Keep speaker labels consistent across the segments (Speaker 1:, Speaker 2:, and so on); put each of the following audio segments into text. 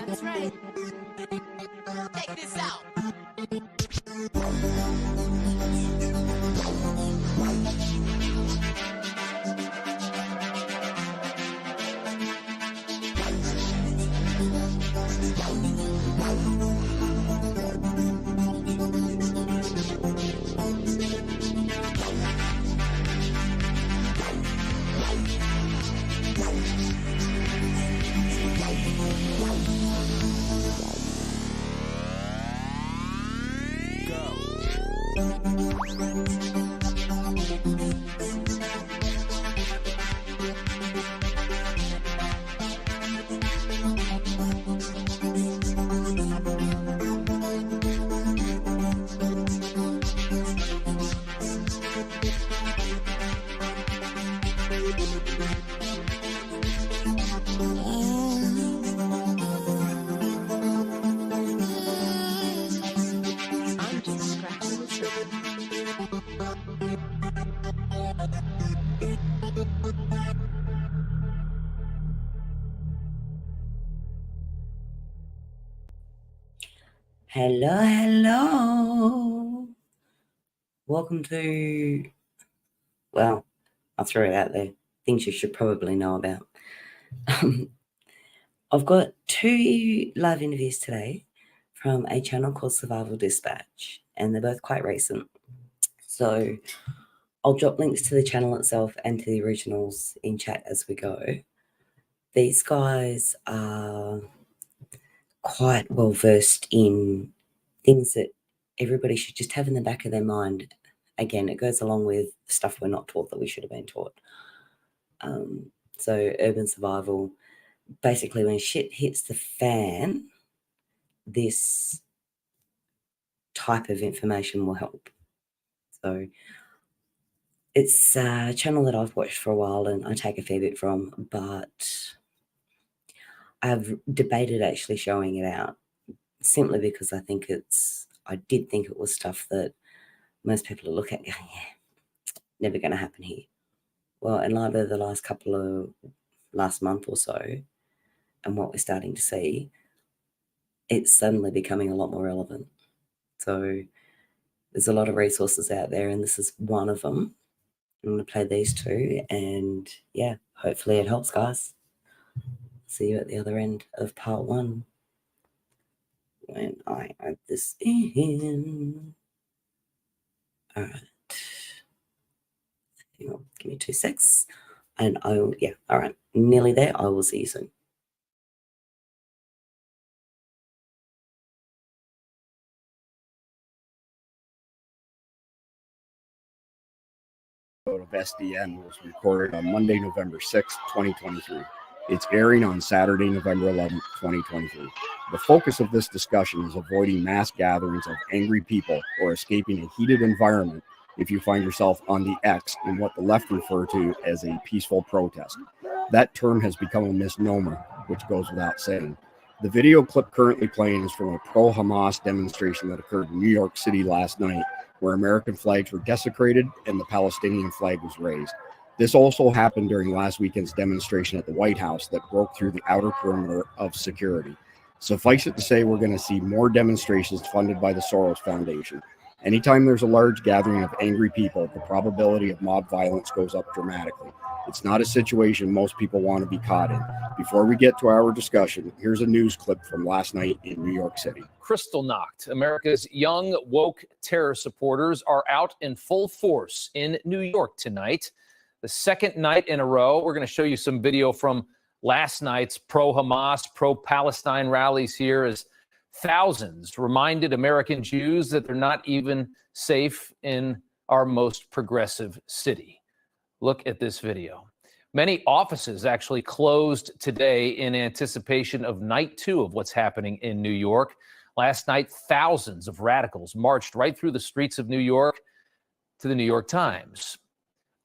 Speaker 1: That's right. Check this out. I'm just scratching the surface.
Speaker 2: Hello. Welcome to, well, I'll throw it out there, things you should probably know about. I've got 2 live interviews today from a channel called Survival Dispatch, and they're both quite recent. So I'll drop links to the channel itself and to the originals in chat as we go. These guys are quite well versed in things that everybody should just have in the back of their mind. Again, it goes along with stuff we're not taught that we should have been taught. So urban survival, basically when shit hits the fan, this type of information will help. So it's a channel that I've watched for a while and I take a fair bit from, but I've debated actually showing it out simply because I did think it was stuff that most people look at and go, yeah, never going to happen here. Well, in light of the last month or so and what we're starting to see, it's suddenly becoming a lot more relevant. So there's a lot of resources out there and this is one of them. I'm going to play these 2 and yeah, hopefully it helps, guys. See you at the other end of part 1 when I add this in. All right. Hang on, give me 2 secs. And all right, nearly there. I will see you soon.
Speaker 3: Of SDN was recorded on Monday, November 6, 2023. It's airing on Saturday, November 11, 2023. The focus of this discussion is avoiding mass gatherings of angry people or escaping a heated environment if you find yourself on the X in what the left refer to as a peaceful protest. That term has become a misnomer, which goes without saying. The video clip currently playing is from a pro-Hamas demonstration that occurred in New York City last night, where American flags were desecrated and the Palestinian flag was raised. This also happened during last weekend's demonstration at the White House that broke through the outer perimeter of security. Suffice it to say, we're going to see more demonstrations funded by the Soros Foundation. Anytime there's a large gathering of angry people, the probability of mob violence goes up dramatically. It's not a situation most people want to be caught in. Before we get to our discussion, here's a news clip from last night in New York City.
Speaker 4: Kristallnacht, America's young woke terror supporters are out in full force in New York tonight. The second night in a row. We're going to show you some video from last night's pro-Hamas, pro-Palestine rallies here as thousands reminded American Jews that they're not even safe in our most progressive city. Look at this video. Many offices actually closed today in anticipation of night 2 of what's happening in New York. Last night, thousands of radicals marched right through the streets of New York to the New York Times.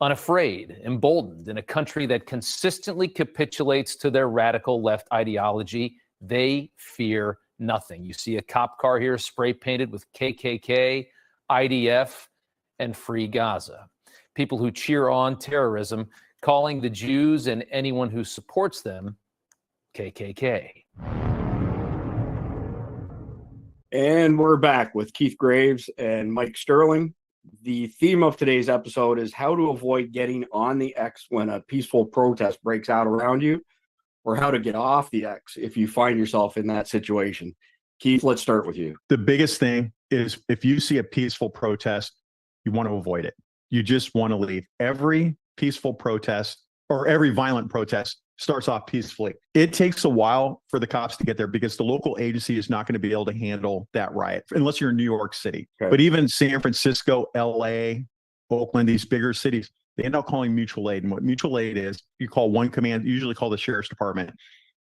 Speaker 4: Unafraid, emboldened in a country that consistently capitulates to their radical left ideology, they fear nothing. You see a cop car here spray painted with KKK, IDF, and Free Gaza. People who cheer on terrorism, calling the Jews and anyone who supports them KKK.
Speaker 3: And we're back with Keith Graves and Mike Sterling. The theme of today's episode is how to avoid getting on the X when a peaceful protest breaks out around you, or how to get off the X if you find yourself in that situation. Keith, let's start with you.
Speaker 5: The biggest thing is if you see a peaceful protest, you want to avoid it. You just want to leave. Every peaceful protest or every violent protest starts off peacefully. It takes a while for the cops to get there because the local agency is not going to be able to handle that riot unless you're in New York City. Okay. But even San Francisco, LA, Oakland, these bigger cities, they end up calling mutual aid. And what mutual aid is, you call one command, usually call the sheriff's department,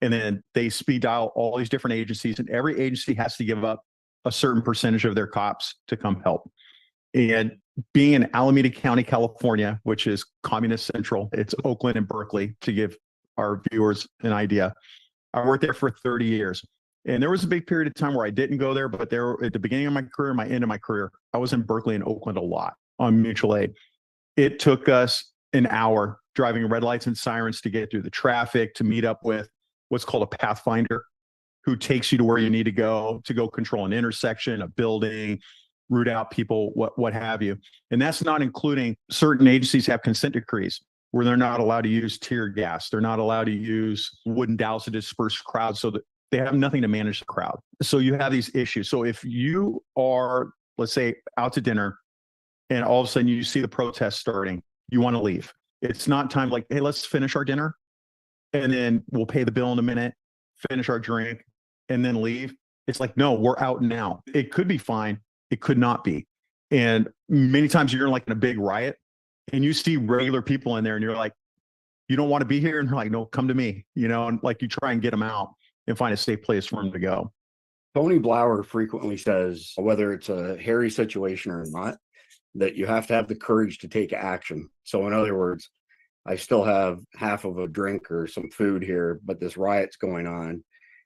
Speaker 5: and then they speed dial all these different agencies, and every agency has to give up a certain percentage of their cops to come help. And being in Alameda County, California, which is communist central, it's Oakland and Berkeley, to give our viewers an idea. I worked there for 30 years. And there was a big period of time where I didn't go there, but there at the beginning of my career, my end of my career, I was in Berkeley and Oakland a lot on mutual aid. It took us an hour driving red lights and sirens to get through the traffic, to meet up with what's called a pathfinder, who takes you to where you need to go control an intersection, a building, root out people, what have you. And that's not including certain agencies have consent decrees where they're not allowed to use tear gas. They're not allowed to use wooden dowels to disperse crowds, so that they have nothing to manage the crowd. So you have these issues. So if you are, let's say, out to dinner and all of a sudden you see the protest starting, you want to leave. It's not time like, hey, let's finish our dinner and then we'll pay the bill in a minute, finish our drink, and then leave. It's like, no, we're out now. It could be fine. It could not be. And many times you're like in a big riot and you see regular people in there and you're like, you don't want to be here? And they're like, no, come to me, and like you try and get them out and find a safe place for them to go.
Speaker 3: Tony Blauer frequently says, whether it's a hairy situation or not, that you have to have the courage to take action. So in other words, I still have half of a drink or some food here, but this riot's going on.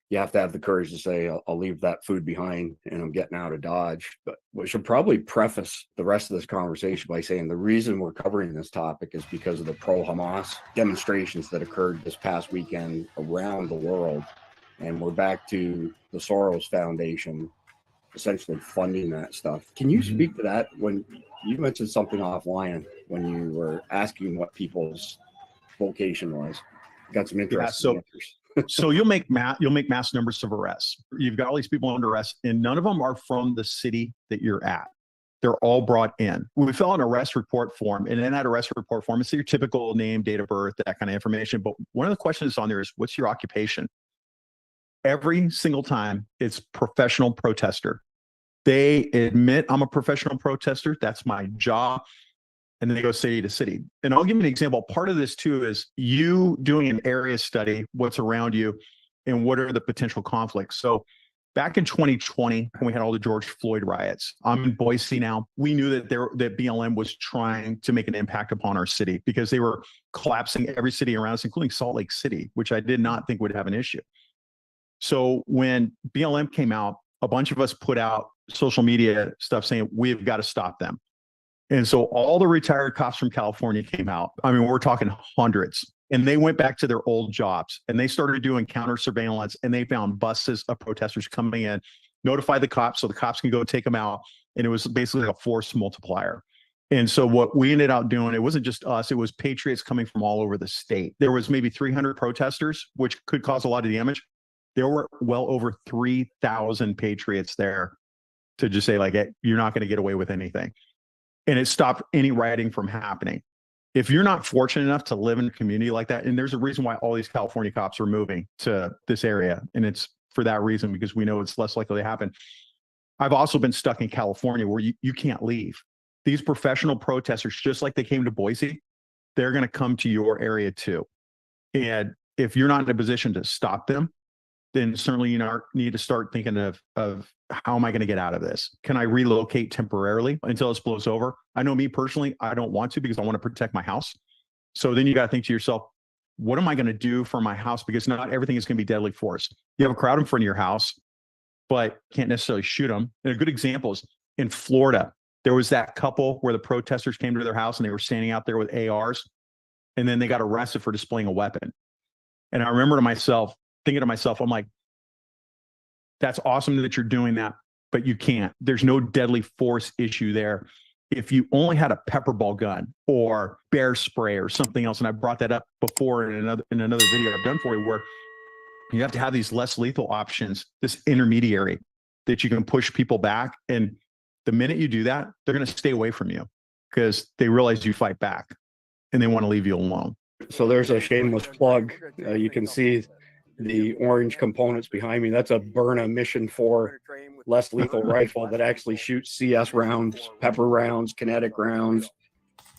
Speaker 3: You have to have the courage to say, I'll leave that food behind and I'm getting out of Dodge. But we should probably preface the rest of this conversation by saying the reason we're covering this topic is because of the pro-Hamas demonstrations that occurred this past weekend around the world. And we're back to the Soros Foundation essentially funding that stuff. Can you speak to that? When you mentioned something offline when you were asking what people's vocation was, got some interesting answers.
Speaker 5: So you'll make mass numbers of arrests. You've got all these people under arrest, and none of them are from the city that you're at. They're all brought in. We fill out an arrest report form, and in that arrest report form, it's your typical name, date of birth, that kind of information. But one of the questions on there is, what's your occupation? Every single time, it's professional protester. They admit, I'm a professional protester. That's my job. And then they go city to city. And I'll give you an example. Part of this too is you doing an area study, what's around you and what are the potential conflicts. So back in 2020, when we had all the George Floyd riots, I'm in Boise now. We knew that that BLM was trying to make an impact upon our city because they were collapsing every city around us, including Salt Lake City, which I did not think would have an issue. So when BLM came out, a bunch of us put out social media stuff saying, we've got to stop them. And so all the retired cops from California came out. I mean, we're talking hundreds. And they went back to their old jobs and they started doing counter surveillance, and they found buses of protesters coming in, notify the cops so the cops can go take them out. And it was basically like a force multiplier. And so what we ended up doing, it wasn't just us, it was patriots coming from all over the state. There was maybe 300 protesters, which could cause a lot of damage. There were well over 3,000 patriots there to just say, like, hey, you're not going to get away with anything. And it stopped any rioting from happening. If you're not fortunate enough to live in a community like that, and there's a reason why all these California cops are moving to this area, and it's for that reason, because we know it's less likely to happen. I've also been stuck in California where you can't leave. These professional protesters, just like they came to Boise, they're going to come to your area too. And if you're not in a position to stop them, then certainly you need to start thinking of how am I going to get out of this? Can I relocate temporarily until this blows over? I know me personally, I don't want to because I want to protect my house. So then you got to think to yourself, what am I going to do for my house? Because not everything is going to be deadly force. You have a crowd in front of your house, but can't necessarily shoot them. And a good example is in Florida, there was that couple where the protesters came to their house and they were standing out there with ARs, and then they got arrested for displaying a weapon. And I remember thinking to myself, I'm like, that's awesome that you're doing that, but you can't. There's no deadly force issue there. If you only had a pepper ball gun or bear spray or something else, and I brought that up before in another video I've done for you, where you have to have these less lethal options, this intermediary that you can push people back. And the minute you do that, they're going to stay away from you because they realize you fight back and they want to leave you alone.
Speaker 3: So there's a shameless plug. You can see the orange components behind me. That's a Byrna Mission 4 less lethal rifle that actually shoots CS rounds, pepper rounds, kinetic rounds.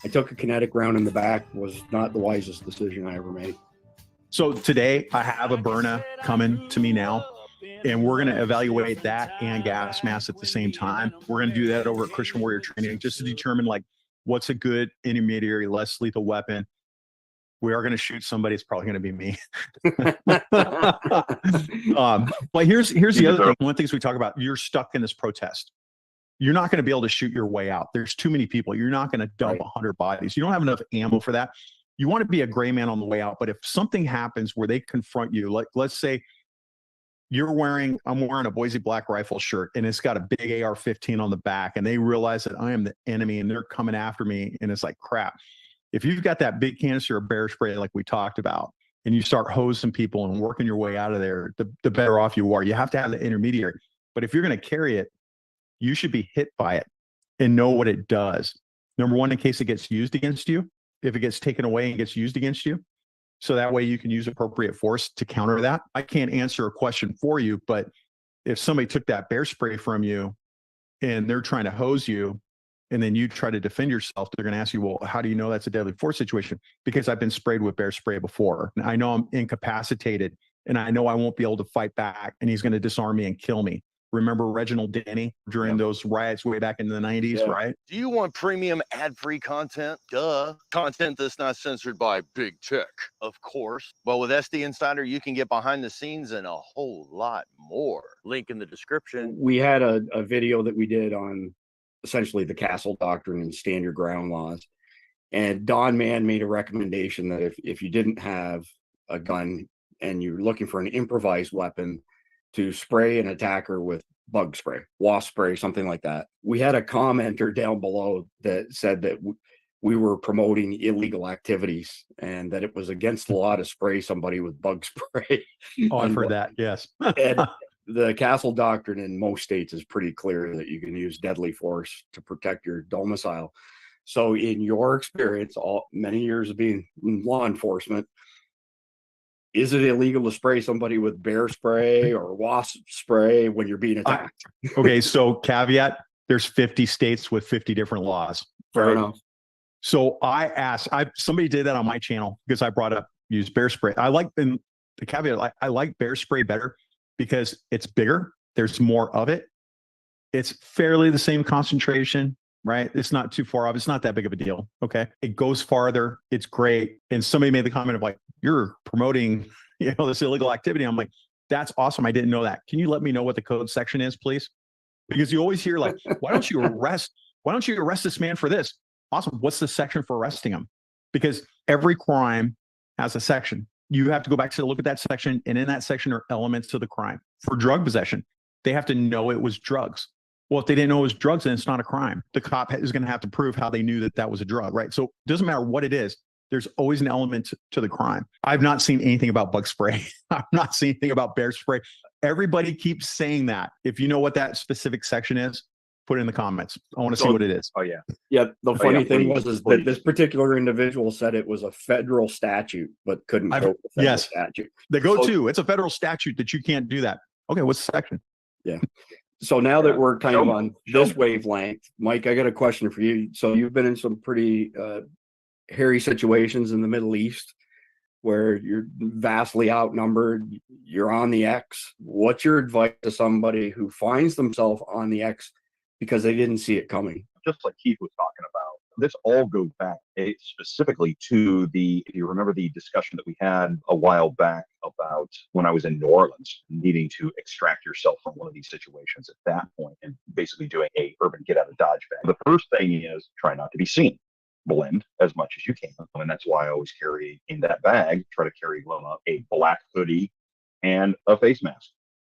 Speaker 3: I took a kinetic round in the back. Was not the wisest decision I ever made.
Speaker 5: So today I have a Byrna coming to me now, and we're going to evaluate that and gas mask at the same time. We're going to do that over at Christian Warrior Training just to determine like what's a good intermediary, less lethal weapon. We are going to shoot somebody. It's probably going to be me. But here's the other thing. One of the things we talk about, you're stuck in this protest. You're not going to be able to shoot your way out. There's too many people. You're not going to dump 100 bodies. You don't have enough ammo for that. You want to be a gray man on the way out. But if something happens where they confront you, like let's say I'm wearing a Boise Black Rifle shirt and it's got a big AR-15 on the back, and they realize that I am the enemy and they're coming after me, and it's like crap. If you've got that big canister of bear spray like we talked about, and you start hosing people and working your way out of there, the better off you are. You have to have the intermediary. But if you're going to carry it, you should be hit by it and know what it does. Number one, in case it gets used against you, if it gets taken away and gets used against you. So that way you can use appropriate force to counter that. I can't answer a question for you, but if somebody took that bear spray from you and they're trying to hose you, and then you try to defend yourself, they're going to ask you, well, how do you know that's a deadly force situation? Because I've been sprayed with bear spray before. And I know I'm incapacitated, and I know I won't be able to fight back, and he's going to disarm me and kill me. Remember Reginald Denny during those riots way back in the 90s, right?
Speaker 6: Do you want premium ad-free content? Duh. Content that's not censored by big tech, of course. Well, with SD Insider, you can get behind the scenes and a whole lot more. Link in the description.
Speaker 3: We had a video that we did on essentially the Castle Doctrine and stand your ground laws. And Don Mann made a recommendation that if you didn't have a gun and you're looking for an improvised weapon, to spray an attacker with bug spray, wasp spray, something like that. We had a commenter down below that said that we were promoting illegal activities and that it was against the law to spray somebody with bug spray.
Speaker 5: Oh, I've heard that. Yes.
Speaker 3: And the Castle Doctrine in most states is pretty clear that you can use deadly force to protect your domicile. So in your experience, many years of being in law enforcement, is it illegal to spray somebody with bear spray or wasp spray when you're being attacked?
Speaker 5: Okay, so caveat, there's 50 states with 50 different laws.
Speaker 3: Fair enough.
Speaker 5: So I asked, somebody did that on my channel because I brought up use bear spray. I like the caveat, I like bear spray better because it's bigger. There's more of it. It's fairly the same concentration, right? It's not too far off. It's not that big of a deal. Okay. It goes farther. It's great. And somebody made the comment of like, you're promoting, this illegal activity. I'm like, that's awesome. I didn't know that. Can you let me know what the code section is, please? Because you always hear like, why don't you arrest this man for this? Awesome. What's the section for arresting him? Because every crime has a section. You have to go back to look at that section. And in that section are elements to the crime. For drug possession, they have to know it was drugs. Well, if they didn't know it was drugs, then it's not a crime. The cop is going to have to prove how they knew that that was a drug, right? So it doesn't matter what it is. There's always an element to the crime. I've not seen anything about bug spray. I've not seen anything about bear spray. Everybody keeps saying that. If you know what that specific section is, put it in the comments. I want to see what it is.
Speaker 3: Oh, yeah. Yeah. The funny thing was that this particular individual said it was a federal statute, but couldn't quote the federal statute.
Speaker 5: They go to, it's a federal statute that you can't do that. Okay, what's the section?
Speaker 3: Yeah. So now that we're kind of on this wavelength, Mike, I got a question for you. So you've been in some pretty hairy situations in the Middle East where you're vastly outnumbered, you're on the X. What's your advice to somebody who finds themselves on the X because they didn't see it coming?
Speaker 7: Just like Keith was talking about, this all goes back specifically to if you remember the discussion that we had a while back about when I was in New Orleans, needing to extract yourself from one of these situations at that point and basically doing a urban get out of Dodge bag. The first thing is try not to be seen. Blend as much as you can. And that's why I always carry in that bag, try to carry a black hoodie and a face mask.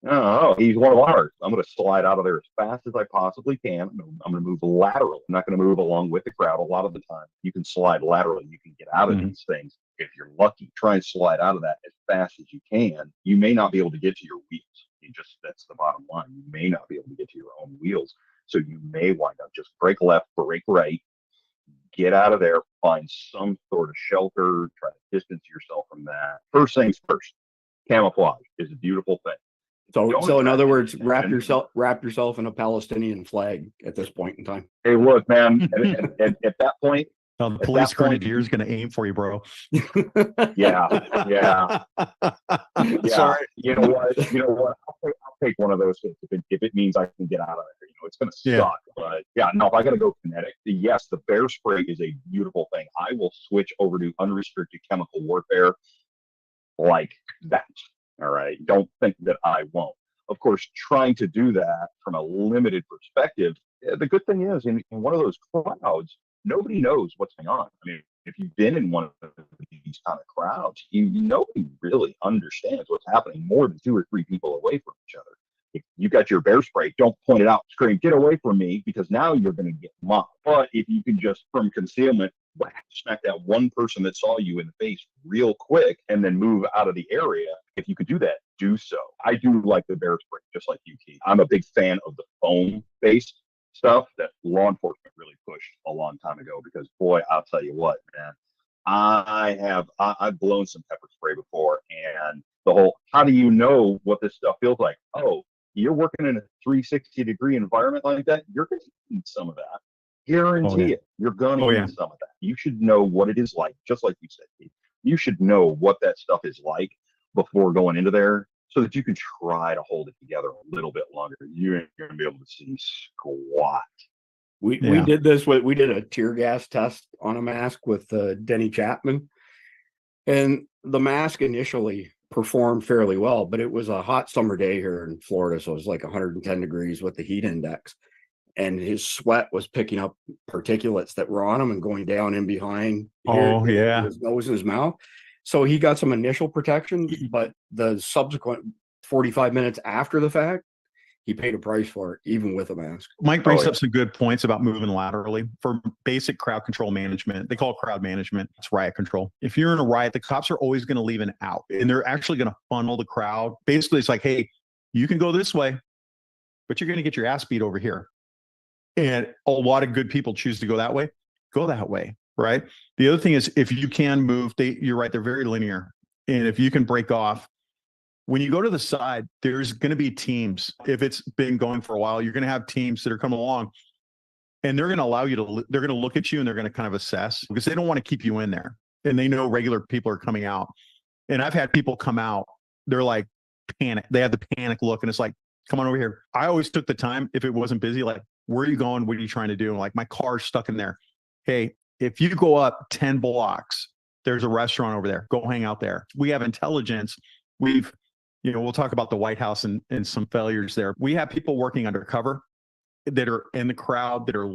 Speaker 7: Oh, he's one of ours. I'm going to slide out of there as fast as I possibly can. I'm going to move laterally. I'm not going to move along with the crowd. A lot of the time, you can slide laterally. You can get out of these things. If you're lucky, try and slide out of that as fast as you can. You may not be able to get to your wheels. That's the bottom line. You may not be able to get to your own wheels. So you may wind up just brake left, brake right, get out of there, find some sort of shelter, try to distance yourself from that. First things first, camouflage is a beautiful thing.
Speaker 3: So in other words, wrap yourself in a Palestinian flag at this point in time.
Speaker 7: Hey, look, man, at that point,
Speaker 5: the police grenadier is going to aim for you, bro.
Speaker 7: Yeah.
Speaker 5: Sorry.
Speaker 7: You know what? I'll take one of those if it means I can get out of there. It's going to suck. But yeah, no, if I got to go kinetic, yes, the bear spray is a beautiful thing. I will switch over to unrestricted chemical warfare like that. All right. Don't think that I won't. Of course, trying to do that from a limited perspective, the good thing is in one of those clouds, nobody knows what's going on. I mean, if you've been in one of these kind of crowds, nobody really understands what's happening more than 2 or 3 people away from each other. If you got your bear spray, don't point it out, scream, get away from me, because now you're going to get mobbed. But if you can just, from concealment, smack that one person that saw you in the face real quick and then move out of the area, if you could do that, do so. I do like the bear spray, just like you, Keith. I'm a big fan of the foam-based stuff that law enforcement really pushed a long time ago, because boy, I'll tell you what, man, I've blown some pepper spray before, and the whole, how do you know what this stuff feels like? Oh, you're working in a 360-degree environment like that, you're going to need some of that. Guarantee it. You're going to need some of that. You should know what it is like, just like you said, Keith. You should know what that stuff is like before going into there, so that you can try to hold it together a little bit longer. You ain't going to be able to see squat.
Speaker 3: We did this we did a tear gas test on a mask with Denny Chapman, and the mask initially performed fairly well, but it was a hot summer day here in Florida, so it was like 110 degrees with the heat index, and his sweat was picking up particulates that were on him and going down in behind his nose and his mouth. So he got some initial protection, but the subsequent 45 minutes after the fact, he paid a price for it, even with a mask.
Speaker 5: Mike brings up some good points about moving laterally for basic crowd control management. They call it crowd management. It's riot control. If you're in a riot, the cops are always going to leave an out, and they're actually going to funnel the crowd. Basically, it's like, hey, you can go this way, but you're going to get your ass beat over here. And a lot of good people choose to go that way. Go that way, right? The other thing is, if you can move, you're right, they're very linear. And if you can break off, when you go to the side, there's going to be teams. If it's been going for a while, you're going to have teams that are coming along, and they're going to allow you to, they're going to look at you and they're going to kind of assess, because they don't want to keep you in there. And they know regular people are coming out. And I've had people come out, they're like panic. They have the panic look, and it's like, come on over here. I always took the time, if it wasn't busy, like, where are you going? What are you trying to do? And like, my car's stuck in there. Hey, if you go up 10 blocks, there's a restaurant over there. Go hang out there. We have intelligence. We'll talk about the White House and some failures there. We have people working undercover that are in the crowd that are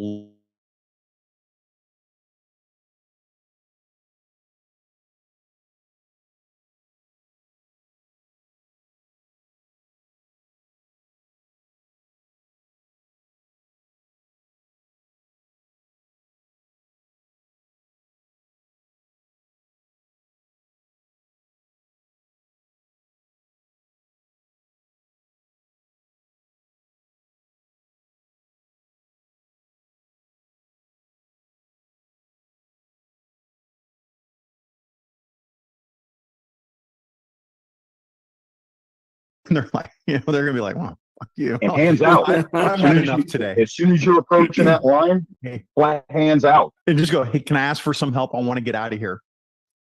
Speaker 5: they're like, they're going to be like, well, Fuck you.
Speaker 7: And hands out.
Speaker 5: I've
Speaker 7: As
Speaker 5: had
Speaker 7: soon as
Speaker 5: enough
Speaker 7: you-
Speaker 5: today.
Speaker 7: As soon as you're approaching that line,
Speaker 5: Hey.
Speaker 7: flat hands out.
Speaker 5: And just go, hey, can I ask for some help? I want to get out of here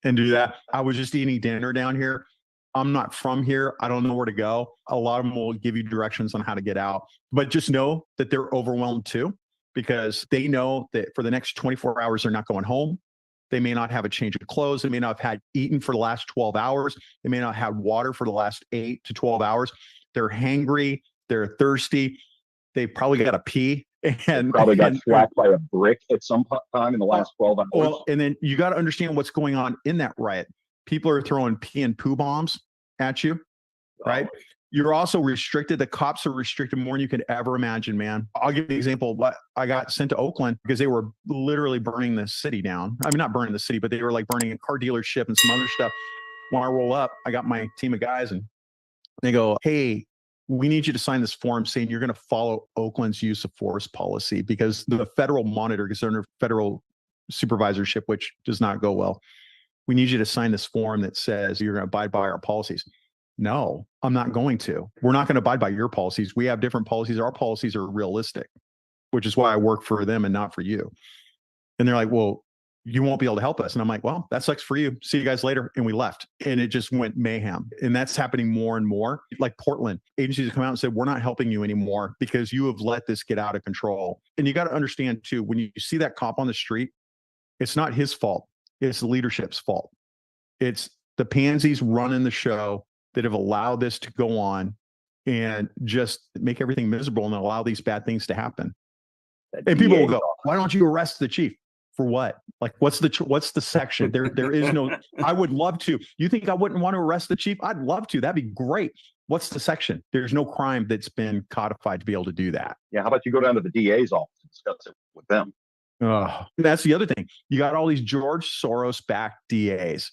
Speaker 5: and do that. I was just eating dinner down here. I'm not from here. I don't know where to go. A lot of them will give you directions on how to get out, but just know that they're overwhelmed too, because they know that for the next 24 hours, they're not going home. They may not have a change of clothes. They may not have had eaten for the last 12 hours. They may not have had water for the last 8 to 12 hours. They're hangry. They're thirsty. They probably got to pee. And
Speaker 7: Probably got
Speaker 5: and-
Speaker 7: slapped by a brick at some time in the last 12 hours.
Speaker 5: Well, and then you got to understand what's going on in that riot. People are throwing pee and poo bombs at you, right? You're also restricted. The cops are restricted more than you could ever imagine, man. I'll give you an example. What I got sent to Oakland because they were literally burning the city down. I mean, not burning the city, but they were like burning a car dealership and some other stuff. When I roll up, I got my team of guys and they go, hey, we need you to sign this form saying you're going to follow Oakland's use of force policy because the federal monitor, because they're under federal supervisorship, which does not go well. We need you to sign this form that says you're going to abide by our policies. No, I'm not going to. We're not going to abide by your policies. We have different policies. Our policies are realistic, which is why I work for them and not for you. And they're like, well, you won't be able to help us. And I'm like, well, that sucks for you. See you guys later. And we left. And it just went mayhem. And that's happening more and more. Like Portland, agencies have come out and said, we're not helping you anymore because you have let this get out of control. And you got to understand too, when you see that cop on the street, it's not his fault. It's the leadership's fault. It's the pansies running the show that have allowed this to go on and just make everything miserable and allow these bad things to happen. And people will go, why don't you arrest the chief? For what? Like, what's the section? There is no, I would love to. You think I wouldn't want to arrest the chief? I'd love to. That'd be great. What's the section? There's no crime that's been codified to be able to do that.
Speaker 7: Yeah, how about you go down to the DA's office and discuss it with them?
Speaker 5: That's the other thing. You got all these George Soros-backed DAs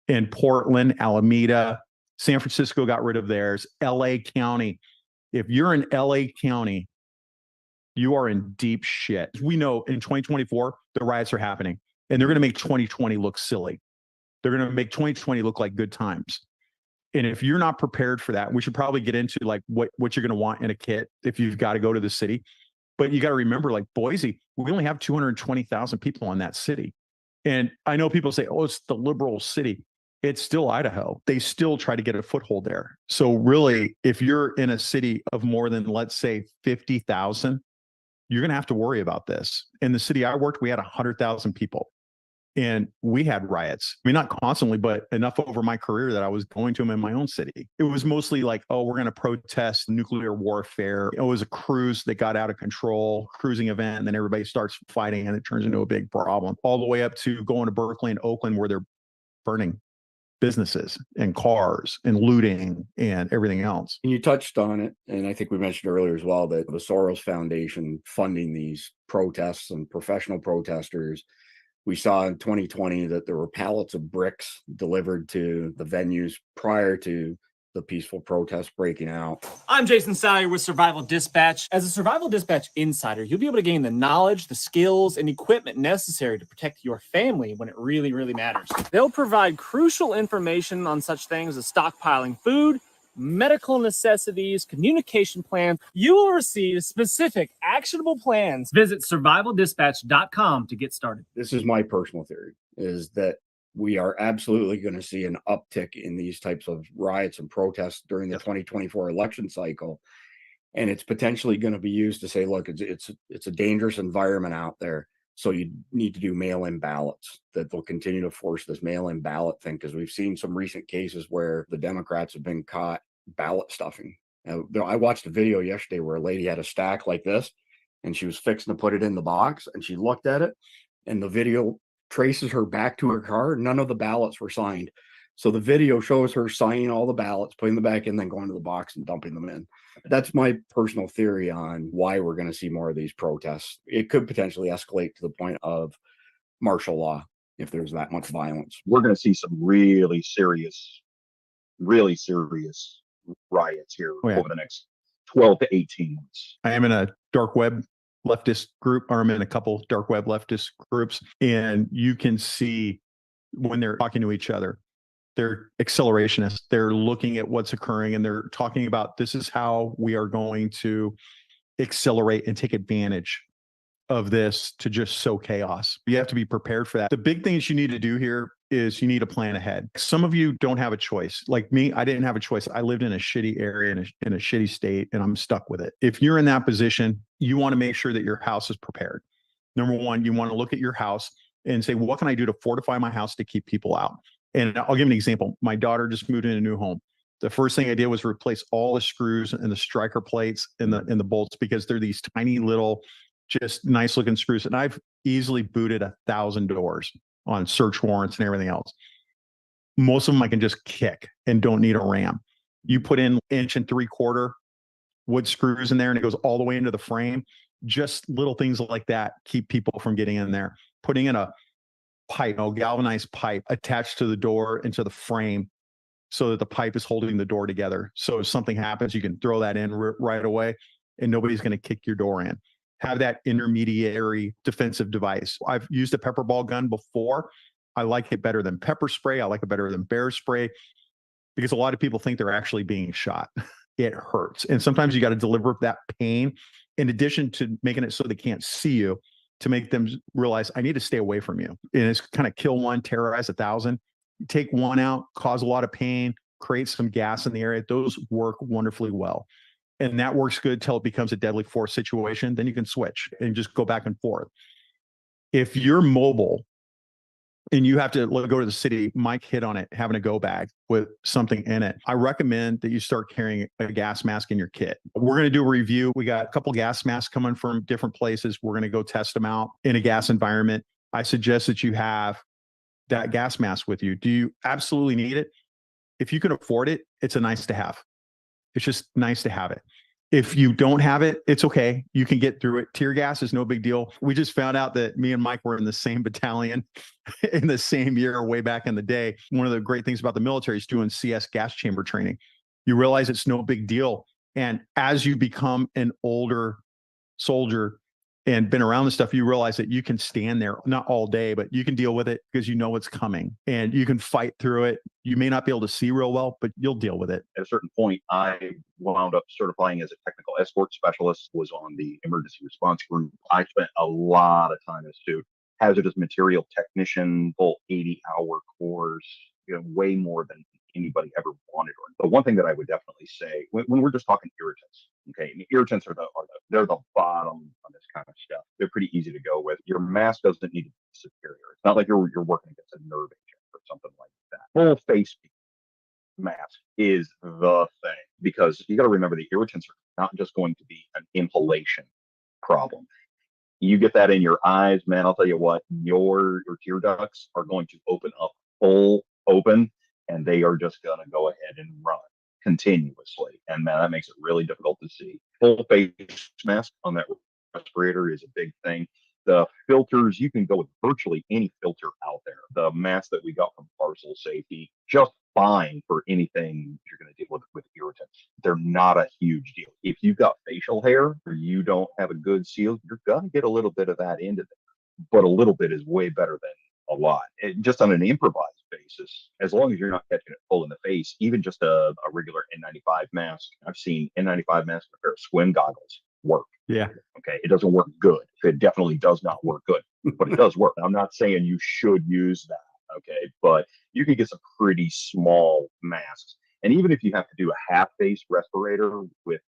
Speaker 5: in Portland, Alameda, San Francisco got rid of theirs, LA County. If you're in LA County, you are in deep shit. We know in 2024, the riots are happening and they're going to make 2020 look silly. They're going to make 2020 look like good times. And if you're not prepared for that, we should probably get into like what you're going to want in a kit if you've got to go to the city. But you got to remember, like Boise, we only have 220,000 people in that city. And I know people say, oh, it's the liberal city. It's still Idaho. They still try to get a foothold there. So really, if you're in a city of more than, let's say, 50,000, you're going to have to worry about this. In the city I worked, we had 100,000 people. And we had riots. I mean, not constantly, but enough over my career that I was going to them in my own city. It was mostly like, oh, we're going to protest nuclear warfare. It was a cruise that got out of control, cruising event, and then everybody starts fighting and it turns into a big problem. All the way up to going to Berkeley and Oakland where they're burning businesses and cars and looting and everything else.
Speaker 3: And you touched on it, and I think we mentioned earlier as well that the Soros Foundation funding these protests and professional protesters. We saw in 2020 that there were pallets of bricks delivered to the venues prior to the peaceful protests breaking out.
Speaker 8: I'm Jason Salyer with Survival Dispatch. As a Survival Dispatch insider, you'll be able to gain the knowledge, the skills, and equipment necessary to protect your family when it really, really matters. They'll provide crucial information on such things as stockpiling food, medical necessities, communication plans. You will receive specific actionable plans. Visit survivaldispatch.com to get started.
Speaker 3: This is my personal theory, is that we are absolutely going to see an uptick in these types of riots and protests during the 2024 election cycle. And it's potentially going to be used to say, look, it's a dangerous environment out there. So you need to do mail-in ballots, that they'll continue to force this mail-in ballot thing. Because we've seen some recent cases where the Democrats have been caught ballot stuffing. Now, I watched a video yesterday where a lady had a stack like this and she was fixing to put it in the box and she looked at it and the video traces her back to her car. None of the ballots were signed. So the video shows her signing all the ballots, putting them back in, then going to the box and dumping them in. That's my personal theory on why we're going to see more of these protests. It could potentially escalate to the point of martial law if there's that much violence.
Speaker 7: We're going to see some really serious riots here over the next 12 to 18 months.
Speaker 5: I am in a dark web leftist group, or I'm in a couple dark web leftist groups, and you can see when they're talking to each other, They're accelerationists. They're looking at what's occurring and they're talking about this is how we are going to accelerate and take advantage of this to just sow chaos. You have to be prepared for that. The big things you need to do here is you need to plan ahead. Some of you don't have a choice. Like me, I didn't have a choice. I lived in a shitty area in a shitty state and I'm stuck with it. If you're in that position, you want to make sure that your house is prepared. Number one, you want to look at your house and say, well, what can I do to fortify my house to keep people out? And I'll give an example. My daughter just moved in a new home. The first thing I did was replace all the screws and the striker plates and the bolts because they're these tiny little, just nice looking screws. And I've easily booted 1,000 doors on search warrants and everything else. Most of them I can just kick and don't need a ram. You put in 1 3/4 wood screws in there and it goes all the way into the frame. Just little things like that keep people from getting in there. Putting in a pipe, galvanized pipe attached to the door into the frame so that the pipe is holding the door together. So if something happens, you can throw that in right away and nobody's going to kick your door in. Have that intermediary defensive device. I've used a pepper ball gun before. I like it better than pepper spray. I like it better than bear spray because a lot of people think they're actually being shot. It hurts. And sometimes you got to deliver that pain in addition to making it so they can't see you, to make them realize I need to stay away from you. And it's kind of kill one, terrorize 1,000. Take one out, cause a lot of pain, create some gas in the area. Those work wonderfully well. And that works good till it becomes a deadly force situation. Then you can switch and just go back and forth. If you're mobile and you have to go to the city, Mike hit on it, having a go bag with something in it. I recommend that you start carrying a gas mask in your kit. We're going to do a review. We got a couple gas masks coming from different places. We're going to go test them out in a gas environment. I suggest that you have that gas mask with you. Do you absolutely need it? If you can afford it, it's a nice to have. It's just nice to have it. If you don't have it, it's okay. You can get through it. Tear gas is no big deal. We just found out that me and Mike were in the same battalion in the same year way back in the day. One of the great things about the military is doing CS gas chamber training. You realize it's no big deal. And as you become an older soldier and been around this stuff, you realize that you can stand there, not all day, but you can deal with it because you know what's coming and you can fight through it. You may not be able to see real well, but you'll deal with it.
Speaker 7: At a certain point, I wound up certifying as a technical escort specialist, was on the emergency response group. I spent a lot of time as a hazardous material technician, full 80-hour course, way more than anybody ever wanted. But one thing that I would definitely say, when we're just talking irritants, okay, and irritants they're the bottom on this kind of stuff. They're pretty easy to go with. Your mask doesn't need to be superior. It's not like you're working against a nerve agent or something like that. Full face mask is the thing, because you got to remember the irritants are not just going to be an inhalation problem. You get that in your eyes, man, I'll tell you what, your tear ducts are going to open up full open, and they are just going to go ahead and run continuously. And man, that makes it really difficult to see. Full face mask on that respirator is a big thing. The filters, you can go with virtually any filter out there. The mask that we got from Parcel Safety, just fine for anything you're going to deal with irritants. They're not a huge deal. If you've got facial hair or you don't have a good seal, you're going to get a little bit of that into there. But a little bit is way better than a lot. Just on an improvised basis, as long as you're not catching it full in the face, even just a regular N95 mask. I've seen N95 masks with a pair of swim goggles work.
Speaker 5: Yeah.
Speaker 7: Okay. It doesn't work good. It definitely does not work good, but it does work. I'm not saying you should use that. Okay. But you can get some pretty small masks. And even if you have to do a half face respirator with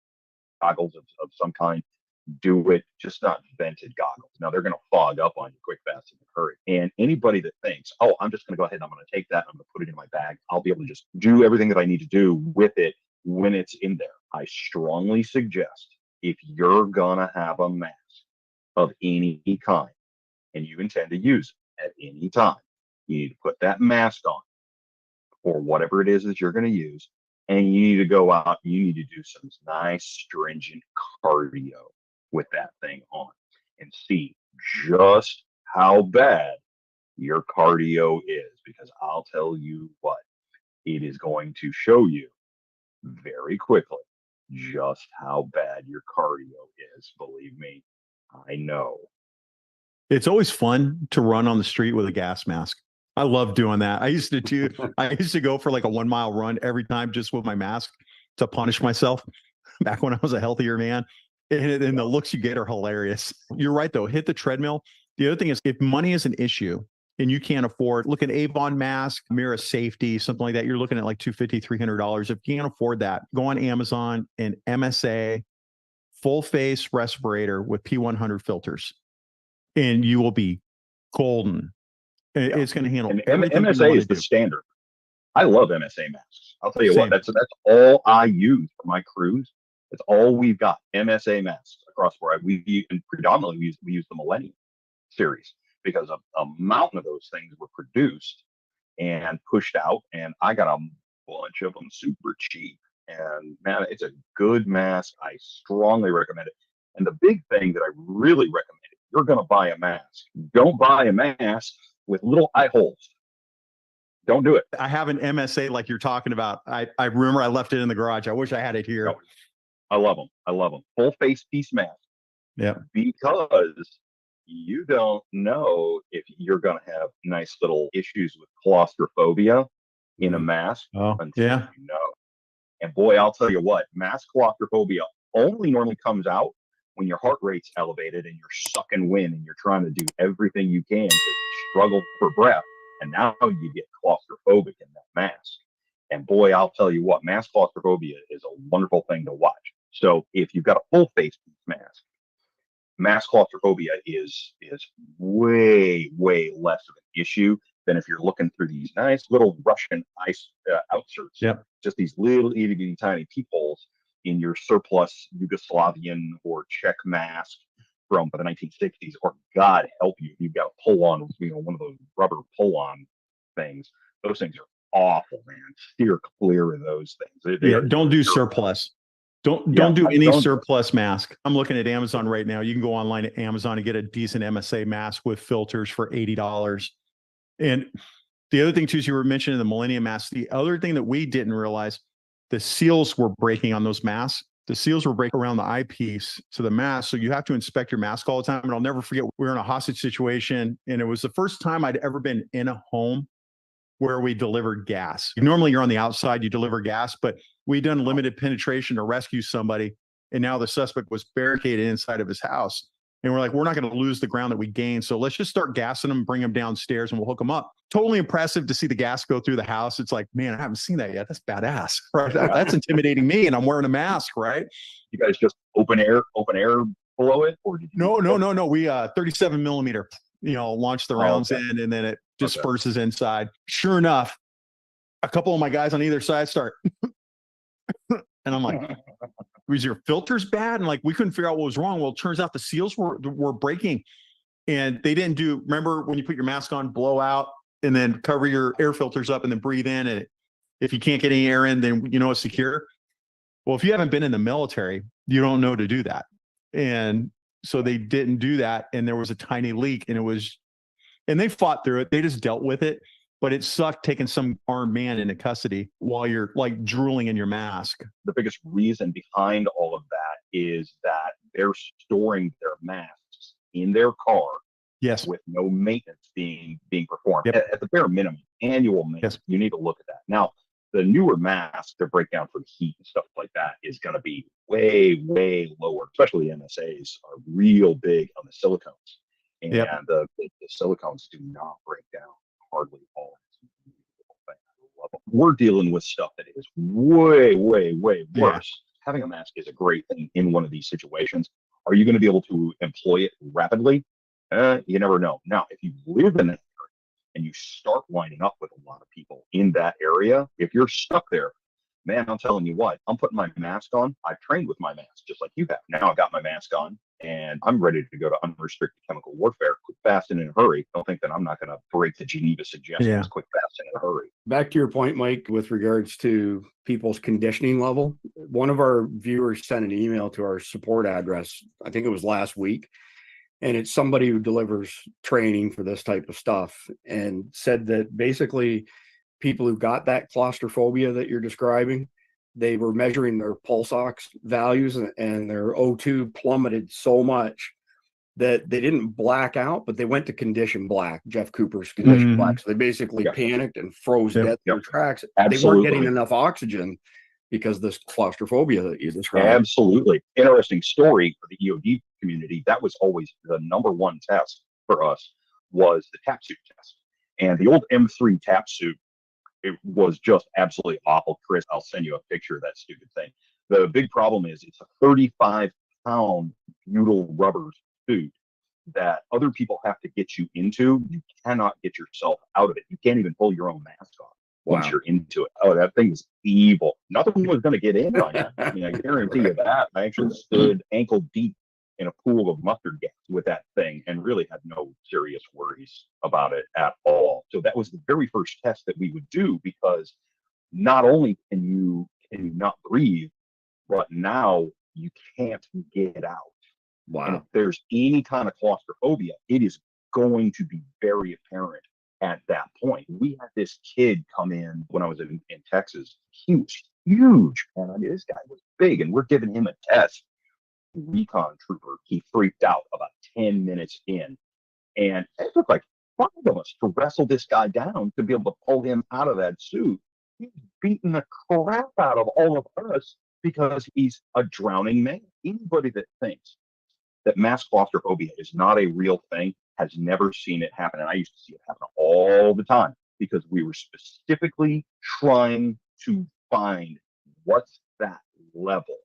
Speaker 7: goggles of some kind, do it, just not vented goggles. Now they're going to fog up on you quick, fast, and in a hurry. And anybody that thinks, oh, I'm just going to go ahead and I'm going to take that, I'm going to put it in my bag, I'll be able to just do everything that I need to do with it when it's in there. I strongly suggest, if you're going to have a mask of any kind and you intend to use it at any time, you need to put that mask on or whatever it is that you're going to use. And you need to go out, you need to do some nice stringent cardio with that thing on and see just how bad your cardio is, because I'll tell you what, it is going to show you very quickly just how bad your cardio is. Believe me, I know.
Speaker 5: It's always fun to run on the street with a gas mask. I love doing that. I used to go for like a 1 mile run every time just with my mask to punish myself back when I was a healthier man. And the looks you get are hilarious. You're right though. Hit the treadmill. The other thing is if money is an issue and you can't afford, look at Avon mask, Mira Safety, something like that. You're looking at like $250, $300. If you can't afford that, go on Amazon and MSA full face respirator with P100 filters and you will be golden.
Speaker 7: Yeah.
Speaker 5: It's going to handle
Speaker 7: And
Speaker 5: everything you
Speaker 7: MSA
Speaker 5: wanna
Speaker 7: is the
Speaker 5: do.
Speaker 7: standard. I love MSA masks. I'll tell you
Speaker 5: Same.
Speaker 7: what, that's all I use for my crews. That's all we've got. MSA masks across where and predominantly we use the Millennium series because a mountain of those things were produced and pushed out, and I got a bunch of them super cheap. And man, it's a good mask. I strongly recommend it. And the big thing that I really recommend, if you're going to buy a mask, don't buy a mask with little eye holes. Don't do it.
Speaker 5: I have an MSA like you're talking about. I remember I left it in the garage. I wish I had it here.
Speaker 7: No, I love them. I love them. Full face piece mask.
Speaker 5: Yeah.
Speaker 7: Because you don't know if you're going to have nice little issues with claustrophobia in a mask
Speaker 5: Oh,
Speaker 7: until
Speaker 5: yeah.
Speaker 7: you know. And boy, I'll tell you what, mask claustrophobia only normally comes out when your heart rate's elevated and you're sucking wind and you're trying to do everything you can to struggle for breath. And now you get claustrophobic in that mask. And boy, I'll tell you what, mask claustrophobia is a wonderful thing to watch. So if you've got a full face mask, mask claustrophobia is way, way less of an issue than if you're looking through these nice little Russian ice outserts.
Speaker 5: Yep.
Speaker 7: Just these little itty bitty tiny peepholes in your surplus Yugoslavian or Czech mask from the 1960s, or God help you, you've got a pull-on, one of those rubber pull-on things. Those things are awful, man. Steer clear of those things.
Speaker 5: Yeah, don't do surplus. Don't do any surplus mask. I'm looking at Amazon right now. You can go online at Amazon and get a decent MSA mask with filters for $80. And the other thing too, is you were mentioning the Millennium mask. The other thing that we didn't realize, the seals were breaking on those masks. The seals were breaking around the eyepiece to the mask. So you have to inspect your mask all the time. And I'll never forget, we were in a hostage situation. And it was the first time I'd ever been in a home where we delivered gas. Normally you're on the outside, you deliver gas, but we done limited penetration to rescue somebody. And now the suspect was barricaded inside of his house. And we're like, we're not going to lose the ground that we gained. So let's just start gassing them, bring them downstairs, and we'll hook them up. Totally impressive to see the gas go through the house. It's like, man, I haven't seen that yet. That's badass, right? That's intimidating me, and I'm wearing a mask, right?
Speaker 7: You guys just open air below it, or did you
Speaker 5: No. We 37 millimeter, launch the rounds in, and then it disperses inside. Sure enough, a couple of my guys on either side start, and I'm like, was your filters bad? And like, we couldn't figure out what was wrong. Well, it turns out the seals were breaking, and they didn't remember when you put your mask on, blow out, and then cover your air filters up and then breathe in. And if you can't get any air in, then it's secure. Well, if you haven't been in the military, you don't know to do that. And so they didn't do that. And there was a tiny leak, and they fought through it. They just dealt with it. But it sucked taking some armed man into custody while you're like drooling in your mask.
Speaker 7: The biggest reason behind all of that is that they're storing their masks in their car.
Speaker 5: Yes.
Speaker 7: With no maintenance being performed.
Speaker 5: Yep.
Speaker 7: At the bare minimum, annual maintenance.
Speaker 5: Yes.
Speaker 7: You need to look at that. Now, the newer masks, their breakdown for heat and stuff like that is going to be way, way lower. Especially MSAs are real big on the silicones. And the silicones do not break down hardly at all. We're dealing with stuff that is way, way, way worse. Yeah. Having a mask is a great thing in one of these situations. Are you going to be able to employ it rapidly? You never know. Now, if you live in that area and you start lining up with a lot of people in that area, if you're stuck there, man, I'm telling you what, I'm putting my mask on. I've trained with my mask just like you have. Now I've got my mask on and I'm ready to go to unrestricted chemical warfare, quick, fast, and in a hurry. Don't think that I'm not going to break the Geneva suggestions, quick, fast, and in a hurry.
Speaker 9: Back to your point, Mike, with regards to people's conditioning level, one of our viewers sent an email to our support address, I think it was last week, and it's somebody who delivers training for this type of stuff, and said that basically people who got that claustrophobia that you're describing, they were measuring their pulse ox values and their O2 plummeted so much that they didn't black out, but they went to condition black, Jeff Cooper's condition black. So they basically
Speaker 7: Yep.
Speaker 9: panicked and froze
Speaker 5: Yep.
Speaker 9: dead in their tracks. They
Speaker 7: Absolutely.
Speaker 9: weren't getting enough oxygen because of this claustrophobia that you described.
Speaker 7: Absolutely. Interesting story for the EOD community. That was always the number one test for us, was the TAP suit test. And the old M3 TAP suit, it was just absolutely awful. Chris, I'll send you a picture of that stupid thing. The big problem is it's a 35-pound butyl rubber suit that other people have to get you into. You cannot get yourself out of it. You can't even pull your own mask off once you're into it. Oh, that thing is evil. Nothing was going to get in on you. I mean, I guarantee you that. I actually stood ankle deep in a pool of mustard gas with that thing and really had no serious worries about it at all. So that was the very first test that we would do, because not only can you not breathe, but now you can't get out. And if there's any kind of claustrophobia, it is going to be very apparent at that point. We had this kid come in when I was in Texas. He was huge. And I mean, this guy was big, and we're giving him a test. Recon trooper, he freaked out about 10 minutes in. And it took like 5 of us to wrestle this guy down to be able to pull him out of that suit. He's beating the crap out of all of us because he's a drowning man. Anybody that thinks that mass claustrophobia is not a real thing has never seen it happen. And I used to see it happen all the time, because we were specifically trying to find what's that level.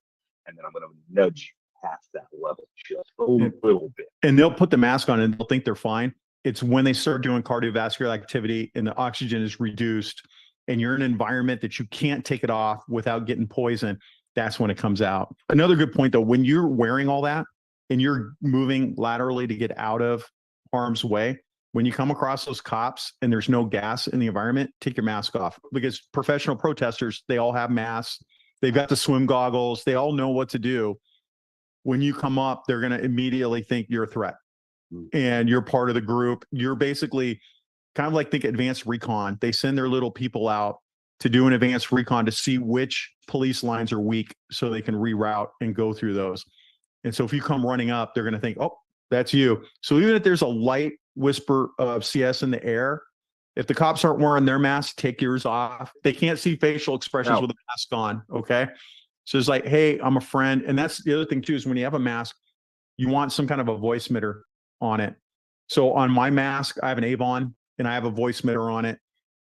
Speaker 7: And then I'm going to nudge you past that level just a little bit.
Speaker 5: And they'll put the mask on and they'll think they're fine. It's when they start doing cardiovascular activity and the oxygen is reduced and you're in an environment that you can't take it off without getting poisoned, that's when it comes out. Another good point though, when you're wearing all that and you're moving laterally to get out of harm's way, when you come across those cops and there's no gas in the environment, take your mask off, because professional protesters, they all have masks. They've got the swim goggles. They all know what to do. When you come up, they're going to immediately think you're a threat and you're part of the group. You're basically kind of like, think advanced recon. They send their little people out to do an advanced recon to see which police lines are weak so they can reroute and go through those. And so if you come running up, they're going to think, oh, that's you. So even if there's a light whisper of CS in the air, if the cops aren't wearing their mask, take yours off. They can't see facial expressions with a mask on. Okay. So it's like, hey, I'm a friend. And that's the other thing too, is when you have a mask, you want some kind of a voice emitter on it. So on my mask, I have an Avon and I have a voice emitter on it.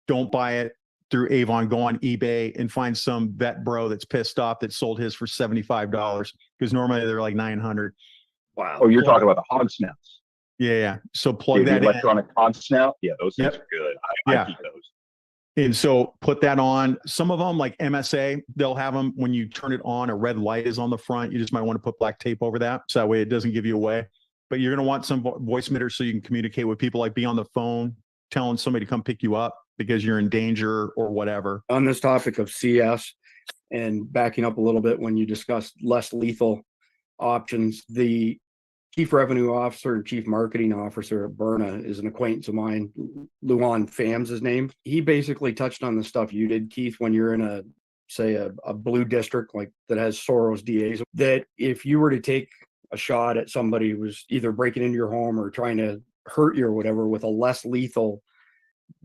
Speaker 5: Don't buy it through Avon. Go on eBay and find some vet bro that's pissed off that sold his for $75, because normally they're like $900.
Speaker 9: Wow.
Speaker 7: Oh, you're talking about the hog snouts.
Speaker 5: Yeah. So plug
Speaker 7: the
Speaker 5: that
Speaker 7: electronic hog snout. Yeah, those things
Speaker 5: Yep.
Speaker 7: are good. I keep those.
Speaker 5: And so put that on. Some of them, like MSA, they'll have them when you turn it on, a red light is on the front. You just might want to put black tape over that, so that way it doesn't give you away. But you're going to want some voice emitters so you can communicate with people, like be on the phone telling somebody to come pick you up because you're in danger or whatever.
Speaker 9: On this topic of CS, and backing up a little bit, when you discussed less lethal options, the Chief Revenue Officer and Chief Marketing Officer at Byrna is an acquaintance of mine. Luan Pham's his name. He basically touched on the stuff you did, Keith, when you're in a blue district like that has Soros DAs, that if you were to take a shot at somebody who was either breaking into your home or trying to hurt you or whatever with a less lethal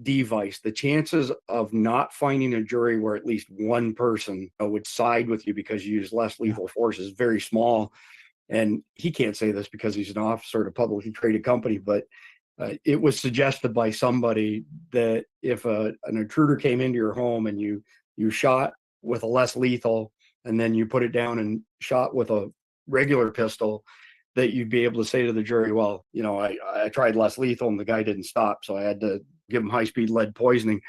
Speaker 9: device, the chances of not finding a jury where at least one person would side with you because you use less lethal force is very small. And he can't say this because he's an officer at a publicly traded company, but it was suggested by somebody that if an intruder came into your home and you shot with a less lethal and then you put it down and shot with a regular pistol, that you'd be able to say to the jury, well, you know, I tried less lethal and the guy didn't stop, so I had to give him high-speed lead poisoning.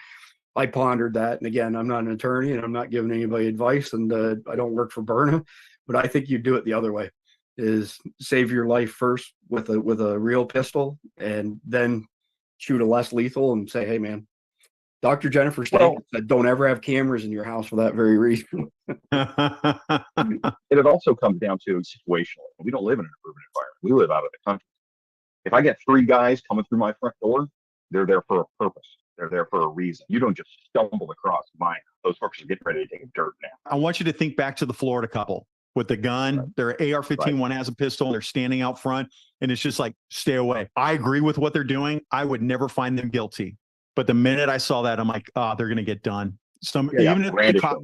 Speaker 9: I pondered that. And again, I'm not an attorney and I'm not giving anybody advice, and I don't work for Byrna, but I think you do it the other way, is save your life first with a real pistol and then shoot a less lethal and say, hey man, Dr. Jennifer Stanton said, don't ever have cameras in your house for that very reason.
Speaker 7: It also comes down to situational. We don't live in an urban environment. We live out of the country. If I get 3 guys coming through my front door, they're there for a purpose. They're there for a reason. You don't just stumble across mine. Those folks are getting ready to take a dirt nap.
Speaker 5: I want you to think back to the Florida couple with the gun. Their AR-15, one has a pistol, and they're standing out front, and it's just like, stay away. I agree with what they're doing. I would never find them guilty. But the minute I saw that, I'm like, oh, they're going to get done. Even if the cop,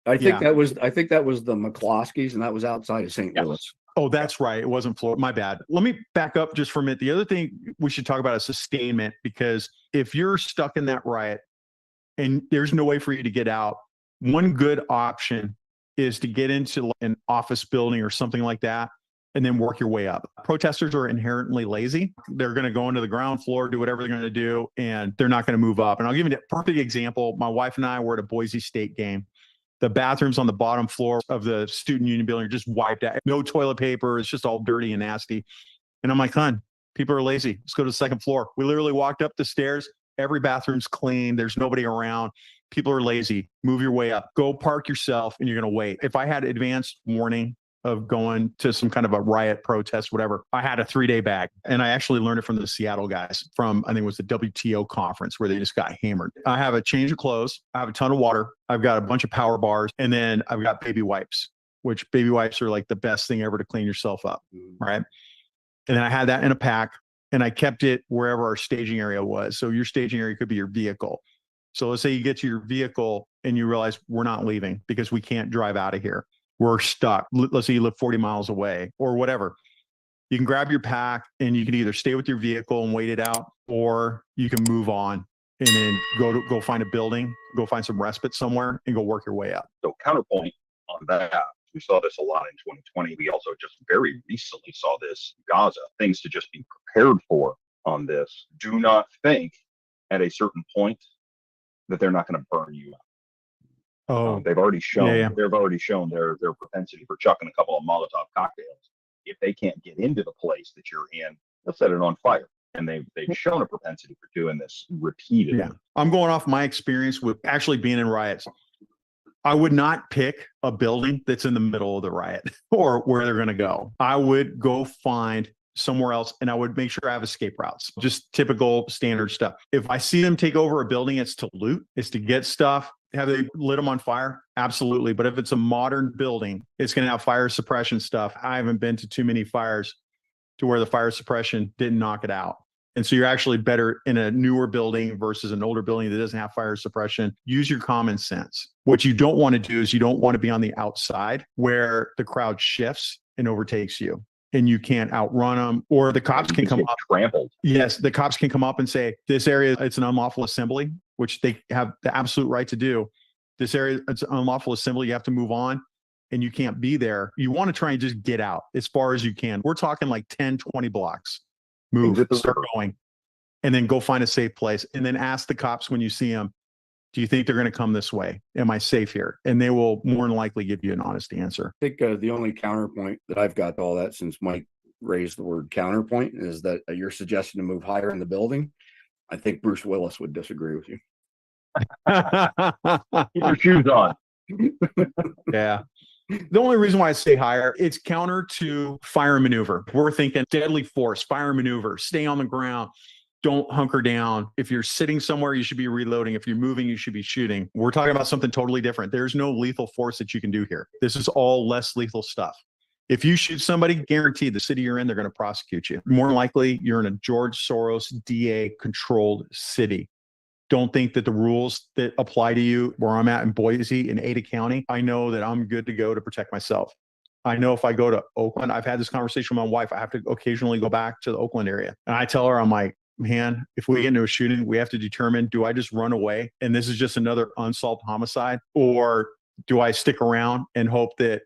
Speaker 9: I think that was the McCloskeys, and that was outside of St. Louis.
Speaker 5: Oh, that's right. It wasn't Florida. My bad. Let me back up just for a minute. The other thing we should talk about is sustainment, because if you're stuck in that riot and there's no way for you to get out, one good option is to get into an office building or something like that and then work your way up. Protesters are inherently lazy. They're going to go into the ground floor, do whatever they're going to do, and they're not going to move up. And I'll give you a perfect example. My wife and I were at a Boise State game. The bathrooms on the bottom floor of the student union building are just wiped out. No toilet paper. It's just all dirty and nasty. And I'm like, hon, people are lazy. Let's go to the second floor. We literally walked up the stairs. Every bathroom's clean. There's nobody around. People are lazy. Move your way up. Go park yourself, and you're going to wait. If I had advanced warning of going to some kind of a riot, protest, whatever, I had a 3-day bag. And I actually learned it from the Seattle guys from, I think it was the WTO conference, where they just got hammered. I have a change of clothes. I have a ton of water. I've got a bunch of power bars. And then I've got baby wipes, which baby wipes are like the best thing ever to clean yourself up. Right. And then I had that in a pack, and I kept it wherever our staging area was. So your staging area could be your vehicle. So let's say you get to your vehicle and you realize we're not leaving because we can't drive out of here. We're stuck. Let's say you live 40 miles away or whatever. You can grab your pack and you can either stay with your vehicle and wait it out, or you can move on and then go find a building, go find some respite somewhere, and go work your way up.
Speaker 7: So counterpoint on that, we saw this a lot in 2020. We also just very recently saw this in Gaza. Things to just be prepared for on this. Do not think at a certain point that they're not going to burn you out.
Speaker 5: Oh,
Speaker 7: they've already shown they've already shown their propensity for chucking a couple of Molotov cocktails. If they can't get into the place that you're in, they'll set it on fire. And they've shown a propensity for doing this repeatedly.
Speaker 5: Yeah. I'm going off my experience with actually being in riots. I would not pick a building that's in the middle of the riot or where they're going to go. I would go find somewhere else, and I would make sure I have escape routes, just typical standard stuff. If I see them take over a building, it's to loot, it's to get stuff. Have they lit them on fire? Absolutely. But if it's a modern building, it's going to have fire suppression stuff. I haven't been to too many fires to where the fire suppression didn't knock it out. And so you're actually better in a newer building versus an older building that doesn't have fire suppression. Use your common sense. What you don't want to do is you don't want to be on the outside where the crowd shifts and overtakes you, and you can't outrun them, or the cops can come up.
Speaker 7: Trampled.
Speaker 5: Yes, the cops can come up and say, this area, it's an unlawful assembly, which they have the absolute right to do. This area, it's an unlawful assembly. You have to move on, and you can't be there. You want to try and just get out as far as you can. We're talking like 10, 20 blocks. Move, start going, and then go find a safe place. And then ask the cops when you see them, do you think they're going to come this way? Am I safe here? And they will more than likely give you an honest answer.
Speaker 9: I think the only counterpoint that I've got to all that, since Mike raised the word counterpoint, is that you're suggesting to move higher in the building. I think Bruce Willis would disagree with you.
Speaker 7: Keep your shoes on.
Speaker 5: Yeah. The only reason why I say higher, it's counter to fire and maneuver. We're thinking deadly force, fire and maneuver, stay on the ground. Don't hunker down. If you're sitting somewhere, you should be reloading. If you're moving, you should be shooting. We're talking about something totally different. There's no lethal force that you can do here. This is all less lethal stuff. If you shoot somebody, guaranteed the city you're in, they're going to prosecute you. More than likely, you're in a George Soros DA controlled city. Don't think that the rules that apply to you where I'm at in Boise in Ada County, I know that I'm good to go to protect myself. I know if I go to Oakland, I've had this conversation with my wife. I have to occasionally go back to the Oakland area. And I tell her, I'm like, man, if we get into a shooting, we have to determine, do I just run away and this is just another unsolved homicide? Or do I stick around and hope that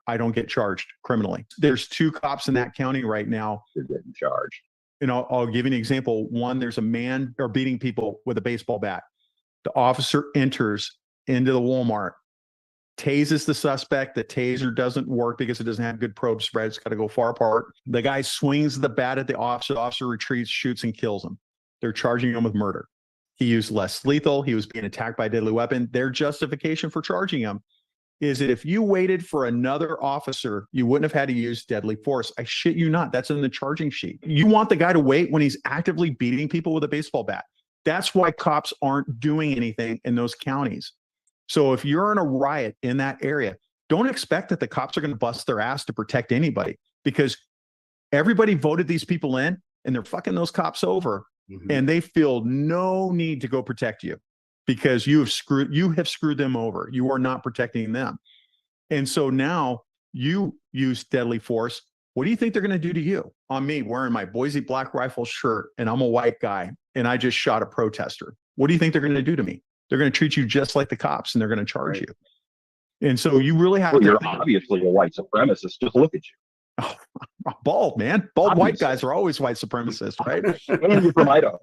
Speaker 5: I don't get charged criminally? There's 2 cops in that county right now.
Speaker 7: They're getting charged.
Speaker 5: And I'll give you an example. One, there's a man beating people with a baseball bat. The officer enters into the Walmart, tases the suspect. The taser doesn't work because it doesn't have good probe spread. It's got to go far apart. The guy swings the bat at the officer. The officer retreats, shoots, and kills him. They're charging him with murder. He used less lethal. He was being attacked by a deadly weapon. Their justification for charging him is that if you waited for another officer, you wouldn't have had to use deadly force. I shit you not. That's in the charging sheet. You want the guy to wait when he's actively beating people with a baseball bat. That's why cops aren't doing anything in those counties. So if you're in a riot in that area, don't expect that the cops are going to bust their ass to protect anybody, because everybody voted these people in and they're fucking those cops over, and they feel no need to go protect you because you have screwed them over. You are not protecting them. And so now you use deadly force. What do you think they're going to do to you? On me, wearing my Boise Black Rifle shirt, and I'm a white guy, and I just shot a protester. What do you think they're going to do to me? They're going to treat you just like the cops, and they're going to charge you. And so you really have to.
Speaker 7: You're obviously a white supremacist. Just look at you.
Speaker 5: Oh, bald, man. Bald white guys are always white supremacists, right?
Speaker 7: And you're from Idaho.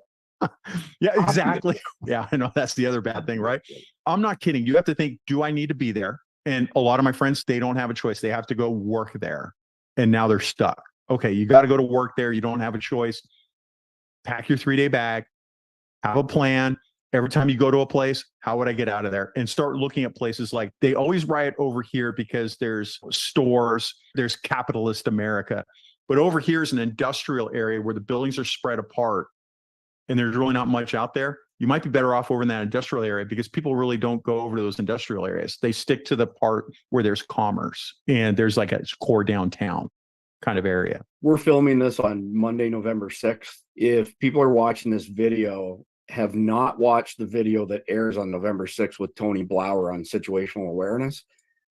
Speaker 5: Yeah, exactly. Yeah, I know that's the other bad thing, right? I'm not kidding. You have to think, do I need to be there? And a lot of my friends, they don't have a choice. They have to go work there. And now they're stuck. Okay, you got to go to work there. You don't have a choice. Pack your 3-day bag, have a plan. Every time you go to a place, how would I get out of there? And start looking at places like, they always riot over here because there's stores, there's capitalist America. But over here is an industrial area where the buildings are spread apart and there's really not much out there. You might be better off over in that industrial area because people really don't go over to those industrial areas. They stick to the part where there's commerce and there's like a core downtown kind of area.
Speaker 9: We're filming this on Monday, November 6th. If people are watching this video, have not watched the video that airs on November 6th with Tony Blauer on situational awareness,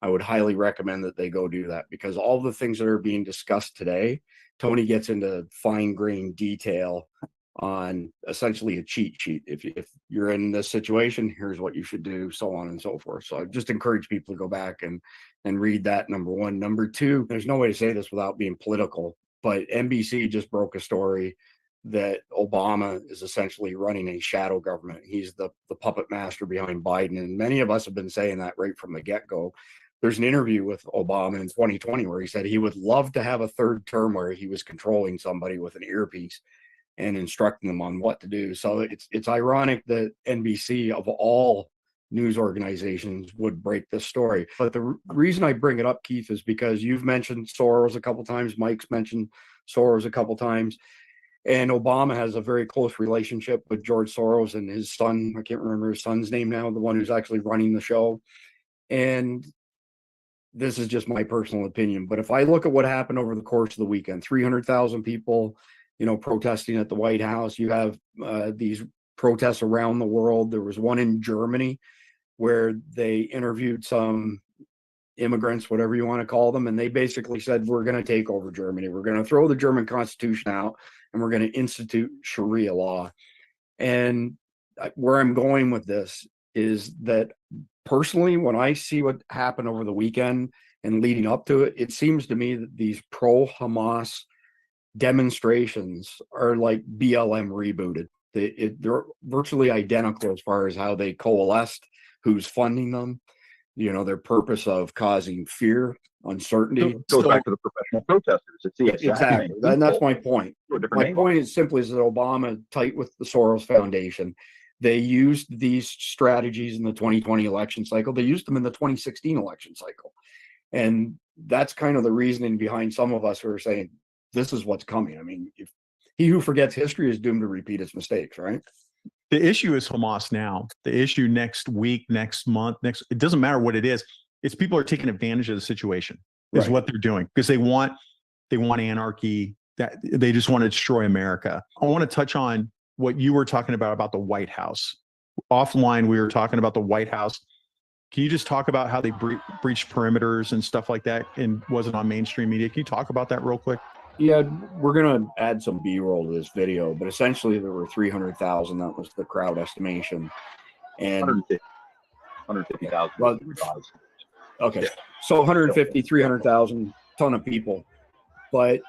Speaker 9: I would highly recommend that they go do that, because all the things that are being discussed today, Tony gets into fine-grained detail on essentially a cheat sheet. If you're in this situation, here's what you should do, so on and so forth. So I just encourage people to go back and read that, number one. Number two, there's no way to say this without being political, but NBC just broke a story that Obama is essentially running a shadow government. He's the puppet master behind Biden. And many of us have been saying that right from the get-go. There's an interview with Obama in 2020 where he said he would love to have a third term where he was controlling somebody with an earpiece and instructing them on what to do. So it's ironic that NBC, of all news organizations, would break this story. But the reason I bring it up, Keith, is because you've mentioned Soros a couple times. Mike's mentioned Soros a couple times. And Obama has a very close relationship with George Soros and his son. I can't remember his son's name now, the one who's actually running the show. And this is just my personal opinion, but if I look at what happened over the course of the weekend, 300,000 people, protesting at the White House. You have these protests around the world. There was one in Germany where they interviewed some immigrants, whatever you want to call them, and they basically said, we're going to take over Germany. We're going to throw the German constitution out, and we're going to institute Sharia law. And where I'm going with this is that personally, when I see what happened over the weekend and leading up to it, it seems to me that these pro-Hamas demonstrations are like BLM rebooted. They're virtually identical as far as how they coalesced, who's funding them, their purpose of causing fear, uncertainty.
Speaker 7: It goes back to the professional protesters. It's the
Speaker 9: exactly. And that's my point. My point is simply is that Obama, tight with the Soros Foundation, they used these strategies in the 2020 election cycle. They used them in the 2016 election cycle. And that's kind of the reasoning behind some of us who are saying, this is what's coming. I mean, if he who forgets history is doomed to repeat its mistakes, right?
Speaker 5: The issue is Hamas now. The issue next week, next month, it doesn't matter what it is. It's people are taking advantage of the situation is
Speaker 9: Right.
Speaker 5: what they're doing, because they want anarchy, that they just want to destroy America. I want to touch on what you were talking about the White House. Offline, we were talking about the White House. Can you just talk about how they breached perimeters and stuff like that and wasn't on mainstream media? Can you talk about that real quick?
Speaker 9: Yeah, we're going to add some B-roll to this video, but essentially there were 300,000. That was the crowd estimation. And
Speaker 7: 150,000.
Speaker 9: Well, okay, so 150, 300,000, ton of people. But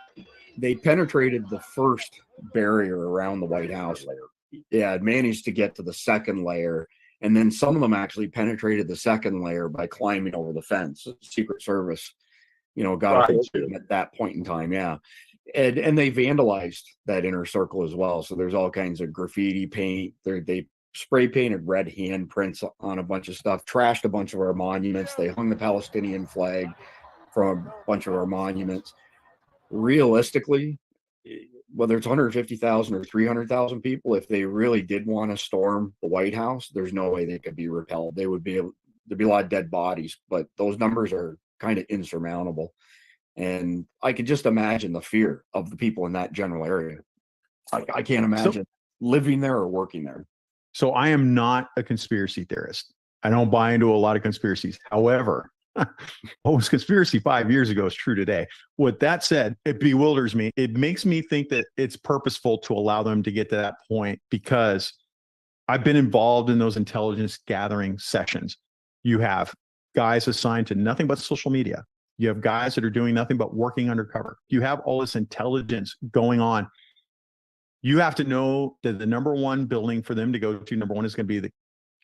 Speaker 9: they penetrated the first barrier around the White House. Yeah, managed to get to the second layer. And then some of them actually penetrated the second layer by climbing over the fence. Secret Service, got it at that point in time. Yeah. And they vandalized that inner circle as well. So there's all kinds of graffiti paint. They spray painted red handprints on a bunch of stuff, trashed a bunch of our monuments. They hung the Palestinian flag from a bunch of our monuments. Realistically, whether it's 150,000 or 300,000 people, if they really did want to storm the White House, there's no way they could be repelled. There'd be a lot of dead bodies, but those numbers are kind of insurmountable. And I could just imagine the fear of the people in that general area. I can't imagine living there or working there.
Speaker 5: So I am not a conspiracy theorist. I don't buy into a lot of conspiracies. However, what was conspiracy 5 years ago is true today. With that said, it bewilders me. It makes me think that it's purposeful to allow them to get to that point, because I've been involved in those intelligence gathering sessions. You have guys assigned to nothing but social media. You have guys that are doing nothing but working undercover. You have all this intelligence going on. You have to know that the number one building for them to go to, number one, is going to be the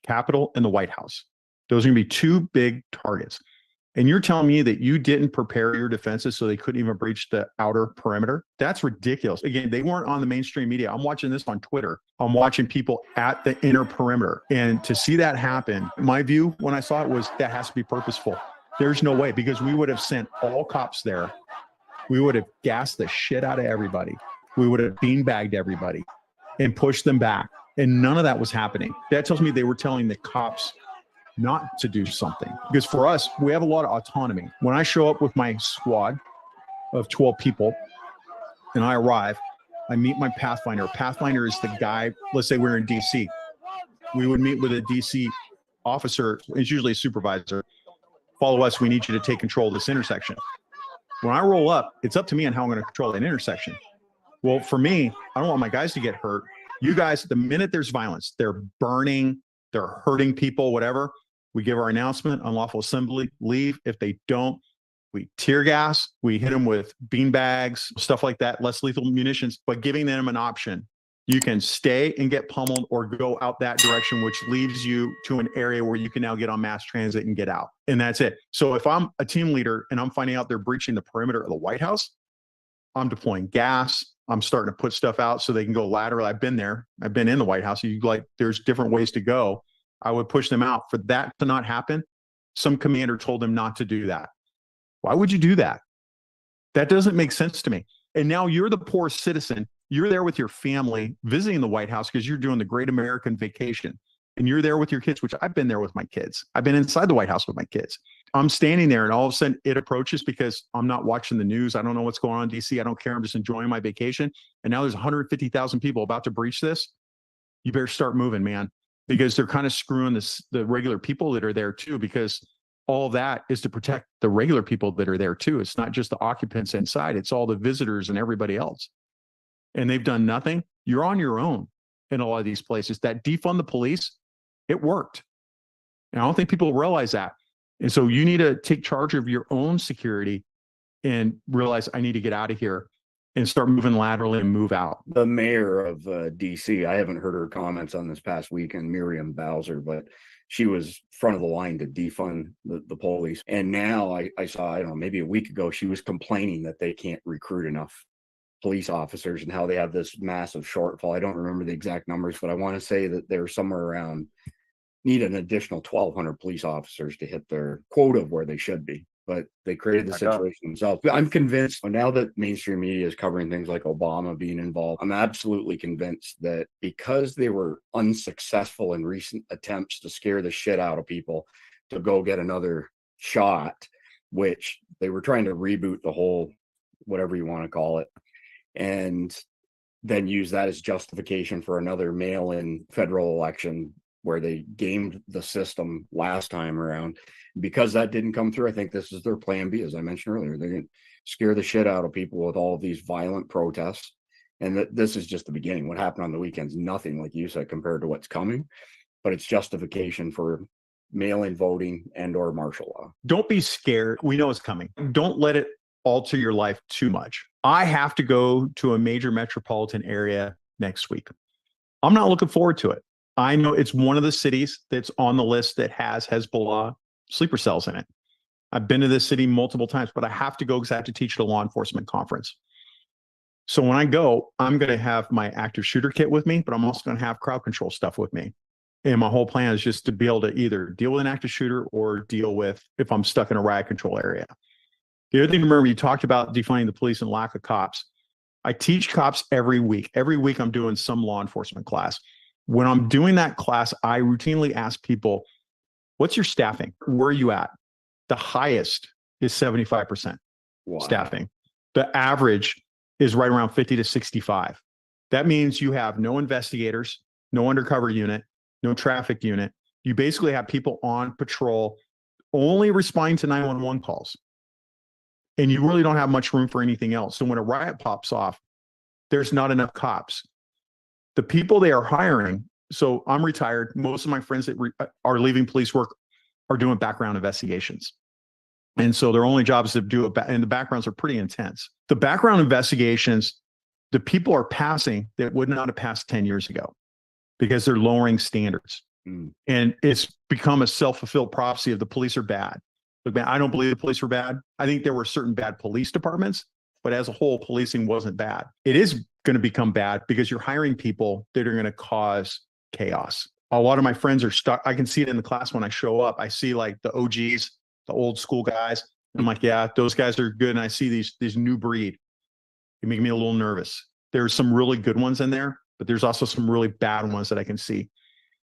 Speaker 5: Capitol and the White House. Those are going to be two big targets. And you're telling me that you didn't prepare your defenses so they couldn't even breach the outer perimeter? That's ridiculous. Again, they weren't on the mainstream media. I'm watching this on Twitter. I'm watching people at the inner perimeter. And to see that happen, my view when I saw it was that has to be purposeful. There's no way, because we would have sent all cops there. We would have gassed the shit out of everybody. We would have beanbagged everybody and pushed them back. And none of that was happening. That tells me they were telling the cops not to do something. Because for us, we have a lot of autonomy. When I show up with my squad of 12 people and I arrive, I meet my Pathfinder. Pathfinder is the guy, let's say we're in DC. We would meet with a DC officer, it's usually a supervisor. Follow us, we need you to take control of this intersection. When I roll up, it's up to me on how I'm going to control an intersection. Well, for me, I don't want my guys to get hurt. You guys, the minute there's violence, they're burning, they're hurting people, whatever, we give our announcement, unlawful assembly, leave. If they don't, we tear gas, we hit them with bean bags, stuff like that, less lethal munitions, but giving them an option. You can stay and get pummeled or go out that direction, which leaves you to an area where you can now get on mass transit and get out. And that's it. So if I'm a team leader and I'm finding out they're breaching the perimeter of the White House, I'm deploying gas. I'm starting to put stuff out so they can go lateral. I've been there. I've been in the White House. There's different ways to go. I would push them out. For that to not happen, some commander told them not to do that. Why would you do that? That doesn't make sense to me. And now you're the poor citizen. You're there with your family visiting the White House because you're doing the great American vacation. And you're there with your kids, which I've been there with my kids. I've been inside the White House with my kids. I'm standing there and all of a sudden it approaches because I'm not watching the news. I don't know what's going on in DC. I don't care. I'm just enjoying my vacation. And now there's 150,000 people about to breach this. You better start moving, man, because they're kind of screwing the regular people that are there too, because all that is to protect the regular people that are there too. It's not just the occupants inside. It's all the visitors and everybody else. And they've done nothing. You're on your own in a lot of these places. That defund the police, it worked. And I don't think people realize that. And so you need to take charge of your own security and realize I need to get out of here and start moving laterally and move out.
Speaker 9: The mayor of DC, I haven't heard her comments on this past weekend, Miriam Bowser, but she was front of the line to defund the police. And now I saw, I don't know, maybe a week ago, she was complaining that they can't recruit enough police officers and how they have this massive shortfall. I don't remember the exact numbers, but I want to say that they're somewhere around, need an additional 1,200 police officers to hit their quota of where they should be. But they created the situation themselves. I'm convinced now that mainstream media is covering things like Obama being involved, I'm absolutely convinced that because they were unsuccessful in recent attempts to scare the shit out of people to go get another shot, which they were trying to reboot the whole, whatever you want to call it, and then use that as justification for another mail-in federal election where they gamed the system last time around. Because that didn't come through, I think this is their plan B, as I mentioned earlier. They're going to scare the shit out of people with all of these violent protests. And this is just the beginning. What happened on the weekend's nothing, like you said, compared to what's coming. But it's justification for mail-in voting and or martial law.
Speaker 5: Don't be scared. We know it's coming. Don't let it alter your life too much. I have to go to a major metropolitan area next week. I'm not looking forward to it. I know it's one of the cities that's on the list that has Hezbollah sleeper cells in it. I've been to this city multiple times, but I have to go because I have to teach at a law enforcement conference. So when I go, I'm going to have my active shooter kit with me, but I'm also going to have crowd control stuff with me. And my whole plan is just to be able to either deal with an active shooter or deal with if I'm stuck in a riot control area. The other thing to remember, you talked about defining the police and lack of cops. I teach cops every week. Every week I'm doing some law enforcement class. When I'm doing that class, I routinely ask people, what's your staffing? Where are you at? The highest is 75%
Speaker 9: Wow.
Speaker 5: staffing. The average is right around 50 to 65. That means you have no investigators, no undercover unit, no traffic unit. You basically have people on patrol only responding to 911 calls. And you really don't have much room for anything else. So when a riot pops off, there's not enough cops. The people they are hiring, so I'm retired. Most of my friends that are leaving police work are doing background investigations. And so their only job is to do it, and the backgrounds are pretty intense. The background investigations, the people are passing that would not have passed 10 years ago because they're lowering standards. And it's become a self-fulfilled prophecy of the police are bad. Look, man, I don't believe the police were bad. I think there were certain bad police departments, but as a whole, policing wasn't bad. It is going to become bad because you're hiring people that are going to cause chaos. A lot of my friends are stuck. I can see it in the class when I show up. I see like the OGs, the old school guys. I'm like, yeah, those guys are good. And I see these new breed. They make me a little nervous. There's some really good ones in there, but there's also some really bad ones that I can see.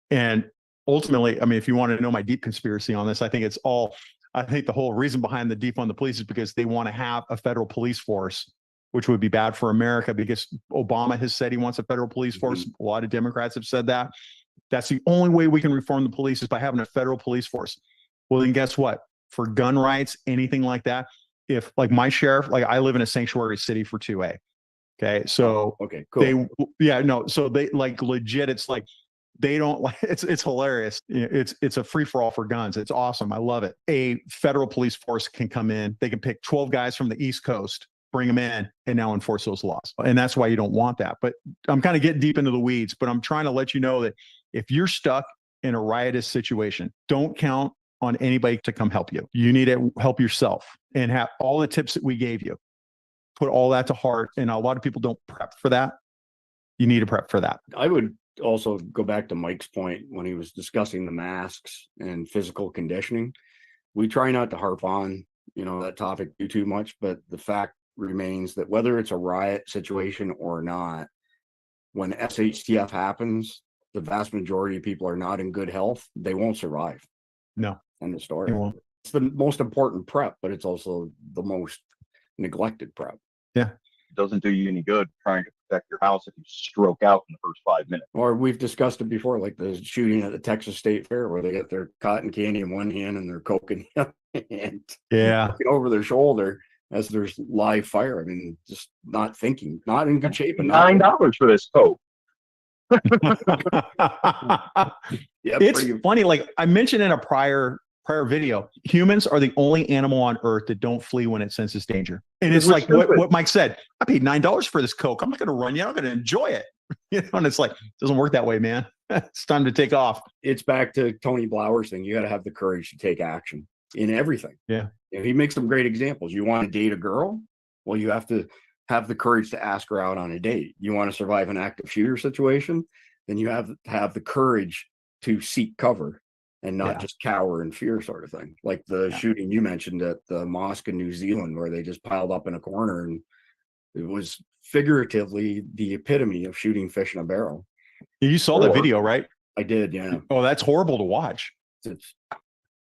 Speaker 5: And ultimately, I mean, if you want to know my deep conspiracy on this, I think the whole reason behind the defund the police is because they want to have a federal police force, which would be bad for America because Obama has said he wants a federal police force. A lot of Democrats have said that. That's the only way we can reform the police is by having a federal police force. Well, then guess what? For gun rights, anything like that, if like my sheriff, like I live in a sanctuary city for 2A. Okay. So
Speaker 9: okay, cool.
Speaker 5: So they like legit, it's like, they don't like it's hilarious. It's a free for all for guns. It's awesome. I love it. A federal police force can come in. They can pick 12 guys from the East Coast, bring them in, and now enforce those laws. And that's why you don't want that. But I'm kind of getting deep into the weeds, but I'm trying to let you know that if you're stuck in a riotous situation, don't count on anybody to come help you. You need to help yourself and have all the tips that we gave you. Put all that to heart. And a lot of people don't prep for that. You need to prep for that.
Speaker 9: I would also go back to Mike's point when he was discussing the masks and physical conditioning. We try not to harp on, that topic too much, but the fact remains that whether it's a riot situation or not, when SHTF happens, the vast majority of people are not in good health. They won't survive.
Speaker 5: No.
Speaker 9: End of story.
Speaker 5: They won't.
Speaker 9: It's the most important prep, but it's also the most neglected prep.
Speaker 5: Yeah.
Speaker 7: It doesn't do you any good trying to protect your house if you stroke out in the first 5 minutes.
Speaker 9: Or we've discussed it before, like the shooting at the Texas State Fair where they got their cotton candy in one hand and their coke in the other hand.
Speaker 5: Yeah.
Speaker 9: Looking over their shoulder as there's live fire. I mean, just not thinking, not in good shape. And
Speaker 7: $9 for this coke.
Speaker 9: Yeah,
Speaker 5: It's funny. Like I mentioned in a prior video, humans are the only animal on earth that don't flee when it senses danger. And it's like what Mike said, I paid $9 for this coke. I'm not going to run you. I'm going to enjoy it. And it's like, it doesn't work that way, man. It's time to take off.
Speaker 9: It's back to Tony Blauer's thing. You got to have the courage to take action in everything.
Speaker 5: Yeah.
Speaker 9: He makes some great examples. You want to date a girl? Well, you have to have the courage to ask her out on a date. You want to survive an active shooter situation? Then you have to have the courage to seek cover and not just cower in fear, sort of thing. Like the shooting you mentioned at the mosque in New Zealand, where they just piled up in a corner, and it was figuratively the epitome of shooting fish in a barrel.
Speaker 5: You saw the video, right?
Speaker 9: I did, yeah.
Speaker 5: Oh, that's horrible to watch.
Speaker 9: It's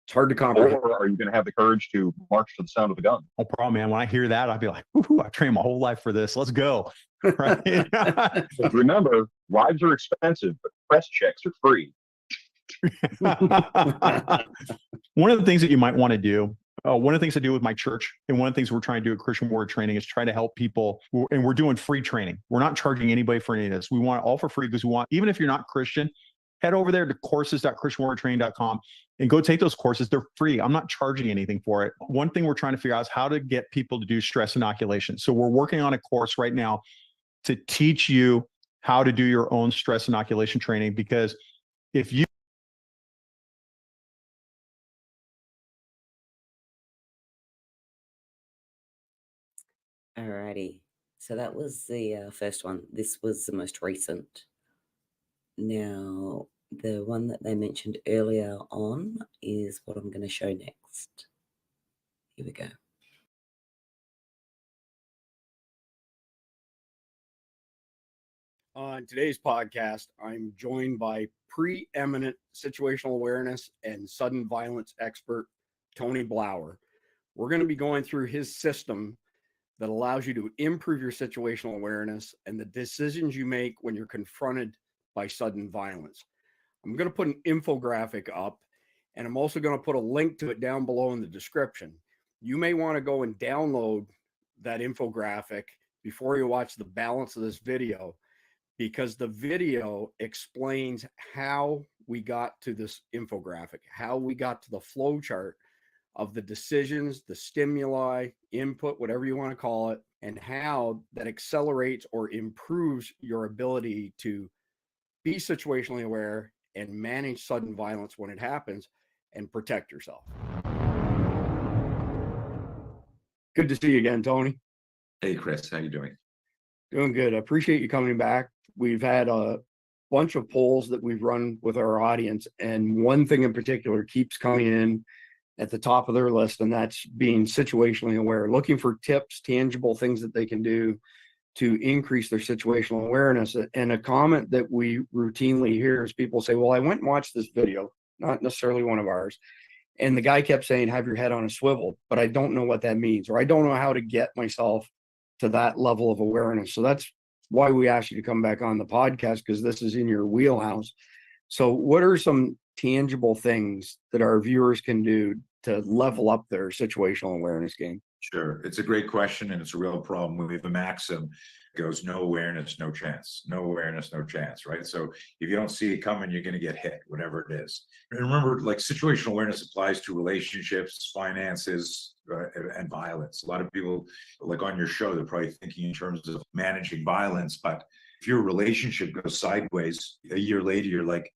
Speaker 9: hard to comprehend.
Speaker 7: Or are you going to have the courage to march to the sound of the gun?
Speaker 5: No problem, man. When I hear that, I'd be like, ooh, I've trained my whole life for this. Let's go. Right?
Speaker 7: Remember, lives are expensive, but press checks are free.
Speaker 5: One of the things that you might want to do, one of the things I do with my church, and one of the things we're trying to do at Christian Warrior Training is try to help people, and we're doing free training. We're not charging anybody for any of this. We want it all for free because we want, even if you're not Christian, head over there to courses.christianwarriortraining.com and go take those courses. They're free. I'm not charging anything for it. One thing we're trying to figure out is how to get people to do stress inoculation. So we're working on a course right now to teach you how to do your own stress inoculation training, because if you
Speaker 2: Alrighty, so that was the first one. This was the most recent. Now, the one that they mentioned earlier on is what I'm going to show next. Here we go.
Speaker 9: On today's podcast, I'm joined by preeminent situational awareness and sudden violence expert, Tony Blauer. We're going to be going through his system that allows you to improve your situational awareness and the decisions you make when you're confronted by sudden violence. I'm going to put an infographic up, and I'm also going to put a link to it down below in the description. You may want to go and download that infographic before you watch the balance of this video, because the video explains how we got to this infographic, how we got to the flow chart of the decisions, the stimuli, input, whatever you want to call it, and how that accelerates or improves your ability to be situationally aware and manage sudden violence when it happens and protect yourself. Good to see you again, Tony.
Speaker 10: Hey, Chris, how you doing?
Speaker 9: Doing good. I appreciate you coming back. We've had a bunch of polls that we've run with our audience, and one thing in particular keeps coming in at the top of their list, and that's being situationally aware, looking for tips, tangible things that they can do to increase their situational awareness. And a comment that we routinely hear is people say, well, I went and watched this video, not necessarily one of ours, and the guy kept saying, have your head on a swivel, but I don't know what that means, or I don't know how to get myself to that level of awareness. So that's why we asked you to come back on the podcast, because this is in your wheelhouse. So what are some tangible things that our viewers can do to level up their situational awareness game?
Speaker 10: Sure. It's a great question, and it's a real problem. We have a maxim goes, no awareness, no chance. No awareness, no chance, right? So if you don't see it coming, you're going to get hit, whatever it is. And remember, like, situational awareness applies to relationships, finances, and violence. A lot of people, like on your show, they're probably thinking in terms of managing violence, but if your relationship goes sideways, a year later, you're like,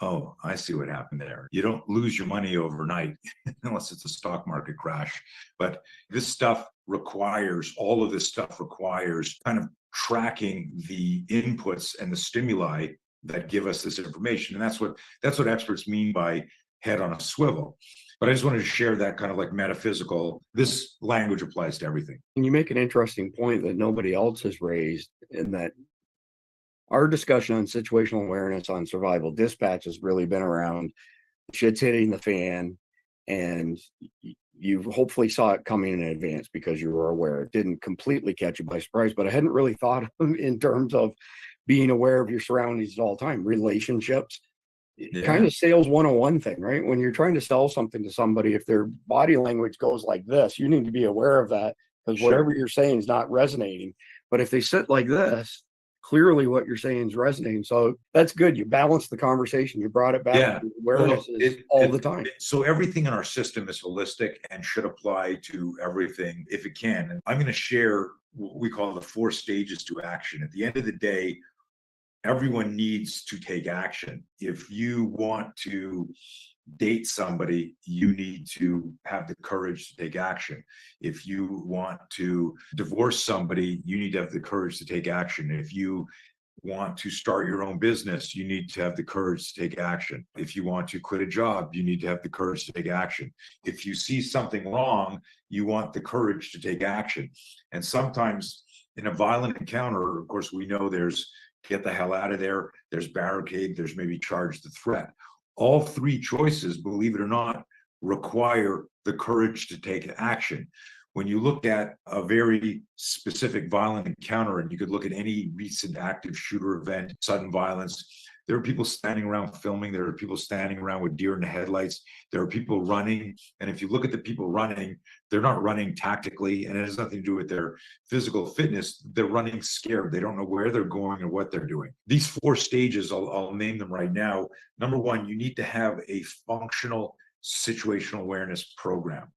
Speaker 10: oh, I see what happened there. You don't lose your money overnight unless it's a stock market crash. But this stuff requires, all of this stuff requires kind of tracking the inputs and the stimuli that give us this information. And that's what experts mean by head on a swivel. But I just wanted to share that kind of like metaphysical, this language applies to everything.
Speaker 9: And you make an interesting point that nobody else has raised, in that our discussion on situational awareness on survival dispatch has really been around shit's hitting the fan, and you hopefully saw it coming in advance because you were aware. It didn't completely catch you by surprise, but I hadn't really thought of in terms of being aware of your surroundings at all time. Relationships, kind of sales 101 thing, right? When you're trying to sell something to somebody, if their body language goes like this, you need to be aware of that, because whatever you're saying is not resonating. But if they sit like this, clearly what you're saying is resonating. So that's good. You balanced the conversation. You brought it back.
Speaker 10: Yeah.
Speaker 9: To awareness all the time.
Speaker 10: So everything in our system is holistic and should apply to everything if it can. And I'm going to share what we call the 4 stages to action. At the end of the day, everyone needs to take action. If you want to date somebody, you need to have the courage to take action. If you want to divorce somebody, you need to have the courage to take action. If you want to start your own business, you need to have the courage to take action. If you want to quit a job, you need to have the courage to take action. If you see something wrong, you want the courage to take action. And sometimes in a violent encounter, of course, we know there's get the hell out of there, there's barricade, there's maybe charge the threat. All 3 choices, believe it or not, require the courage to take action. When you look at a very specific violent encounter, and you could look at any recent active shooter event, sudden violence, there are people standing around filming, there are people standing around with deer in the headlights, there are people running. And if you look at the people running, they're not running tactically, and it has nothing to do with their physical fitness. They're running scared. They don't know where they're going or what they're doing. These 4 stages, I'll name them right now. Number 1, you need to have a functional situational awareness program.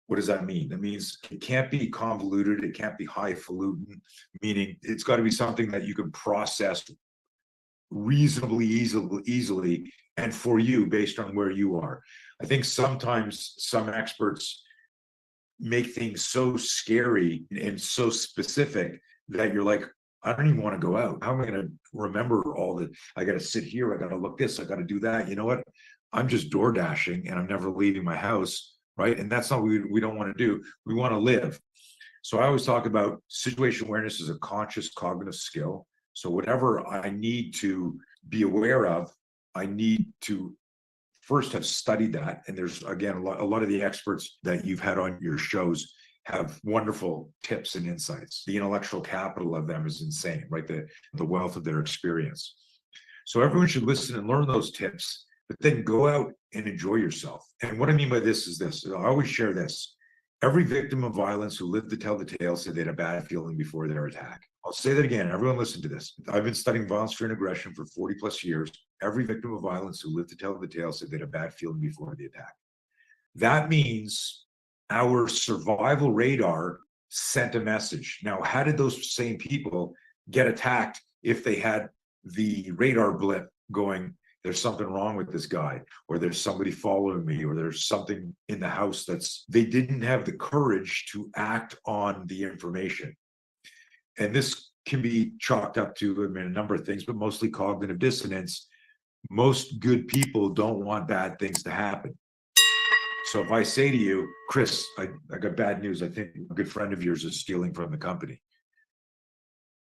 Speaker 10: What does that mean? That means it can't be convoluted. It can't be highfalutin, meaning it's got to be something that you can process reasonably easily and for you based on where you are. I think sometimes some experts make things so scary and so specific that you're like, I don't even want to go out. How am I going to remember all that? I got to sit here. I got to look this. I got to do that. You know what? I'm just door dashing and I'm never leaving my house, right? And that's not what we don't want to do. We want to live. So I always talk about situational awareness as a conscious cognitive skill. So whatever I need to be aware of, I need to first have studied that. And there's, again, a lot of the experts that you've had on your shows have wonderful tips and insights. The intellectual capital of them is insane, right? The wealth of their experience. So everyone should listen and learn those tips, but then go out and enjoy yourself. And what I mean by this is this, I always share this. Every victim of violence who lived to tell the tale said they had a bad feeling before their attack. I'll say that again. Everyone listen to this. I've been studying violence, fear, and aggression for 40 plus years. Every victim of violence who lived to tell the tale said they had a bad feeling before the attack. That means our survival radar sent a message. Now, how did those same people get attacked if they had the radar blip going, there's something wrong with this guy, or there's somebody following me, or there's something in the house they didn't have the courage to act on the information. And this can be chalked up to, I mean, a number of things, but mostly cognitive dissonance. Most good people don't want bad things to happen. So if I say to you, Chris, I got bad news. I think a good friend of yours is stealing from the company.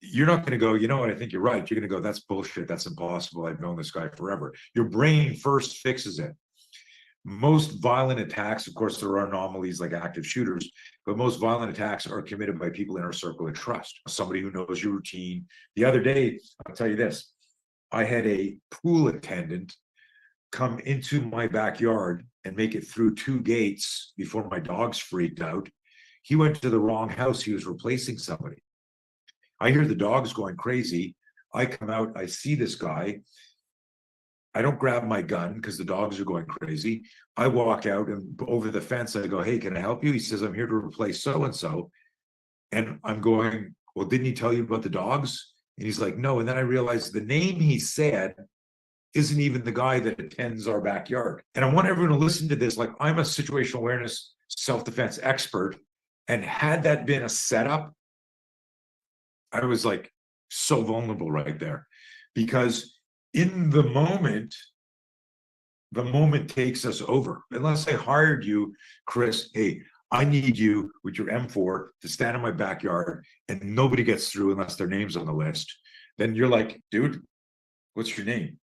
Speaker 10: You're not going to go, you know what, I think you're right. You're going to go, that's bullshit. That's impossible. I've known this guy forever. Your brain first fixes it. Most violent attacks, of course, there are anomalies like active shooters, but most violent attacks are committed by people in our circle of trust. Somebody who knows your routine. The other day, I'll tell you this, I had a pool attendant come into my backyard and make it through 2 gates before my dogs freaked out. He went to the wrong house. He was replacing somebody. I hear the dogs going crazy. I come out, I see this guy. I don't grab my gun because the dogs are going crazy. I walk out and over the fence, I go, hey, can I help you? He says, I'm here to replace so-and-so. And I'm going, well, didn't he tell you about the dogs? And he's like, no. And then I realized the name he said isn't even the guy that attends our backyard. And I want everyone to listen to this. Like, I'm a situational awareness, self-defense expert. And had that been a setup, I was like so vulnerable right there, because in the moment takes us over. Unless I hired you, Chris, hey, I need you with your M4 to stand in my backyard and nobody gets through unless their name's on the list. Then you're like, dude, what's your name?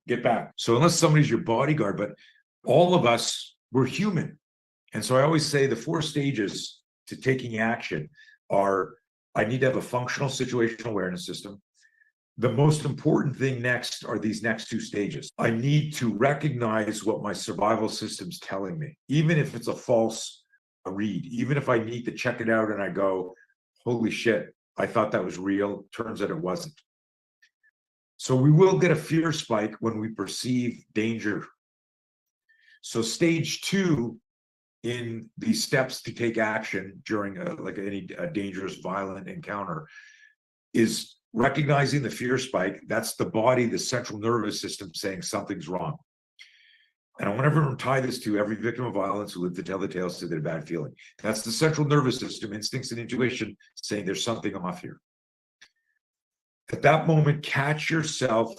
Speaker 10: Get back. So unless somebody's your bodyguard, but all of us, we're human. And so I always say the 4 stages to taking action are, I need to have a functional situational awareness system. The most important thing next are these next 2 stages. I need to recognize what my survival system's telling me, even if it's a false read, even if I need to check it out and I go, holy shit, I thought that was real. Turns out it wasn't. So we will get a fear spike when we perceive danger. So stage 2 in the steps to take action during a dangerous, violent encounter is recognizing the fear spike. That's the body, the central nervous system saying something's wrong. And I want everyone to tie this to every victim of violence who lived to tell the tale said they had a bad feeling. That's the central nervous system, instincts and intuition saying there's something off here. At that moment, catch yourself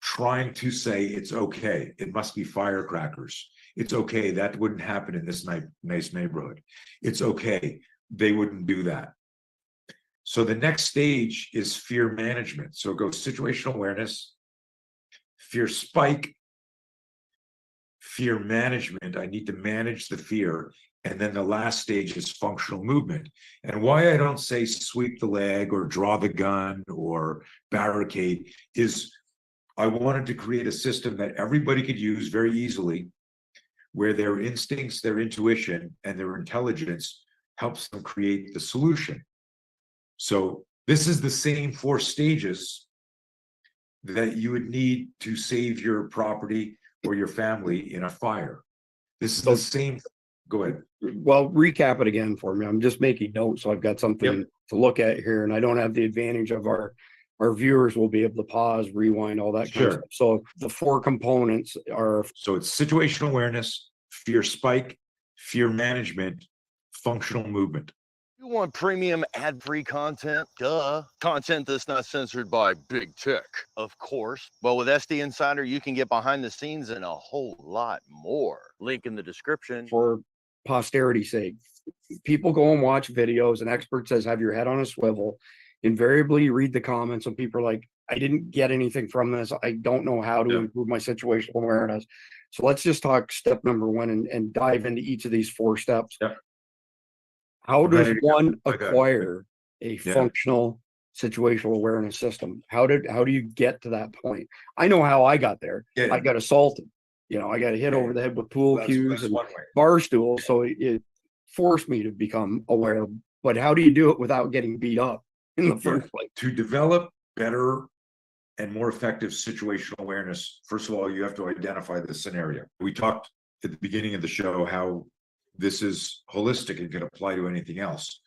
Speaker 10: trying to say it's okay. It must be firecrackers. It's okay. That wouldn't happen in this nice neighborhood. It's okay. They wouldn't do that. So the next stage is fear management. So it goes situational awareness, fear spike, fear management. I need to manage the fear. And then the last stage is functional movement. And why I don't say sweep the leg or draw the gun or barricade is I wanted to create a system that everybody could use very easily, where their instincts, their intuition, and their intelligence helps them create the solution. So this is the same 4 stages that you would need to save your property or your family in a fire. This is the same. Go ahead.
Speaker 9: Well, recap it again for me. I'm just making notes, so I've got something to look at here, and I don't have the advantage of our viewers will be able to pause, rewind, all that kind of stuff. So the 4 components are.
Speaker 10: So it's situational awareness, fear spike, fear management, functional movement.
Speaker 6: You want premium ad-free content? Duh. Content that's not censored by big tech, of course. Well, with SD Insider, you can get behind the scenes and a whole lot more. Link in the description.
Speaker 9: For posterity's sake, people go and watch videos, and expert says, have your head on a swivel. Invariably, you read the comments, and people are like, I didn't get anything from this. I don't know how to improve my situational awareness. So let's just talk step number one and dive into each of these 4 steps.
Speaker 10: Yep.
Speaker 9: How does
Speaker 10: Ready to go.
Speaker 9: one
Speaker 10: I got it.
Speaker 9: acquire a
Speaker 10: Yeah.
Speaker 9: functional situational awareness system? How do you get to that point? I know how I got there.
Speaker 10: Yeah.
Speaker 9: I got assaulted. You know, I got hit over the head with pool cues
Speaker 10: That's
Speaker 9: and
Speaker 10: one way.
Speaker 9: bar stools. So it forced me to become aware. But how do you do it without getting beat up in the first place?
Speaker 10: To develop better and more effective situational awareness, first of all, you have to identify the scenario. We talked at the beginning of the show how this is holistic and can apply to anything else.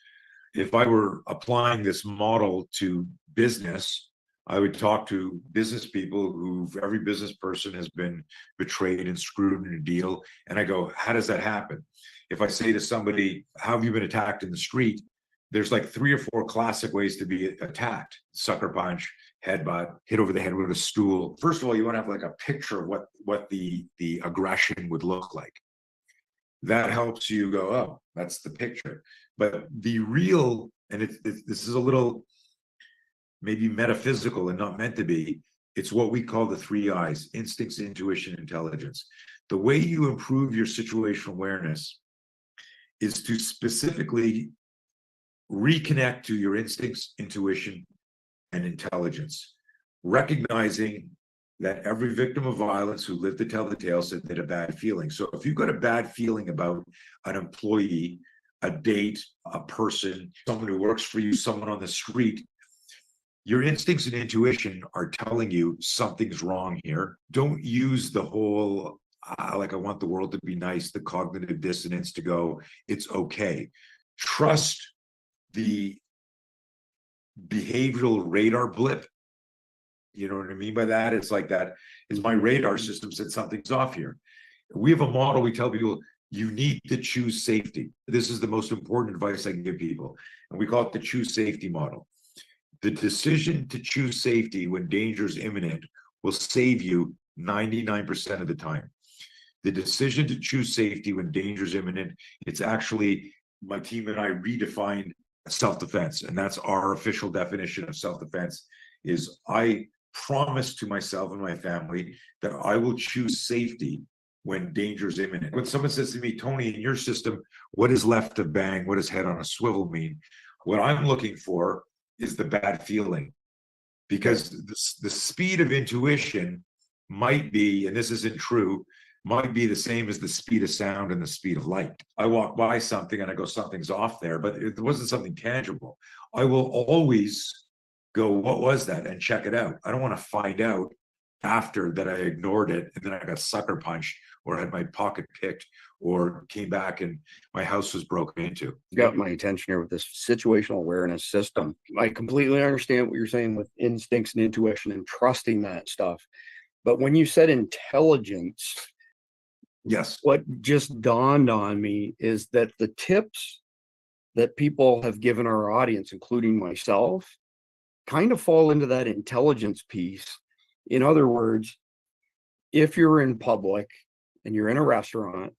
Speaker 10: If I were applying this model to business, I would talk to business people every business person has been betrayed and screwed in a deal. And I go, how does that happen? If I say to somebody, how have you been attacked in the street? There's like 3 or 4 classic ways to be attacked: sucker punch, headbutt, hit over the head with a stool. First of all, you want to have like a picture of what the aggression would look like. That helps you go, oh, that's the picture. But the real, and this is a little maybe metaphysical and not meant to be, it's what we call the 3 I's: instincts, intuition, intelligence. The way you improve your situational awareness is to specifically reconnect to your instincts, intuition, and intelligence, recognizing that every victim of violence who lived to tell the tale said they had a bad feeling. So if you've got a bad feeling about an employee, a date, a person, someone who works for you, someone on the street, your instincts and intuition are telling you something's wrong here. Don't use the whole, like I want the world to be nice, the cognitive dissonance to go, it's okay. Trust the behavioral radar blip. You know what I mean by that? It's like that is my radar system said something's off here. We have a model. We tell people you need to choose safety. This is the most important advice I can give people. And we call it the choose safety model. The decision to choose safety when danger is imminent will save you 99% of the time. The decision to choose safety when danger is imminent, it's actually, my team and I redefined self-defense. And that's our official definition of self-defense is I promise to myself and my family that I will choose safety when danger is imminent. When someone says to me, Tony, in your system, what is left of bang? What does head on a swivel mean? What I'm looking for is the bad feeling, because the speed of intuition might be, and this isn't true, might be the same as the speed of sound and the speed of light. I walk by something and I go, something's off there, but it wasn't something tangible. I will always go, what was that? And check it out. I don't want to find out after that I ignored it and then I got sucker punched or had my pocket picked or came back and my house was broken into.
Speaker 9: You got my attention here with this situational awareness system. I completely understand what you're saying with instincts and intuition and trusting that stuff. But when you said intelligence,
Speaker 10: yes,
Speaker 9: what just dawned on me is that the tips that people have given our audience, including myself, kind of fall into that intelligence piece. In other words, if you're in public and you're in a restaurant,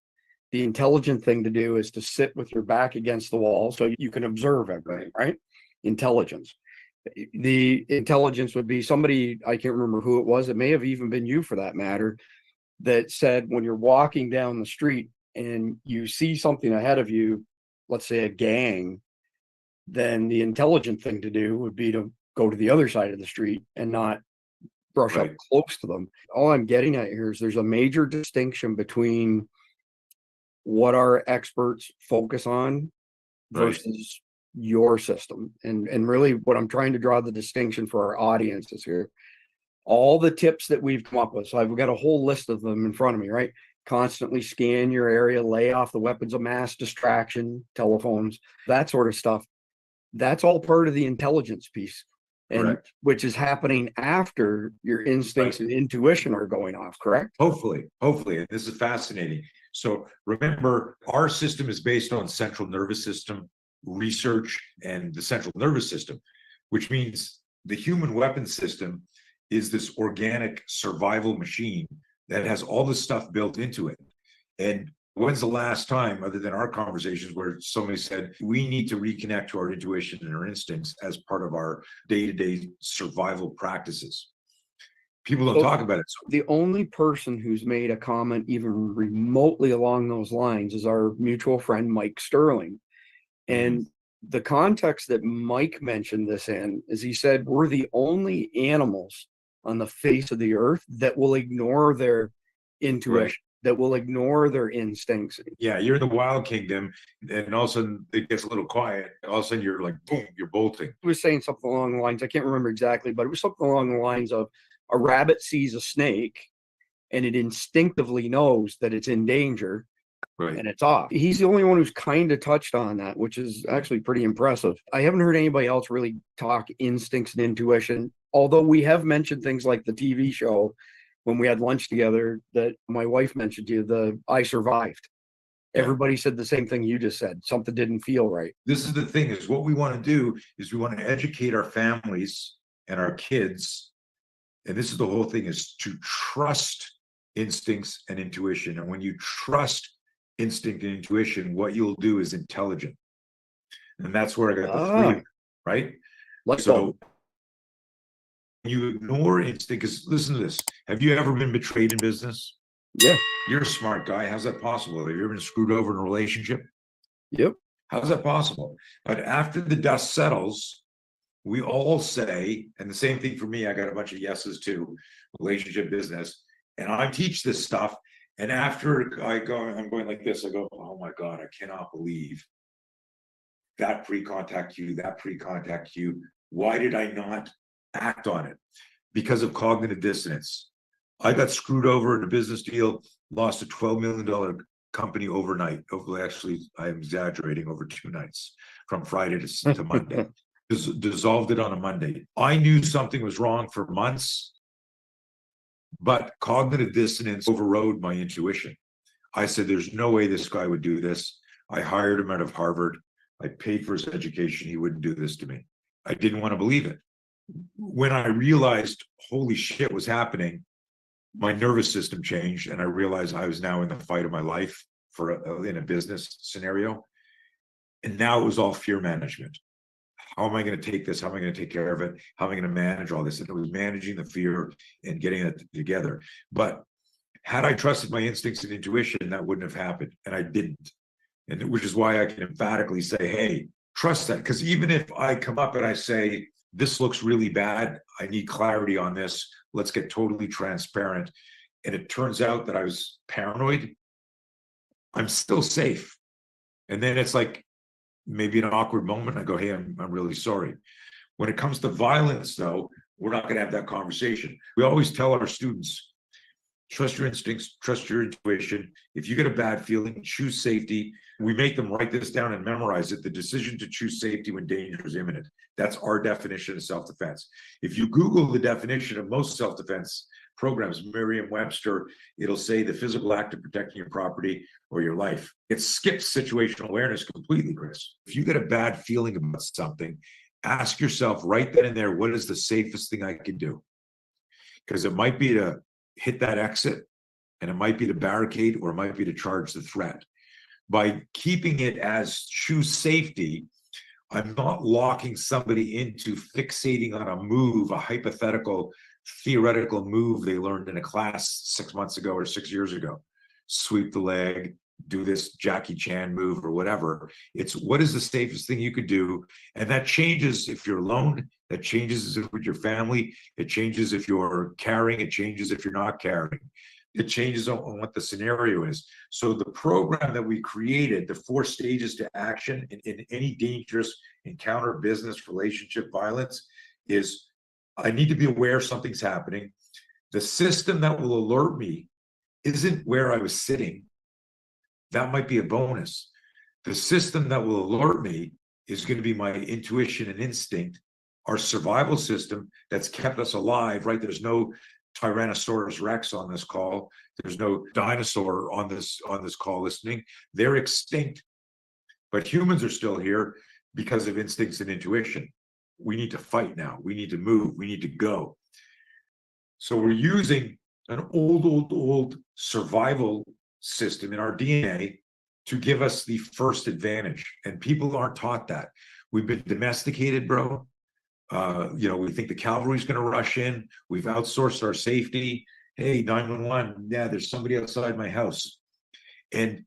Speaker 9: the intelligent thing to do is to sit with your back against the wall so you can observe everything, right? Intelligence. The intelligence would be somebody, I can't remember who it was, it may have even been you for that matter, that said when you're walking down the street and you see something ahead of you, let's say a gang, then the intelligent thing to do would be to go to the other side of the street and not brush up close to them. All I'm getting at here is there's a major distinction between what our experts focus on versus your system. And really what I'm trying to draw the distinction for our audience is here. All the tips that we've come up with. So I've got a whole list of them in front of me, right? Constantly scan your area, lay off the weapons of mass distraction, telephones, that sort of stuff. That's all part of the intelligence piece. And which is happening after your instincts and intuition are going off, correct?
Speaker 10: Hopefully. And this is fascinating. So remember, our system is based on central nervous system research and the central nervous system, which means the human weapon system is this organic survival machine that has all this stuff built into it. And when's the last time, other than our conversations, where somebody said, we need to reconnect to our intuition and our instincts as part of our day-to-day survival practices? People don't
Speaker 9: So-
Speaker 10: talk about it. So
Speaker 9: The only person who's made a comment even remotely along those lines is our mutual friend, Mike Sterling. And the context that Mike mentioned this in is he said, we're the only animals on the face of the earth that will ignore their intuition, that will ignore their instincts.
Speaker 10: yeah, you're in the wild kingdom, and all of a sudden it gets a little quiet. All of a sudden you're like, boom, you're bolting.
Speaker 9: He was saying something along the lines, I can't remember exactly, but it was something along the lines of a rabbit sees a snake and it instinctively knows that it's in danger
Speaker 10: Right.
Speaker 9: and it's off. He's the only one who's kind of touched on that, which is actually pretty impressive. I haven't heard anybody else really talk instincts and intuition, although we have mentioned things like the TV show when we had lunch together that my wife mentioned to you, the I Survived.
Speaker 10: Yeah.
Speaker 9: Everybody said the same thing you just said. Something didn't feel right.
Speaker 10: This is the thing, is what we want to do is we want to educate our families and our kids. And this is the whole thing, is to trust instincts and intuition. And when you trust instinct and intuition, what you'll do is intelligent. And that's where I got the three, of them, right?
Speaker 9: Let's
Speaker 10: So you ignore instinct, because listen to this. Have you ever been betrayed in business?
Speaker 9: Yeah.
Speaker 10: You're a smart guy. How's that possible? Have you ever been screwed over in a relationship?
Speaker 9: Yep.
Speaker 10: How's that possible? But after the dust settles, we all say, and the same thing for me, I got a bunch of yeses to relationship, business, and I teach this stuff. And after I'm going like this, I go, oh my God, I cannot believe that pre-contact cue, that pre-contact cue. Why did I not act on it? Because of cognitive dissonance. I got screwed over in a business deal, lost a $12 million company overnight. Actually, I'm exaggerating, over 2 nights, from Friday to Monday. Dissolved it on a Monday. I knew something was wrong for months, but cognitive dissonance overrode my intuition. I said, there's no way this guy would do this. I hired him out of Harvard. I paid for his education. He wouldn't do this to me. I didn't want to believe it. When I realized, holy shit was happening, my nervous system changed, and I realized I was now in the fight of my life in a business scenario. And now it was all fear management. How am I going to take this? How am I going to take care of it? How am I going to manage all this? And it was managing the fear and getting it together. But had I trusted my instincts and intuition, that wouldn't have happened. And I didn't. And which is why I can emphatically say, hey, trust that. Because even if I come up and I say, this looks really bad, I need clarity on this, let's get totally transparent, and it turns out that I was paranoid, I'm still safe. And then it's like maybe an awkward moment, I go, hey, I'm really sorry. When it comes to violence, though, we're not going to have that conversation. We always tell our students, trust your instincts, trust your intuition. If you get a bad feeling, choose safety. We make them write this down and memorize it. The decision to choose safety when danger is imminent. That's our definition of self-defense. If you Google the definition of most self-defense programs, Merriam-Webster, it'll say the physical act of protecting your property or your life. It skips situational awareness completely, Chris. If you get a bad feeling about something, ask yourself right then and there, what is the safest thing I can do? Because it might be to hit that exit, and it might be to barricade, or it might be to charge the threat. By keeping it as choose safety, I'm not locking somebody into fixating on a move, a hypothetical, theoretical move they learned in a class 6 months ago or 6 years ago. Sweep the leg, do this Jackie Chan move or whatever. It's what is the safest thing you could do? And that changes if you're alone, that changes with your family, it changes if you're carrying, it changes if you're not carrying. It changes on what the scenario is. So the program that we created, the 4 stages to action in any dangerous encounter, business, relationship, violence, is I need to be aware something's happening. The system that will alert me isn't where I was sitting. That might be a bonus. The system that will alert me is going to be my intuition and instinct, our survival system that's kept us alive, right? There's no Tyrannosaurus Rex on this call. There's no dinosaur on this call listening. They're extinct, but humans are still here because of instincts and intuition. We need to fight now. We need to move. We need to go. So we're using an old survival system in our DNA to give us the first advantage. And people aren't taught that. We've been domesticated, bro. We think the cavalry's going to rush in. We've outsourced our safety. Hey, 911, yeah, there's somebody outside my house. And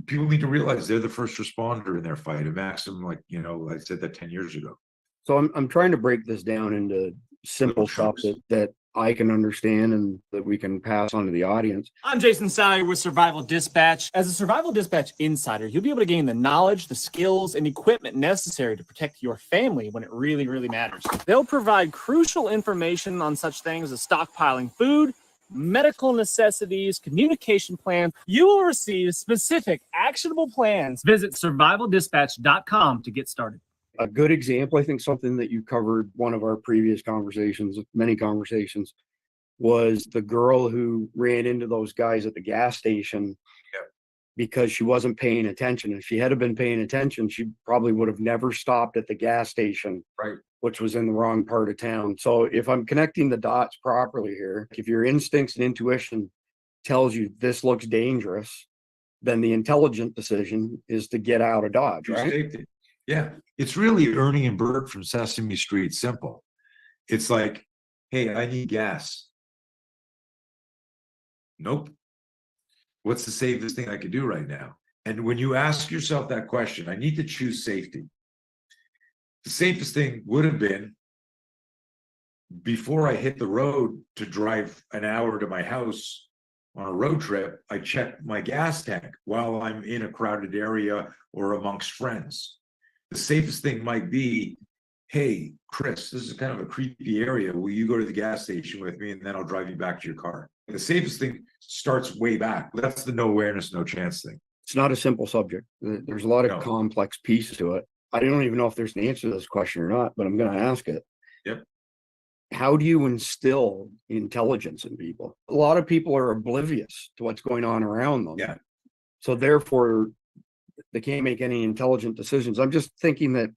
Speaker 10: people need to realize they're the first responder in their fight. A maximum, like, I said that 10 years ago.
Speaker 9: So I'm trying to break this down into simple stuff that I can understand and that we can pass on to the audience.
Speaker 8: I'm Jason Salyer with Survival Dispatch. As a Survival Dispatch insider, you'll be able to gain the knowledge, the skills, and equipment necessary to protect your family when it really, really matters. They'll provide crucial information on such things as stockpiling food, medical necessities, communication plans. You will receive specific actionable plans. Visit survivaldispatch.com to get started.
Speaker 9: A good example, I think something that you covered one of our previous conversations, many conversations, was the girl who ran into those guys at the gas station because she wasn't paying attention. If she had been paying attention, she probably would have never stopped at the gas station,
Speaker 10: Right.
Speaker 9: which was in the wrong part of town. So if I'm connecting the dots properly here, if your instincts and intuition tells you this looks dangerous, then the intelligent decision is to get out of Dodge, right?
Speaker 10: Safety. Yeah, it's really Ernie and Bert from Sesame Street simple. It's like, hey, I need gas. Nope. What's the safest thing I could do right now? And when you ask yourself that question, I need to choose safety. The safest thing would have been, before I hit the road to drive an hour to my house on a road trip, I check my gas tank while I'm in a crowded area or amongst friends. The safest thing might be, hey, Chris, this is kind of a creepy area. Will you go to the gas station with me and then I'll drive you back to your car? The safest thing starts way back. That's the no awareness, no chance thing.
Speaker 9: It's not a simple subject. There's a lot of complex pieces to it. I don't even know if there's an answer to this question or not, but I'm going to ask it.
Speaker 10: Yep.
Speaker 9: How do you instill intelligence in people? A lot of people are oblivious to what's going on around them.
Speaker 10: Yeah.
Speaker 9: So therefore, they can't make any intelligent decisions. I'm just thinking that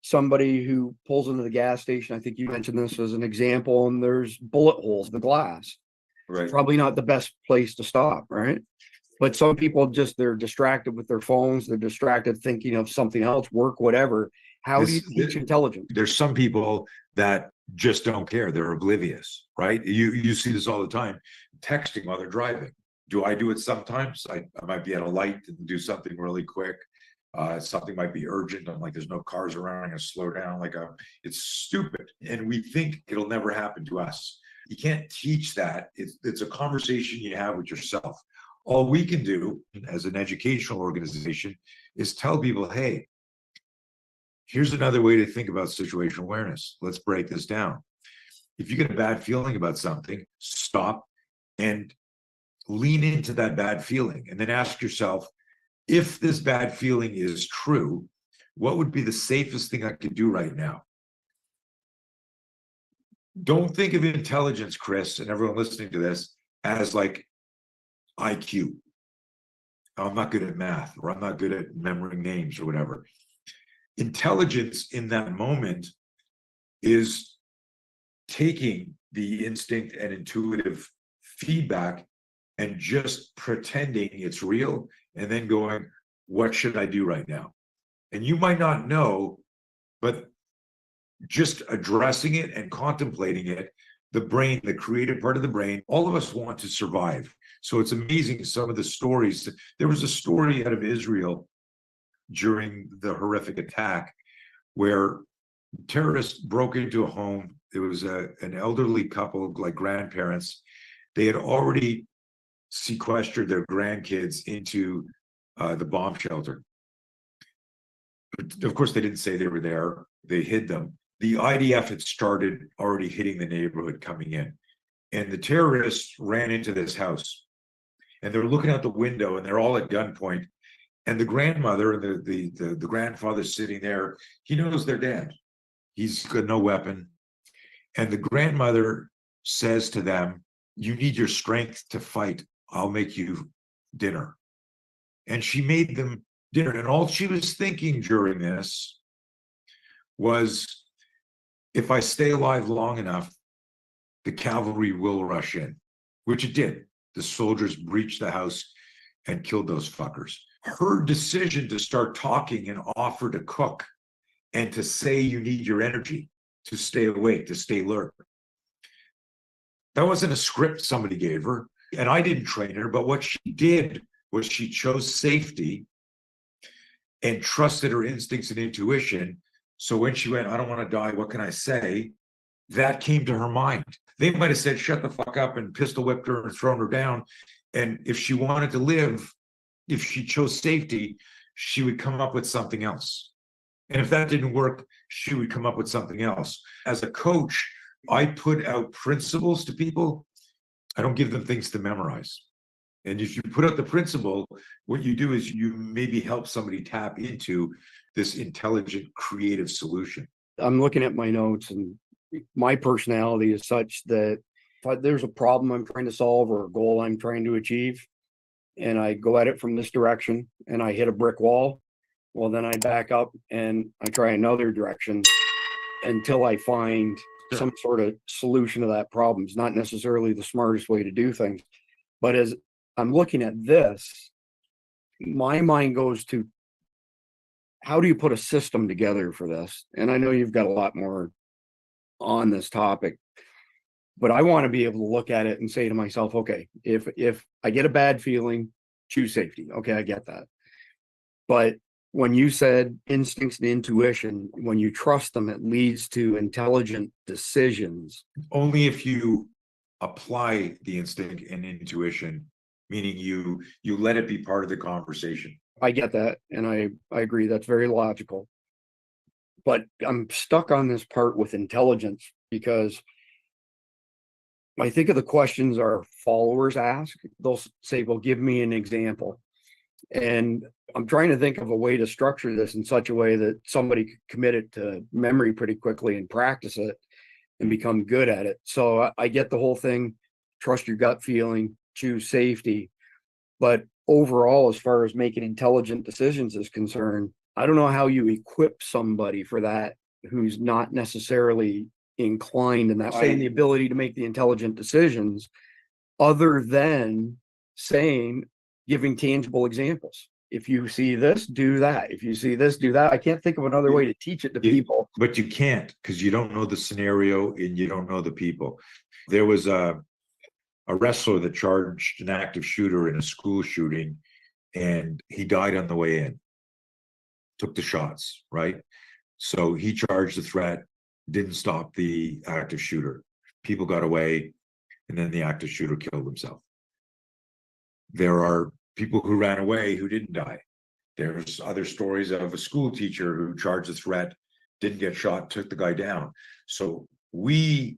Speaker 9: somebody who pulls into the gas station, I think you mentioned this as an example, and there's bullet holes in the glass.
Speaker 10: Right.
Speaker 9: Probably not the best place to stop, right? But some people they're distracted with their phones. They're distracted thinking of something else, work, whatever. How do you teach intelligence?
Speaker 10: There's some people that just don't care. They're oblivious, right? You see this all the time, texting while they're driving. Do I do it sometimes? I might be at a light and do something really quick. Something might be urgent. I'm like, there's no cars around. I'm going to slow down. It's stupid. And we think it'll never happen to us. You can't teach that. It's a conversation you have with yourself. All we can do as an educational organization is tell people, hey, here's another way to think about situational awareness. Let's break this down. If you get a bad feeling about something, stop and lean into that bad feeling, and then ask yourself, if this bad feeling is true, what would be the safest thing I could do right now? Don't think of intelligence, Chris, and everyone listening to this, as like IQ. I'm not good at math, or I'm not good at remembering names or whatever. Intelligence in that moment is taking the instinct and intuitive feedback and just pretending it's real, and then going, what should I do right now? And you might not know, but just addressing it and contemplating it, the brain, the creative part of the brain, all of us want to survive. So it's amazing some of the stories. There was a story out of Israel during the horrific attack where terrorists broke into a home. It was an elderly couple, like grandparents. They had already sequestered their grandkids into the bomb shelter. But of course, they didn't say they were there. They hid them. The IDF had started already hitting the neighborhood coming in. And the terrorists ran into this house. And they're looking out the window, and they're all at gunpoint. And the grandmother and the grandfather sitting there, he knows they're dead. He's got no weapon. And the grandmother says to them, you need your strength to fight. I'll make you dinner. And she made them dinner. And all she was thinking during this was, if I stay alive long enough, the cavalry will rush in, which it did. The soldiers breached the house and killed those fuckers. Her decision to start talking and offer to cook and to say you need your energy, to stay awake, to stay alert. That wasn't a script somebody gave her, and I didn't train her, but what she did was she chose safety and trusted her instincts and intuition. So when she went, I don't want to die, what can I say? That came to her mind. They might have said, shut the fuck up, and pistol whipped her and thrown her down. And if she wanted to live, if she chose safety, she would come up with something else. And if that didn't work, she would come up with something else. As a coach, I put out principles to people. I don't give them things to memorize. And if you put out the principle, what you do is you maybe help somebody tap into this intelligent, creative solution.
Speaker 9: I'm looking at my notes, and my personality is such that if there's a problem I'm trying to solve or a goal I'm trying to achieve, and I go at it from this direction and I hit a brick wall, well, then I back up and I try another direction until I find some sort of solution to that problem. It's not necessarily the smartest way to do things, but as I'm looking at this, my mind goes to, how do you put a system together for this? And I know you've got a lot more on this topic, but I want to be able to look at it and say to myself, okay, if I get a bad feeling, choose safety. Okay, I get that. But when you said instincts and intuition, when you trust them, it leads to intelligent decisions.
Speaker 10: Only if you apply the instinct and intuition, meaning you let it be part of the conversation.
Speaker 9: I get that, and I agree. That's very logical. But I'm stuck on this part with intelligence, because I think of the questions our followers ask. They'll say, well, give me an example. And I'm trying to think of a way to structure this in such a way that somebody could commit it to memory pretty quickly and practice it and become good at it. So I get the whole thing, trust your gut feeling, choose safety. But overall, as far as making intelligent decisions is concerned, I don't know how you equip somebody for that who's not necessarily inclined in that way, and the ability to make the intelligent decisions, other than saying, giving tangible examples. If you see this, do that. If you see this, do that. I can't think of another way to teach it to people.
Speaker 10: But you can't, because you don't know the scenario and you don't know the people. There was a wrestler that charged an active shooter in a school shooting, and he died on the way in. Took the shots, right? So he charged the threat, didn't stop the active shooter. People got away, and then the active shooter killed himself. There are people who ran away who didn't die. There's other stories of a school teacher who charged a threat, didn't get shot, took the guy down. So we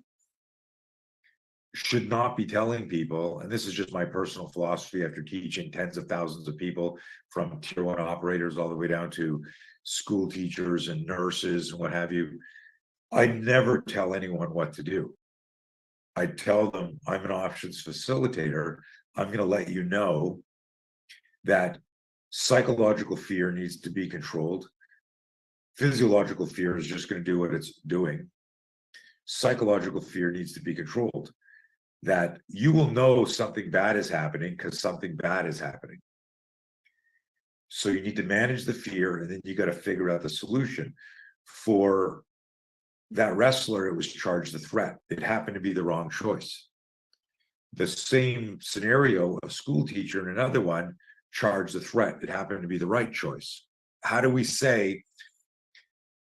Speaker 10: should not be telling people, and this is just my personal philosophy after teaching tens of thousands of people, from tier 1 operators all the way down to school teachers and nurses and what have you. I never tell anyone what to do. I tell them, I'm an options facilitator. I'm going to let you know that psychological fear needs to be controlled. Physiological fear is just going to do what it's doing. Psychological fear needs to be controlled. That you will know something bad is happening because something bad is happening. So you need to manage the fear, and then you got to figure out the solution. For that wrestler, it was charged the threat. It happened to be the wrong choice. The same scenario, a school teacher and another one charged the threat. It happened to be the right choice. How do we say,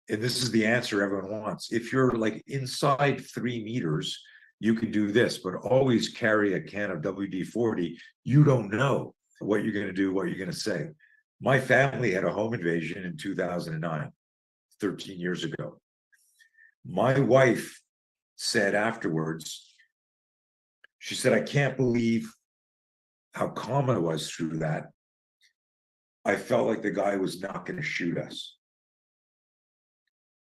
Speaker 10: and this is the answer everyone wants, if you're like inside 3 meters, you can do this, but always carry a can of WD-40. You don't know what you're going to do, what you're going to say. My family had a home invasion in 2009, 13 years ago. My wife said afterwards, she said, I can't believe how calm I was through that. I felt like the guy was not going to shoot us.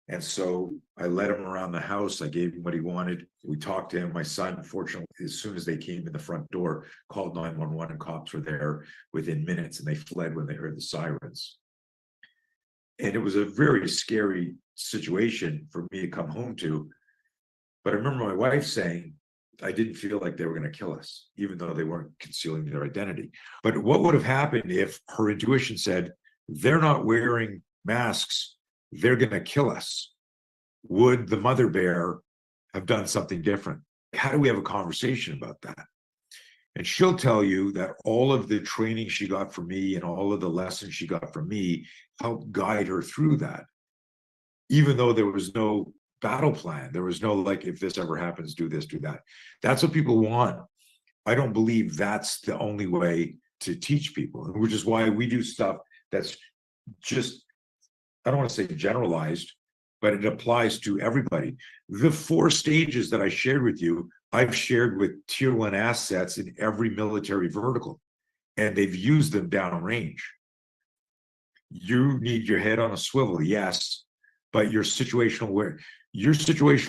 Speaker 10: And so I led him around the house. I gave him what he wanted. We talked to him. My son, fortunately, as soon as they came in the front door, called 911, and cops were there within minutes, and they fled when they heard the sirens. And it was a very scary situation for me to come home to. But I remember my wife saying, I didn't feel like they were going to kill us, even though they weren't concealing their identity. But what would have happened if her intuition said, they're not wearing masks, they're going to kill us? Would the mother bear have done something different? How do we have a conversation about that? And she'll tell you that all of the training she got from me and all of the lessons she got from me helped guide her through that. Even though there was no battle plan, there was no like, if this ever happens, do this, do that. That's what people want. I don't believe that's the only way to teach people, which is why we do stuff that's just, I don't want to say generalized, but it applies to everybody. The 4 stages that I shared with you, I've shared with tier 1 assets in every military vertical, and they've used them downrange. You need your head on a swivel, yes, but your situational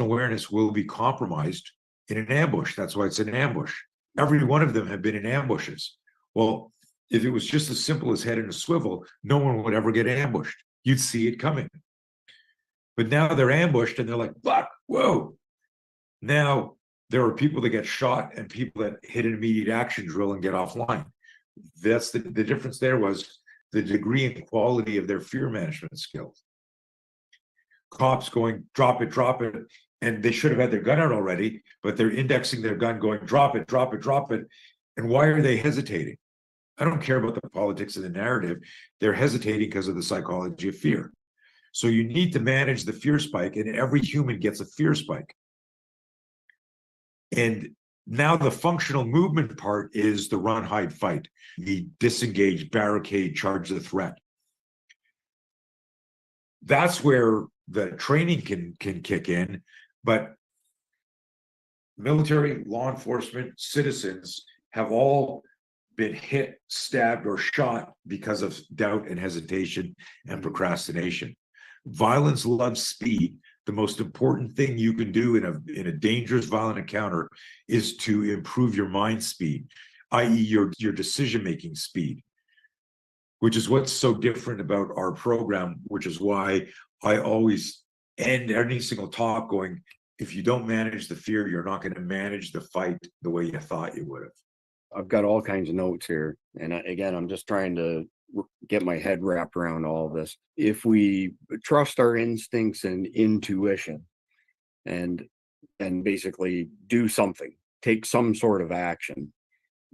Speaker 10: awareness will be compromised in an ambush. That's why it's an ambush. Every one of them have been in ambushes. Well, if it was just as simple as head in a swivel, no one would ever get ambushed. You'd see it coming. But now they're ambushed and they're like, fuck, whoa. Now there are people that get shot and people that hit an immediate action drill and get offline. That's the difference there was the degree and quality of their fear management skills. Cops going, drop it, and they should have had their gun out already, but they're indexing their gun going, drop it. And why are they hesitating? I don't care about the politics of the narrative. They're hesitating because of the psychology of fear. So you need to manage the fear spike, and every human gets a fear spike. And now the functional movement part is the run, hide, fight, the disengage, barricade, charge the threat. That's where the training can kick in, but military, law enforcement, citizens have all been hit, stabbed, or shot because of doubt and hesitation and procrastination. Violence loves speed. The most important thing you can do in a dangerous, violent encounter is to improve your mind speed, i.e. your decision-making speed, which is what's so different about our program, which is why I always end any single talk going, if you don't manage the fear, you're not going to manage the fight the way you thought you would have.
Speaker 9: I've got all kinds of notes here. And again, I'm just trying to get my head wrapped around all of this. If we trust our instincts and intuition and basically do something, take some sort of action,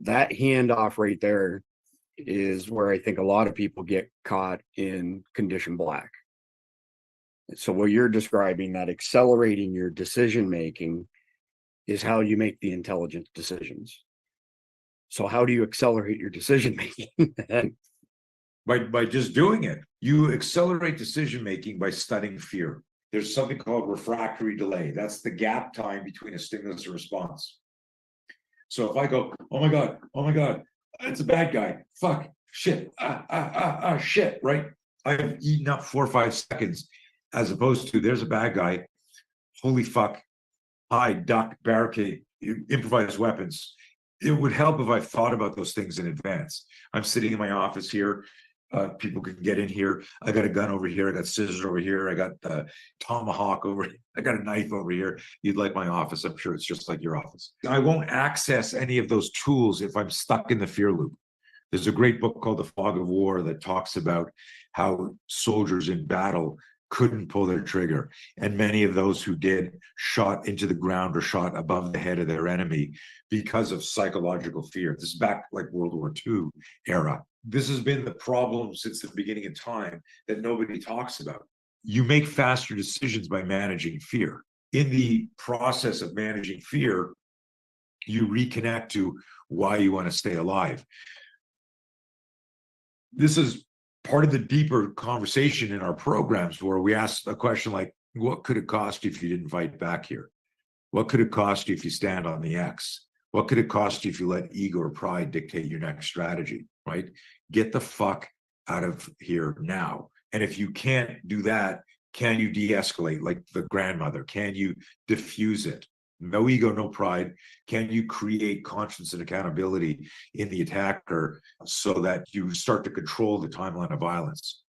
Speaker 9: that handoff right there is where I think a lot of people get caught in condition black. So what you're describing, that accelerating your decision making, is how you make the intelligent decisions. So how do you accelerate your decision making?
Speaker 10: By just doing it. You accelerate decision making by studying fear. There's something called refractory delay. That's the gap time between a stimulus and response. So if I go, oh my God, it's a bad guy. Fuck, shit, shit, right? I've eaten up 4 or 5 seconds, as opposed to there's a bad guy. Holy fuck, hide, duck, barricade, improvise weapons. It would help if I thought about those things in advance. I'm sitting in my office here. People can get in here. I got a gun over here. I got scissors over here. I got the tomahawk over here. I got a knife over here. You'd like my office. I'm sure it's just like your office. I won't access any of those tools if I'm stuck in the fear loop. There's a great book called The Fog of War that talks about how soldiers in battle couldn't pull their trigger. And many of those who did shot into the ground or shot above the head of their enemy because of psychological fear. This is back like World War II era. This has been the problem since the beginning of time that nobody talks about. You make faster decisions by managing fear. In the process of managing fear, you reconnect to why you want to stay alive. This is part of the deeper conversation in our programs where we ask a question like, what could it cost you if you didn't fight back here? What could it cost you if you stand on the X? What could it cost you if you let ego or pride dictate your next strategy, right? Get the fuck out of here now. And if you can't do that, can you de-escalate like the grandmother? Can you diffuse it? No ego, no pride. Can you create conscience and accountability in the attacker so that you start to control the timeline of violence?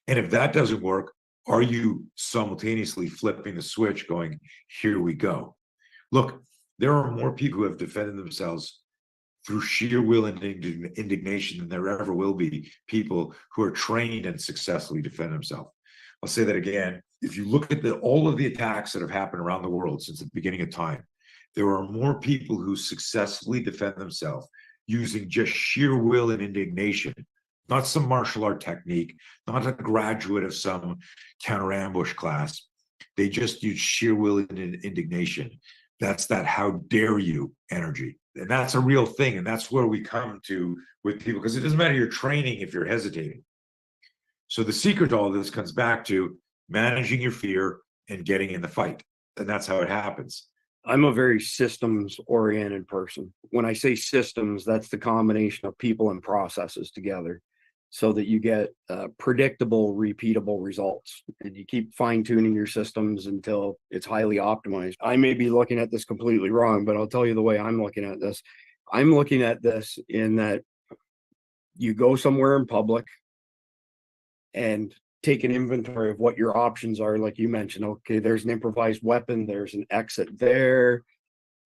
Speaker 10: And if that doesn't work, are you simultaneously flipping the switch going, here we go? Look, there are more people who have defended themselves through sheer will and indignation than there ever will be people who are trained and successfully defend themselves. I'll say that again. if you look at all of the attacks that have happened around the world since the beginning of time, there are more people who successfully defend themselves using just sheer will and indignation, not some martial art technique, not a graduate of some counter ambush class. They just use sheer will and indignation. That's that how dare you energy. And that's a real thing. And that's where we come to with people, because it doesn't matter your training if you're hesitating. So the secret to all this comes back to managing your fear and getting in the fight. And that's how it happens.
Speaker 9: I'm a very systems oriented person. When I say systems, that's the combination of people and processes together so that you get predictable, repeatable results. And you keep fine tuning your systems until it's highly optimized. I may be looking at this completely wrong, but I'll tell you the way I'm looking at this. I'm looking at this in that you go somewhere in public and take an inventory of what your options are. Like you mentioned, okay, there's an improvised weapon, there's an exit there,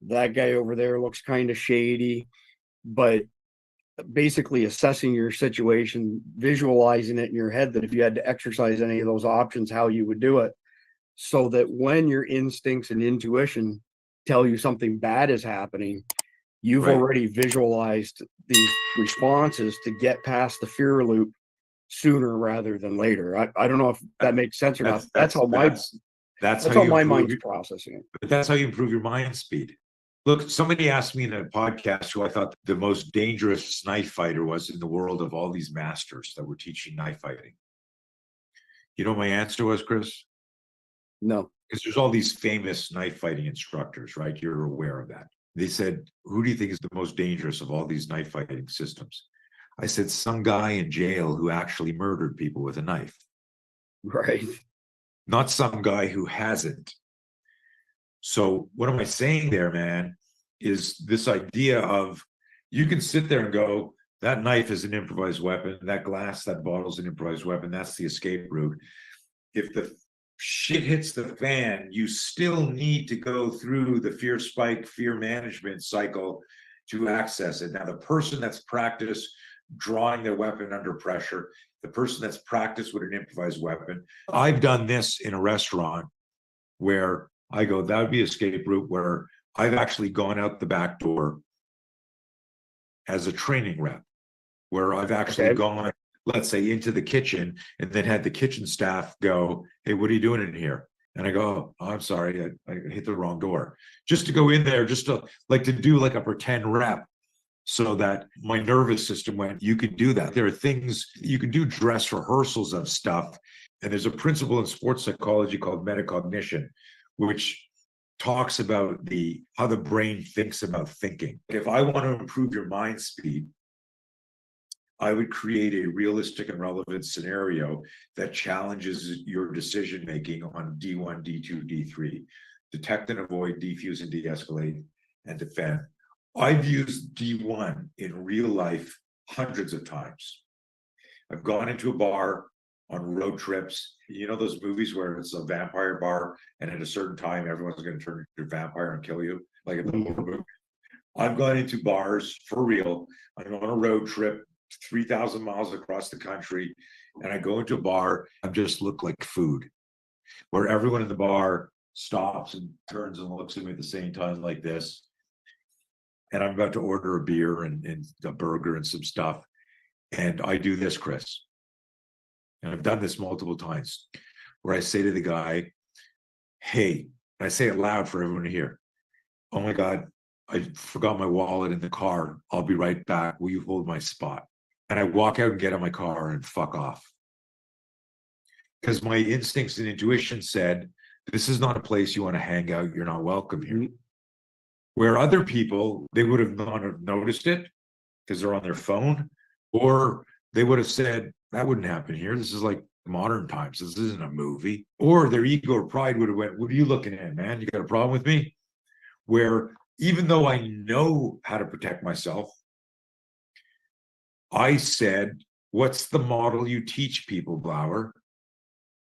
Speaker 9: that guy over there looks kind of shady, but basically assessing your situation, visualizing it in your head that if you had to exercise any of those options, how you would do it, so that when your instincts and intuition tell you something bad is happening, you've already visualized these responses to get past the fear loop sooner rather than later. I don't know if that makes sense or not. That's how my mind's processing it.
Speaker 10: But that's how you improve your mind speed. Look, somebody asked me in a podcast who I thought the most dangerous knife fighter was in the world of all these masters that were teaching knife fighting. You know what my answer was, Chris?
Speaker 9: No.
Speaker 10: Because there's all these famous knife fighting instructors, right? You're aware of that. They said, who do you think is the most dangerous of all these knife fighting systems? I said, some guy in jail who actually murdered people with a knife.
Speaker 9: Right.
Speaker 10: Not some guy who hasn't. So what am I saying there, man, is this idea of you can sit there and go, that knife is an improvised weapon, that glass, that bottle is an improvised weapon, that's the escape route. If the shit hits the fan, you still need to go through the fear spike, fear management cycle to access it. Now, the person that's practiced drawing their weapon under pressure, the person that's practiced with an improvised weapon, I've done this in a restaurant where I go, that would be escape route, where I've actually gone out the back door as a training rep, where I've actually gone, let's say, into the kitchen and then had the kitchen staff go, hey, what are you doing in here? And I go, oh, I'm sorry, I hit the wrong door. Just to go in there, just to do like a pretend rep, so that my nervous system went, you could do that. There are things you can do, dress rehearsals of stuff. And there's a principle in sports psychology called metacognition, which talks about how the brain thinks about thinking. If I want to improve your mind speed, I would create a realistic and relevant scenario that challenges your decision making on D1, D2, D3. Detect and avoid, defuse and de-escalate, and defend. I've used D1 in real life hundreds of times. I've gone into a bar on road trips. You know those movies where it's a vampire bar and at a certain time everyone's going to turn into a vampire and kill you, like in the horror movie? I've gone into bars for real. I'm on a road trip 3,000 miles across the country, and I go into a bar, I just look like food, where everyone in the bar stops and turns and looks at me at the same time like this. And I'm about to order a beer and a burger and some stuff. And I do this, Chris. And I've done this multiple times, where I say to the guy, hey, and I say it loud for everyone to hear, oh my God, I forgot my wallet in the car. I'll be right back. Will you hold my spot? And I walk out and get in my car and fuck off. Because my instincts and intuition said, this is not a place you want to hang out. You're not welcome here. Where other people, they would have not have noticed it because they're on their phone, or they would have said, that wouldn't happen here. This is like modern times. This isn't a movie. Or their ego or pride would have went, what are you looking at, man? You got a problem with me? Where even though I know how to protect myself, I said, what's the model you teach people, Blauer?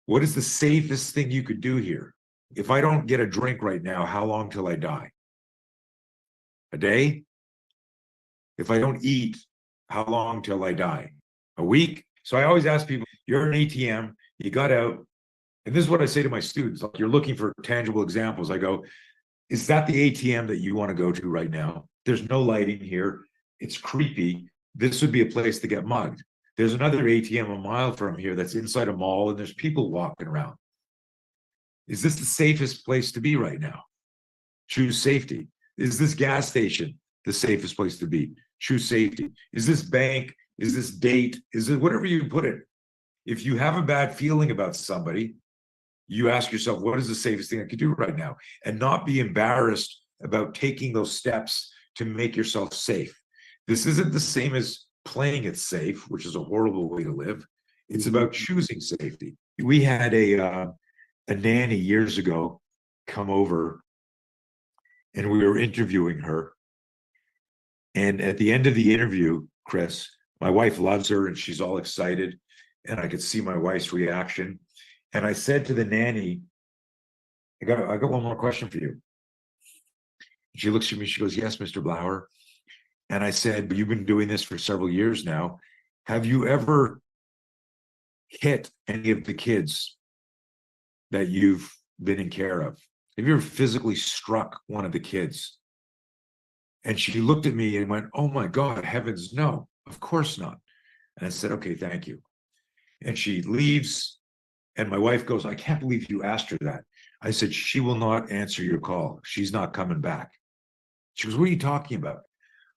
Speaker 10: What is the safest thing you could do here? If I don't get a drink right now, how long till I die? A day? If I don't eat, how long till I die? A week? So I always ask people, you're an ATM, you got out, And this is what I say to my students, like, you're looking for tangible examples. I go, is that the ATM that you want to go to right now? There's no lighting here. It's creepy. This would be a place to get mugged. There's another ATM a mile from here that's inside a mall and there's people walking around. Is this the safest place to be right now? Choose safety. Is this gas station the safest place to be? Choose safety. Is this bank? Is this date? Is it whatever you put it? If you have a bad feeling about somebody, you ask yourself, what is the safest thing I could do right now? And not be embarrassed about taking those steps to make yourself safe. This isn't the same as playing it safe, which is a horrible way to live. It's about choosing safety. We had a nanny years ago come over and we were interviewing her. And at the end of the interview, Chris, my wife loves her and she's all excited. And I could see my wife's reaction. And I said to the nanny, I got one more question for you. She looks at me, she goes, yes, Mr. Blauer. And I said, you've been doing this for several years now. Have you ever hit any of the kids that you've been in care of? Have you ever physically struck one of the kids? And she looked at me and went, oh my God, heavens, no, of course not. And I said, okay, thank you. And she leaves. And my wife goes, I can't believe you asked her that. I said, she will not answer your call. She's not coming back. She goes, what are you talking about?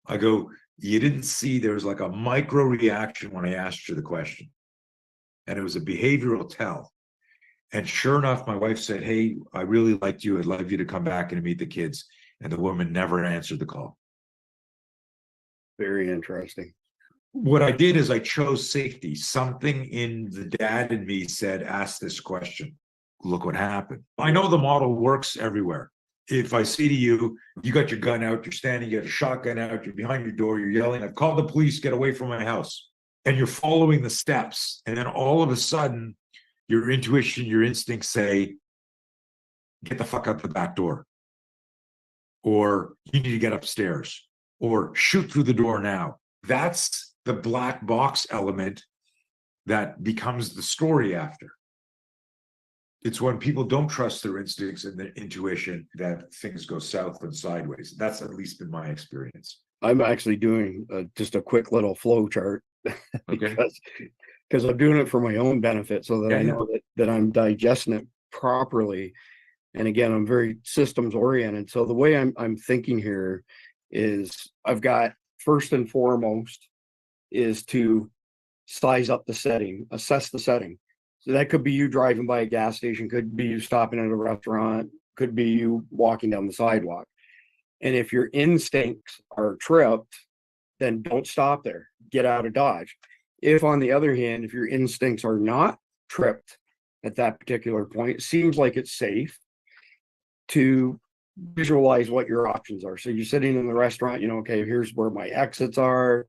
Speaker 10: I go, you didn't see there was like a micro reaction when I asked her the question. And it was a behavioral tell. And sure enough, my wife said, hey, I really liked you. I'd love you to come back and meet the kids. And the woman never answered the call.
Speaker 9: Very interesting.
Speaker 10: What I did is I chose safety. Something in the dad in me said, ask this question. Look what happened. I know the model works everywhere. If I say to you, you got your gun out, you're standing, you got a shotgun out, you're behind your door, you're yelling, I've called the police, get away from my house. And you're following the steps. And then all of a sudden, your intuition, your instincts say, get the fuck out the back door. Or you need to get upstairs. Or shoot through the door now. That's the black box element that becomes the story after. It's when people don't trust their instincts and their intuition that things go south and sideways. That's at least been my experience.
Speaker 9: I'm actually doing just a quick little flow chart
Speaker 10: Okay.
Speaker 9: because I'm doing it for my own benefit so that
Speaker 10: Yeah,
Speaker 9: I know that I'm digesting it properly. And again, I'm very systems oriented. So the way I'm thinking here is I've got first and foremost is to size up the setting, assess the setting. So that could be you driving by a gas station, could be you stopping at a restaurant, could be you walking down the sidewalk. And if your instincts are tripped, then don't stop there. Get out of Dodge. If on the other hand, if your instincts are not tripped at that particular point, it seems like it's safe to visualize what your options are. So you're sitting in the restaurant, you know, okay, here's where my exits are.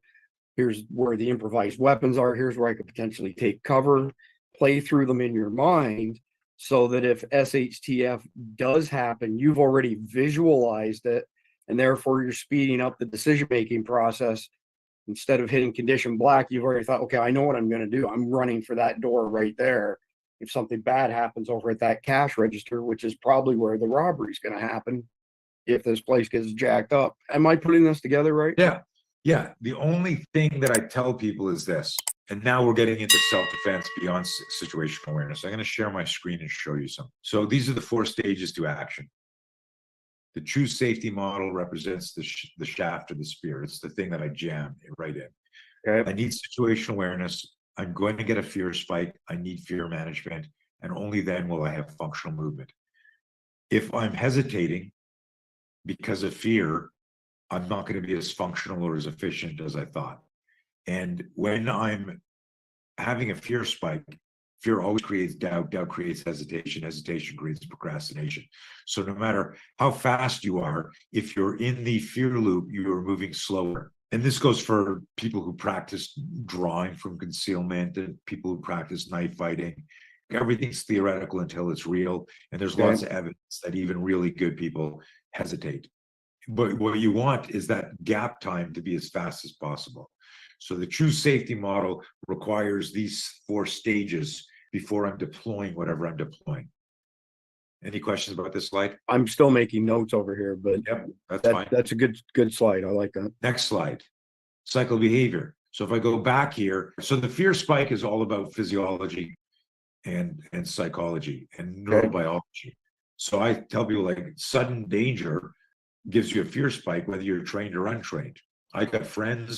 Speaker 9: Here's where the improvised weapons are. Here's where I could potentially take cover. Play through them in your mind so that if SHTF does happen, you've already visualized it, and therefore you're speeding up the decision-making process. Instead of hitting condition black, you've already thought, okay, I know what I'm going to do. I'm running for that door right there. If something bad happens over at that cash register, which is probably where the robbery is going to happen, if this place gets jacked up. Am I putting this together right?
Speaker 10: Yeah. Yeah. The only thing that I tell people is this, and now we're getting into self-defense beyond situational awareness. I'm going to share my screen and show you some. So these are the 4 stages to action. The choose safety model represents the shaft or the spear. It's the thing that I jam right in.
Speaker 9: Okay.
Speaker 10: I need situational awareness. I'm going to get a fear spike. I need fear management. And only then will I have functional movement. If I'm hesitating because of fear, I'm not going to be as functional or as efficient as I thought. And when I'm having a fear spike, fear always creates doubt. Doubt creates hesitation. Hesitation creates procrastination. So no matter how fast you are, if you're in the fear loop, you are moving slower. And this goes for people who practice drawing from concealment and people who practice knife fighting. Everything's theoretical until it's real. And there's lots of evidence that even really good people hesitate. But what you want is that gap time to be as fast as possible. So the choose safety model requires these 4 stages before I'm deploying whatever I'm deploying. Any questions about this slide?
Speaker 9: I'm still making notes over here, but
Speaker 10: Yep, that's fine.
Speaker 9: that's a good slide. I like that.
Speaker 10: Next slide, cycle behavior. So if I go back here, so the fear spike is all about physiology and psychology and
Speaker 9: Okay.
Speaker 10: neurobiology. So I tell people like sudden danger gives you a fear spike, whether you're trained or untrained. I got friends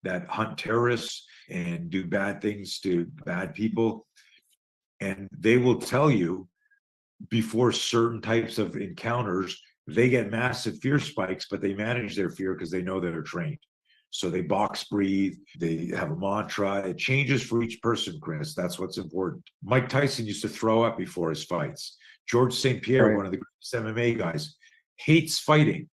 Speaker 10: that hunt terrorists and do bad things to bad people. And they will tell you before certain types of encounters, they get massive fear spikes, but they manage their fear because they know they're trained. So they box breathe, they have a mantra. It changes for each person, Chris. That's what's important. Mike Tyson used to throw up before his fights. George St. Pierre,
Speaker 9: Right.
Speaker 10: one of the greatest MMA guys, hates fighting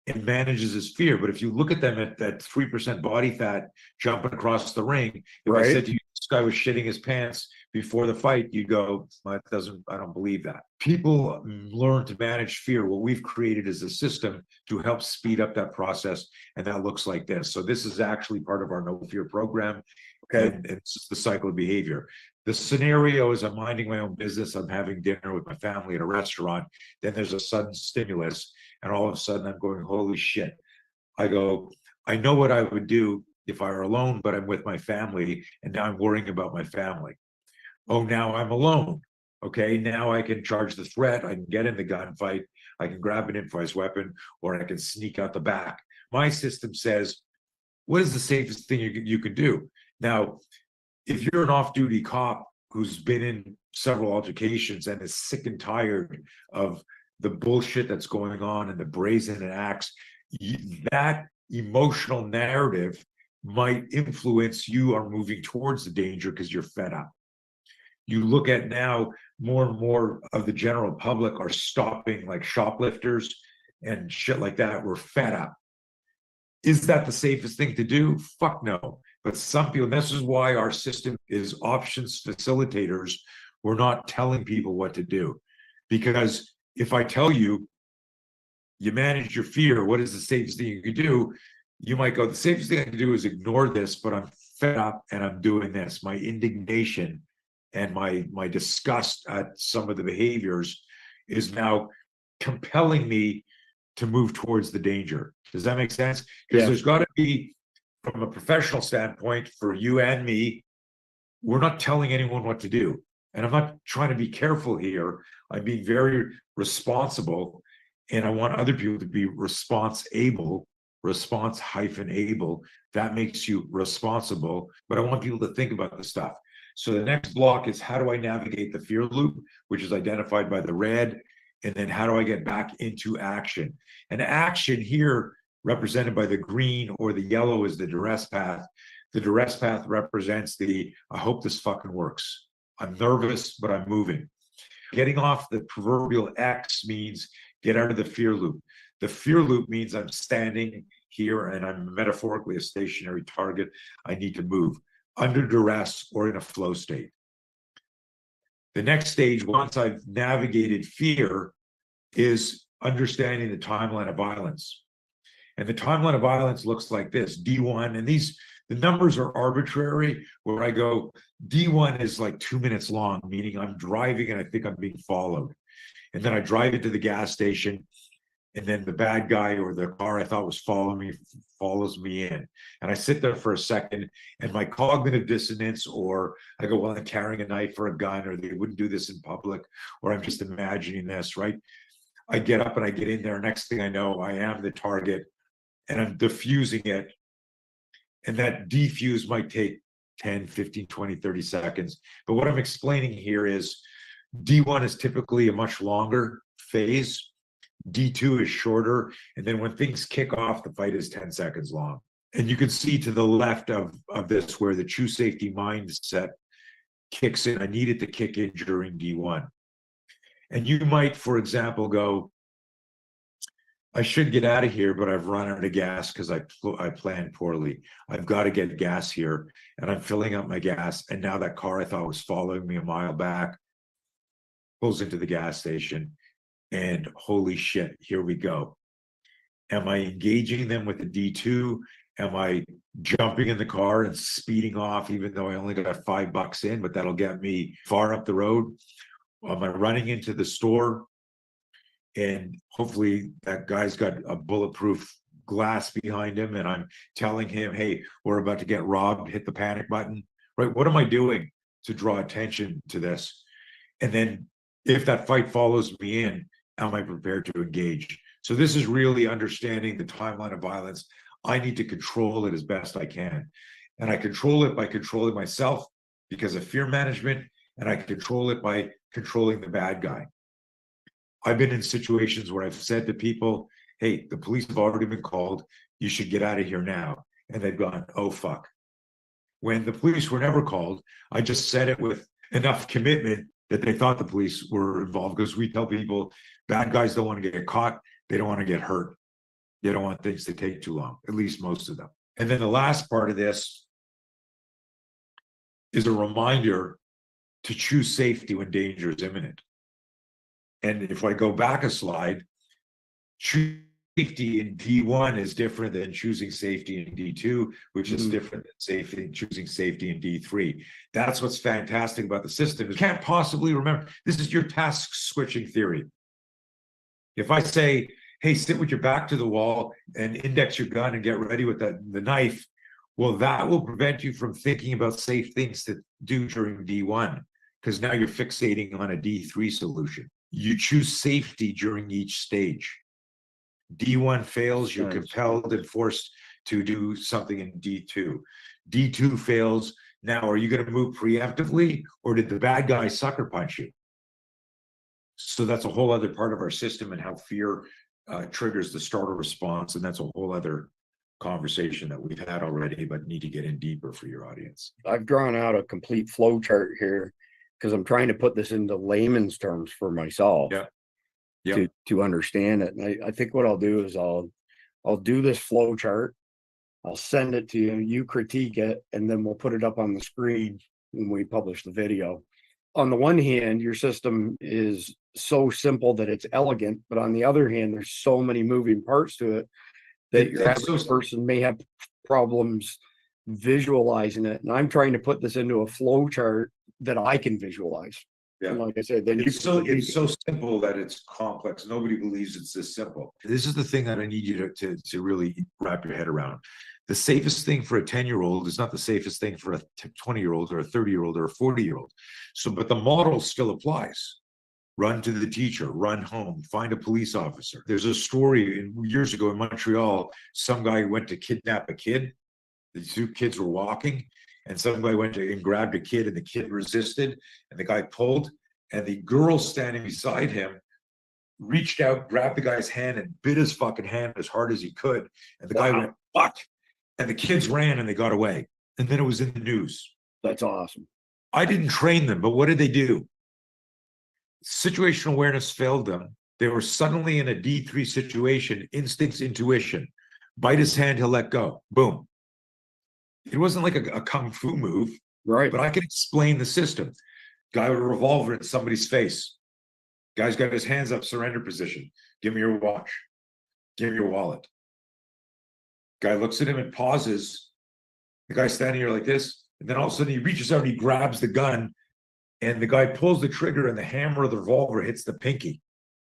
Speaker 10: and manages his fear. But if you look at them at that 3% body fat jumping across the ring, if I
Speaker 9: Right.
Speaker 10: said to you, this guy was shitting his pants before the fight, you go, well, I don't believe that. People learn to manage fear. What we've created is a system to help speed up that process. And that looks like this. So this is actually part of our No Fear program.
Speaker 9: Okay.
Speaker 10: And it's the cycle of behavior. The scenario is I'm minding my own business. I'm having dinner with my family at a restaurant. Then there's a sudden stimulus. And all of a sudden I'm going, holy shit. I go, I know what I would do if I were alone, but I'm with my family. And now I'm worrying about my family. Oh, now I'm alone. Okay, now I can charge the threat. I can get in the gunfight. I can grab an improvised weapon, or I can sneak out the back. My system says, what is the safest thing you can do? Now, if you're an off-duty cop who's been in several altercations and is sick and tired of the bullshit that's going on and the brazen acts, that emotional narrative might influence you on moving towards the danger because you're fed up. You look at now, more and more of the general public are stopping like shoplifters and shit like that. We're fed up. Is that the safest thing to do? Fuck no. But some people, this is why our system is options facilitators. We're not telling people what to do. Because if I tell you, you manage your fear, what is the safest thing you can do? You might go, the safest thing I can do is ignore this, but I'm fed up and I'm doing this. My indignation and my disgust at some of the behaviors is now compelling me to move towards the danger. Does that make sense? Because
Speaker 9: Yeah.
Speaker 10: there's got to be, from a professional standpoint, for you and me, we're not telling anyone what to do. And I'm not trying to be careful here. I'm being very responsible. And I want other people to be response-able. That makes you responsible. But I want people to think about the stuff. So the next block is, how do I navigate the fear loop, which is identified by the red? And then how do I get back into action? And action here, represented by the green or the yellow, is the duress path. The duress path represents I hope this fucking works. I'm nervous, but I'm moving. Getting off the proverbial X means get out of the fear loop. The fear loop means I'm standing here and I'm metaphorically a stationary target. I need to move under duress or in a flow state. The next stage, once I've navigated fear, is understanding the timeline of violence. And the timeline of violence looks like this: D1, and the numbers are arbitrary, where I go, D1 is like 2 minutes long, meaning I'm driving and I think I'm being followed. And then I drive into the gas station, and then the bad guy or the car I thought was following me follows me in. And I sit there for a second, and my cognitive dissonance, or I go, well, I'm carrying a knife or a gun, or they wouldn't do this in public, or I'm just imagining this, right? I get up and I get in there. Next thing I know, I am the target and I'm diffusing it. And that defuse might take 10, 15, 20, 30 seconds. But what I'm explaining here is D1 is typically a much longer phase. D2 is shorter. And then when things kick off, the fight is 10 seconds long. And you can see to the left of this where the true safety mindset kicks in. I need it to kick in during D1. And you might, for example, go, I should get out of here, but I've run out of gas because I planned poorly. I've got to get gas here, and I'm filling up my gas. And now that car I thought was following me a mile back pulls into the gas station, and holy shit, here we go. Am I engaging them with a D2? Am I jumping in the car and speeding off, even though I only got $5 in, but that'll get me far up the road? Am I running into the store and hopefully that guy's got a bulletproof glass behind him and I'm telling him, hey, we're about to get robbed, hit the panic button, right? What am I doing to draw attention to this? And then if that fight follows me in, am I prepared to engage? So this is really understanding the timeline of violence. I need to control it as best I can. And I control it by controlling myself because of fear management, and I control it by controlling the bad guy. I've been in situations where I've said to people, hey, the police have already been called. You should get out of here now. And they've gone, oh, fuck. When the police were never called, I just said it with enough commitment that they thought the police were involved, because we tell people bad guys don't want to get caught. They don't want to get hurt. They don't want things to take too long, at least most of them. And then the last part of this is a reminder to choose safety when danger is imminent. And if I go back a slide, choosing safety in D1 is different than choosing safety in D2, which is different than choosing safety in D3. That's what's fantastic about the system. You can't possibly remember. This is your task switching theory. If I say, hey, sit with your back to the wall and index your gun and get ready with the knife, well, that will prevent you from thinking about safe things to do during D1, because now you're fixating on a D3 solution. You choose safety during each stage. D1 fails, you're compelled and forced to do something in D2. D2 fails, now are you going to move preemptively, or did the bad guy sucker punch you? So that's a whole other part of our system and how fear triggers the startle response, and that's a whole other conversation that we've had already, but need to get in deeper for your audience.
Speaker 9: I've drawn out a complete flow chart here because I'm trying to put this into layman's terms for myself. To understand it. And I think what I'll do is I'll do this flow chart. I'll send it to you, you critique it, and then we'll put it up on the screen when we publish the video. On the one hand, your system is so simple that it's elegant, but on the other hand, there's so many moving parts to it that your average person may have problems visualizing it. And I'm trying to put this into a flow chart that I can visualize. And like I said, then
Speaker 10: it's so simple that it's complex. Nobody believes it's this simple. This is the thing that I need you to really wrap your head around. The safest thing for a 10-year-old is not the safest thing for a 20-year-old or a 30-year-old or a 40-year-old. So, but the model still applies. Run to the teacher, run home, find a police officer. There's a story years ago in Montreal, some guy went to kidnap a kid. The two kids were walking, and some guy went and grabbed a kid, and the kid resisted, and the guy pulled, and the girl standing beside him reached out, grabbed the guy's hand, and bit his fucking hand as hard as he could. And the guy went, fuck. And the kids ran and they got away. And then it was in the news.
Speaker 9: That's awesome.
Speaker 10: I didn't train them, but what did they do? Situational awareness failed them. They were suddenly in a D3 situation, instincts, intuition. Bite his hand, he'll let go. Boom. It wasn't like a kung fu move,
Speaker 9: right?
Speaker 10: But I can explain the system. Guy with a revolver in somebody's face. Guy's got his hands up, surrender position. Give me your watch. Give me your wallet. Guy looks at him and pauses. The guy's standing here like this, and then all of a sudden he reaches out and he grabs the gun, and the guy pulls the trigger, and the hammer of the revolver hits the pinky.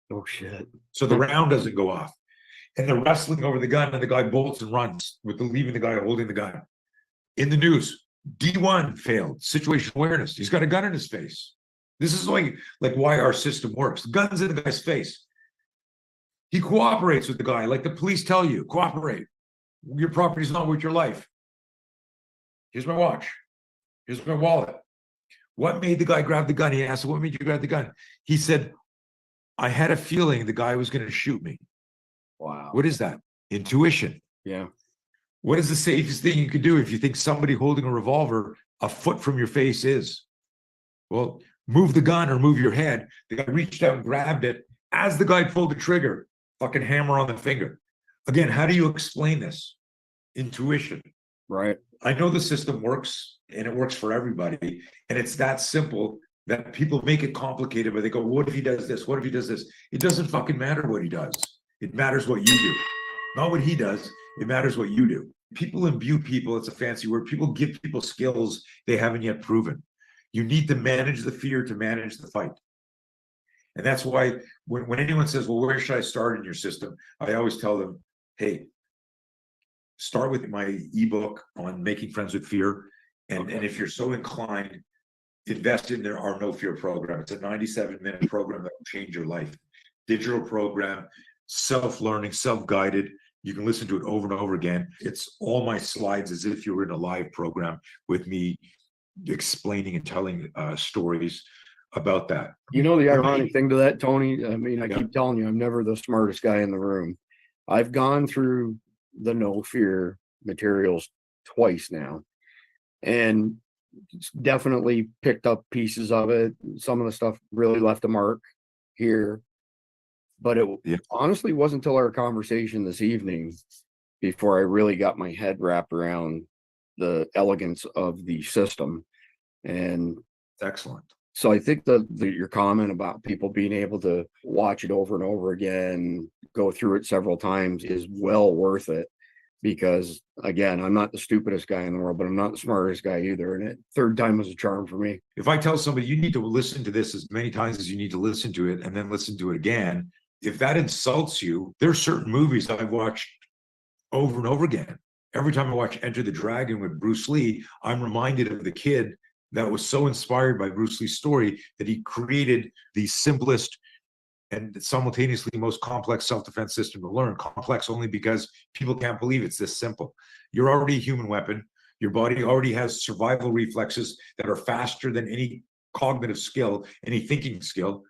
Speaker 9: Oh shit!
Speaker 10: So the round doesn't go off, and they're wrestling over the gun, and the guy bolts and runs with leaving the guy holding the gun. In the news, D1 failed, situational awareness. He's got a gun in his face. This is like why our system works. The gun's in the guy's face. He cooperates with the guy, like the police tell you, cooperate. Your property's not worth your life. Here's my watch. Here's my wallet. What made the guy grab the gun? He asked, what made you grab the gun? He said, I had a feeling the guy was going to shoot me.
Speaker 9: Wow.
Speaker 10: What is that? Intuition.
Speaker 9: Yeah.
Speaker 10: What is the safest thing you could do if you think somebody holding a revolver a foot from your face is? Well, move the gun or move your head. The guy reached out and grabbed it. As the guy pulled the trigger, fucking hammer on the finger. Again, how do you explain this? Intuition.
Speaker 9: Right.
Speaker 10: I know the system works, and it works for everybody. And it's that simple that people make it complicated, but they go, what if he does this? What if he does this? It doesn't fucking matter what he does. It matters what you do. Not what he does. It matters what you do. People imbue people, it's a fancy word. People give people skills they haven't yet proven. You need to manage the fear to manage the fight. And that's why when anyone says, well, where should I start in your system? I always tell them, hey, start with my ebook on making friends with fear. And if you're so inclined, invest in their Our No Fear program. It's a 97-minute program that will change your life. Digital program, self-learning, self-guided. You can listen to it over and over again. It's all my slides as if you were in a live program with me explaining and telling stories about that.
Speaker 9: You know, the ironic thing to that, Tony, I mean, I
Speaker 10: Yeah.
Speaker 9: keep telling you, I'm never the smartest guy in the room. I've gone through the No Fear materials twice now, and definitely picked up pieces of it. Some of the stuff really left a mark here, but it honestly wasn't until our conversation this evening before I really got my head wrapped around the elegance of the system. And
Speaker 10: excellent.
Speaker 9: So I think that your comment about people being able to watch it over and over again, go through it several times is well worth it. Because again, I'm not the stupidest guy in the world, but I'm not the smartest guy either. And third time was a charm for me.
Speaker 10: If I tell somebody you need to listen to this as many times as you need to listen to it and then listen to it again, if that insults you, there's certain movies I've watched over and over again. Every time I watch Enter the Dragon with Bruce Lee, I'm reminded of the kid that was so inspired by Bruce Lee's story that he created the simplest and simultaneously most complex self-defense system to learn. Complex only because people can't believe it's this simple. You're already a human weapon. Your body already has survival reflexes that are faster than any cognitive skill, any thinking skill.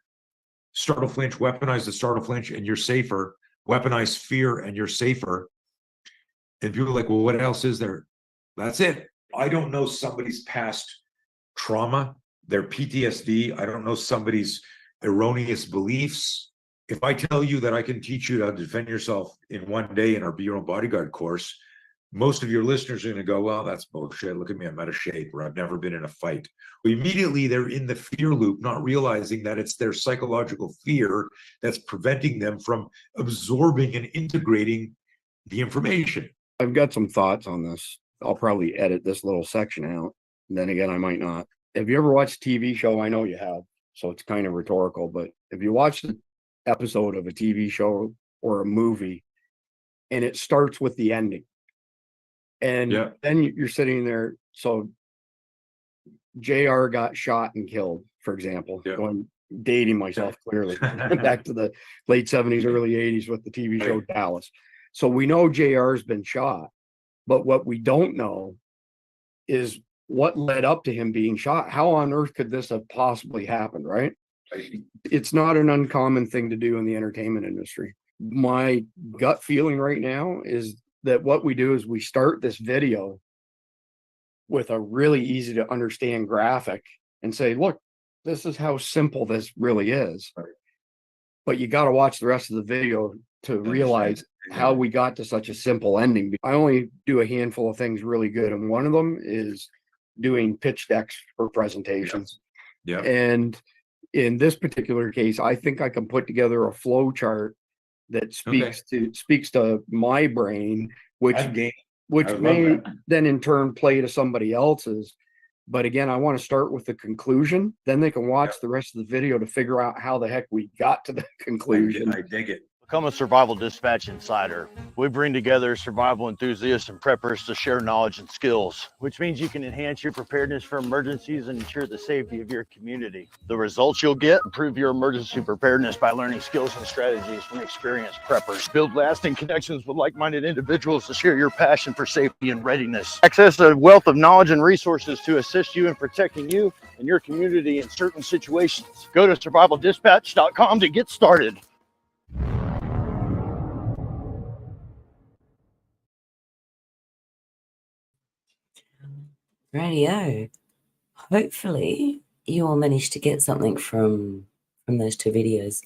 Speaker 10: Startle flinch, weaponize the startle flinch and you're safer. Weaponize fear and you're safer. And people are like, well, what else is there? That's it. I don't know somebody's past trauma, their PTSD. I don't know somebody's erroneous beliefs. If I tell you that I can teach you how to defend yourself in one day in our Be Your Own Bodyguard course, most of your listeners are going to go, well, that's bullshit. Look at me, I'm out of shape, or I've never been in a fight. Well, immediately they're in the fear loop, not realizing that it's their psychological fear that's preventing them from absorbing and integrating the information.
Speaker 9: I've got some thoughts on this. I'll probably edit this little section out. And then again, I might not. Have you ever watched a TV show? I know you have, so it's kind of rhetorical, but if you watch the episode of a TV show or a movie and it starts with the ending, and then you're sitting there, so JR got shot and killed, for example, going dating myself clearly back to the late 70s, early 80s with the TV show Dallas. So we know JR's been shot, but what we don't know is what led up to him being shot. How on earth could this have possibly happened, right? It's not an uncommon thing to do in the entertainment industry. My gut feeling right now is that what we do is we start this video with a really easy to understand graphic and say, look, this is how simple this really is. But you got to watch the rest of the video to realize how we got to such a simple ending. I only do a handful of things really good, and one of them is doing pitch decks for presentations. And in this particular case, I think I can put together a flow chart that speaks to my brain, which may then in turn play to somebody else's. But again, I want to start with the conclusion. Then they can watch the rest of the video to figure out how the heck we got to the conclusion.
Speaker 10: I dig it.
Speaker 6: Become a Survival Dispatch Insider. We bring together survival enthusiasts and preppers to share knowledge and skills, which means you can enhance your preparedness for emergencies and ensure the safety of your community. The results you'll get improve your emergency preparedness by learning skills and strategies from experienced preppers. Build lasting connections with like-minded individuals to share your passion for safety and readiness. Access a wealth of knowledge and resources to assist you in protecting you and your community in certain situations. Go to survivaldispatch.com to get started.
Speaker 2: Radio. Hopefully you all managed to get something from those two videos,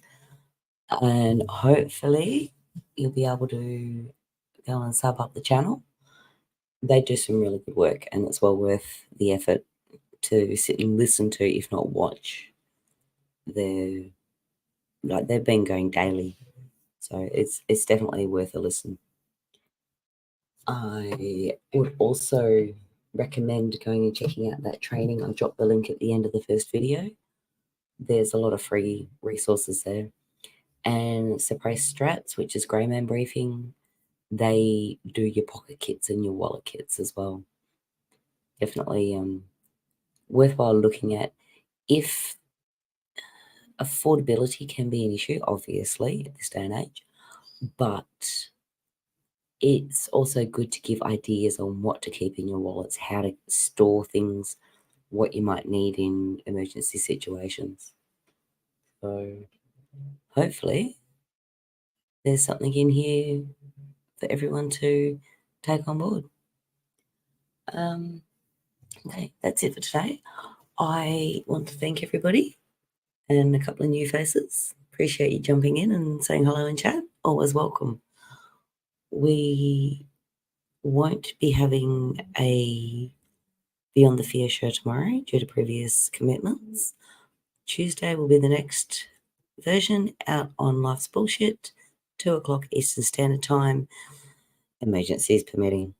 Speaker 2: and hopefully you'll be able to go and sub up the channel. They do some really good work, and it's well worth the effort to sit and listen to, if not watch. They've been going daily, so it's definitely worth a listen. I would also recommend going and checking out that training. I'll drop the link at the end of the first video. There's a lot of free resources there. And Suppress Strats, which is Greyman Briefing, they do your pocket kits and your wallet kits as well. Definitely worthwhile looking at. If affordability can be an issue, obviously, at this day and age, but it's also good to give ideas on what to keep in your wallets, how to store things, what you might need in emergency situations. So hopefully there's something in here for everyone to take on board. Okay, that's it for today. I want to thank everybody and a couple of new faces. Appreciate you jumping in and saying hello in chat. Always welcome. We won't be having a Beyond the Fear show tomorrow due to previous commitments. Tuesday will be the next version out on Life's Bullshit, 2 o'clock Eastern Standard Time, emergencies permitting.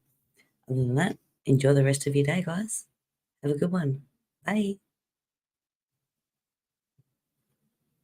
Speaker 2: Other than that, enjoy the rest of your day, guys. Have a good one. Bye.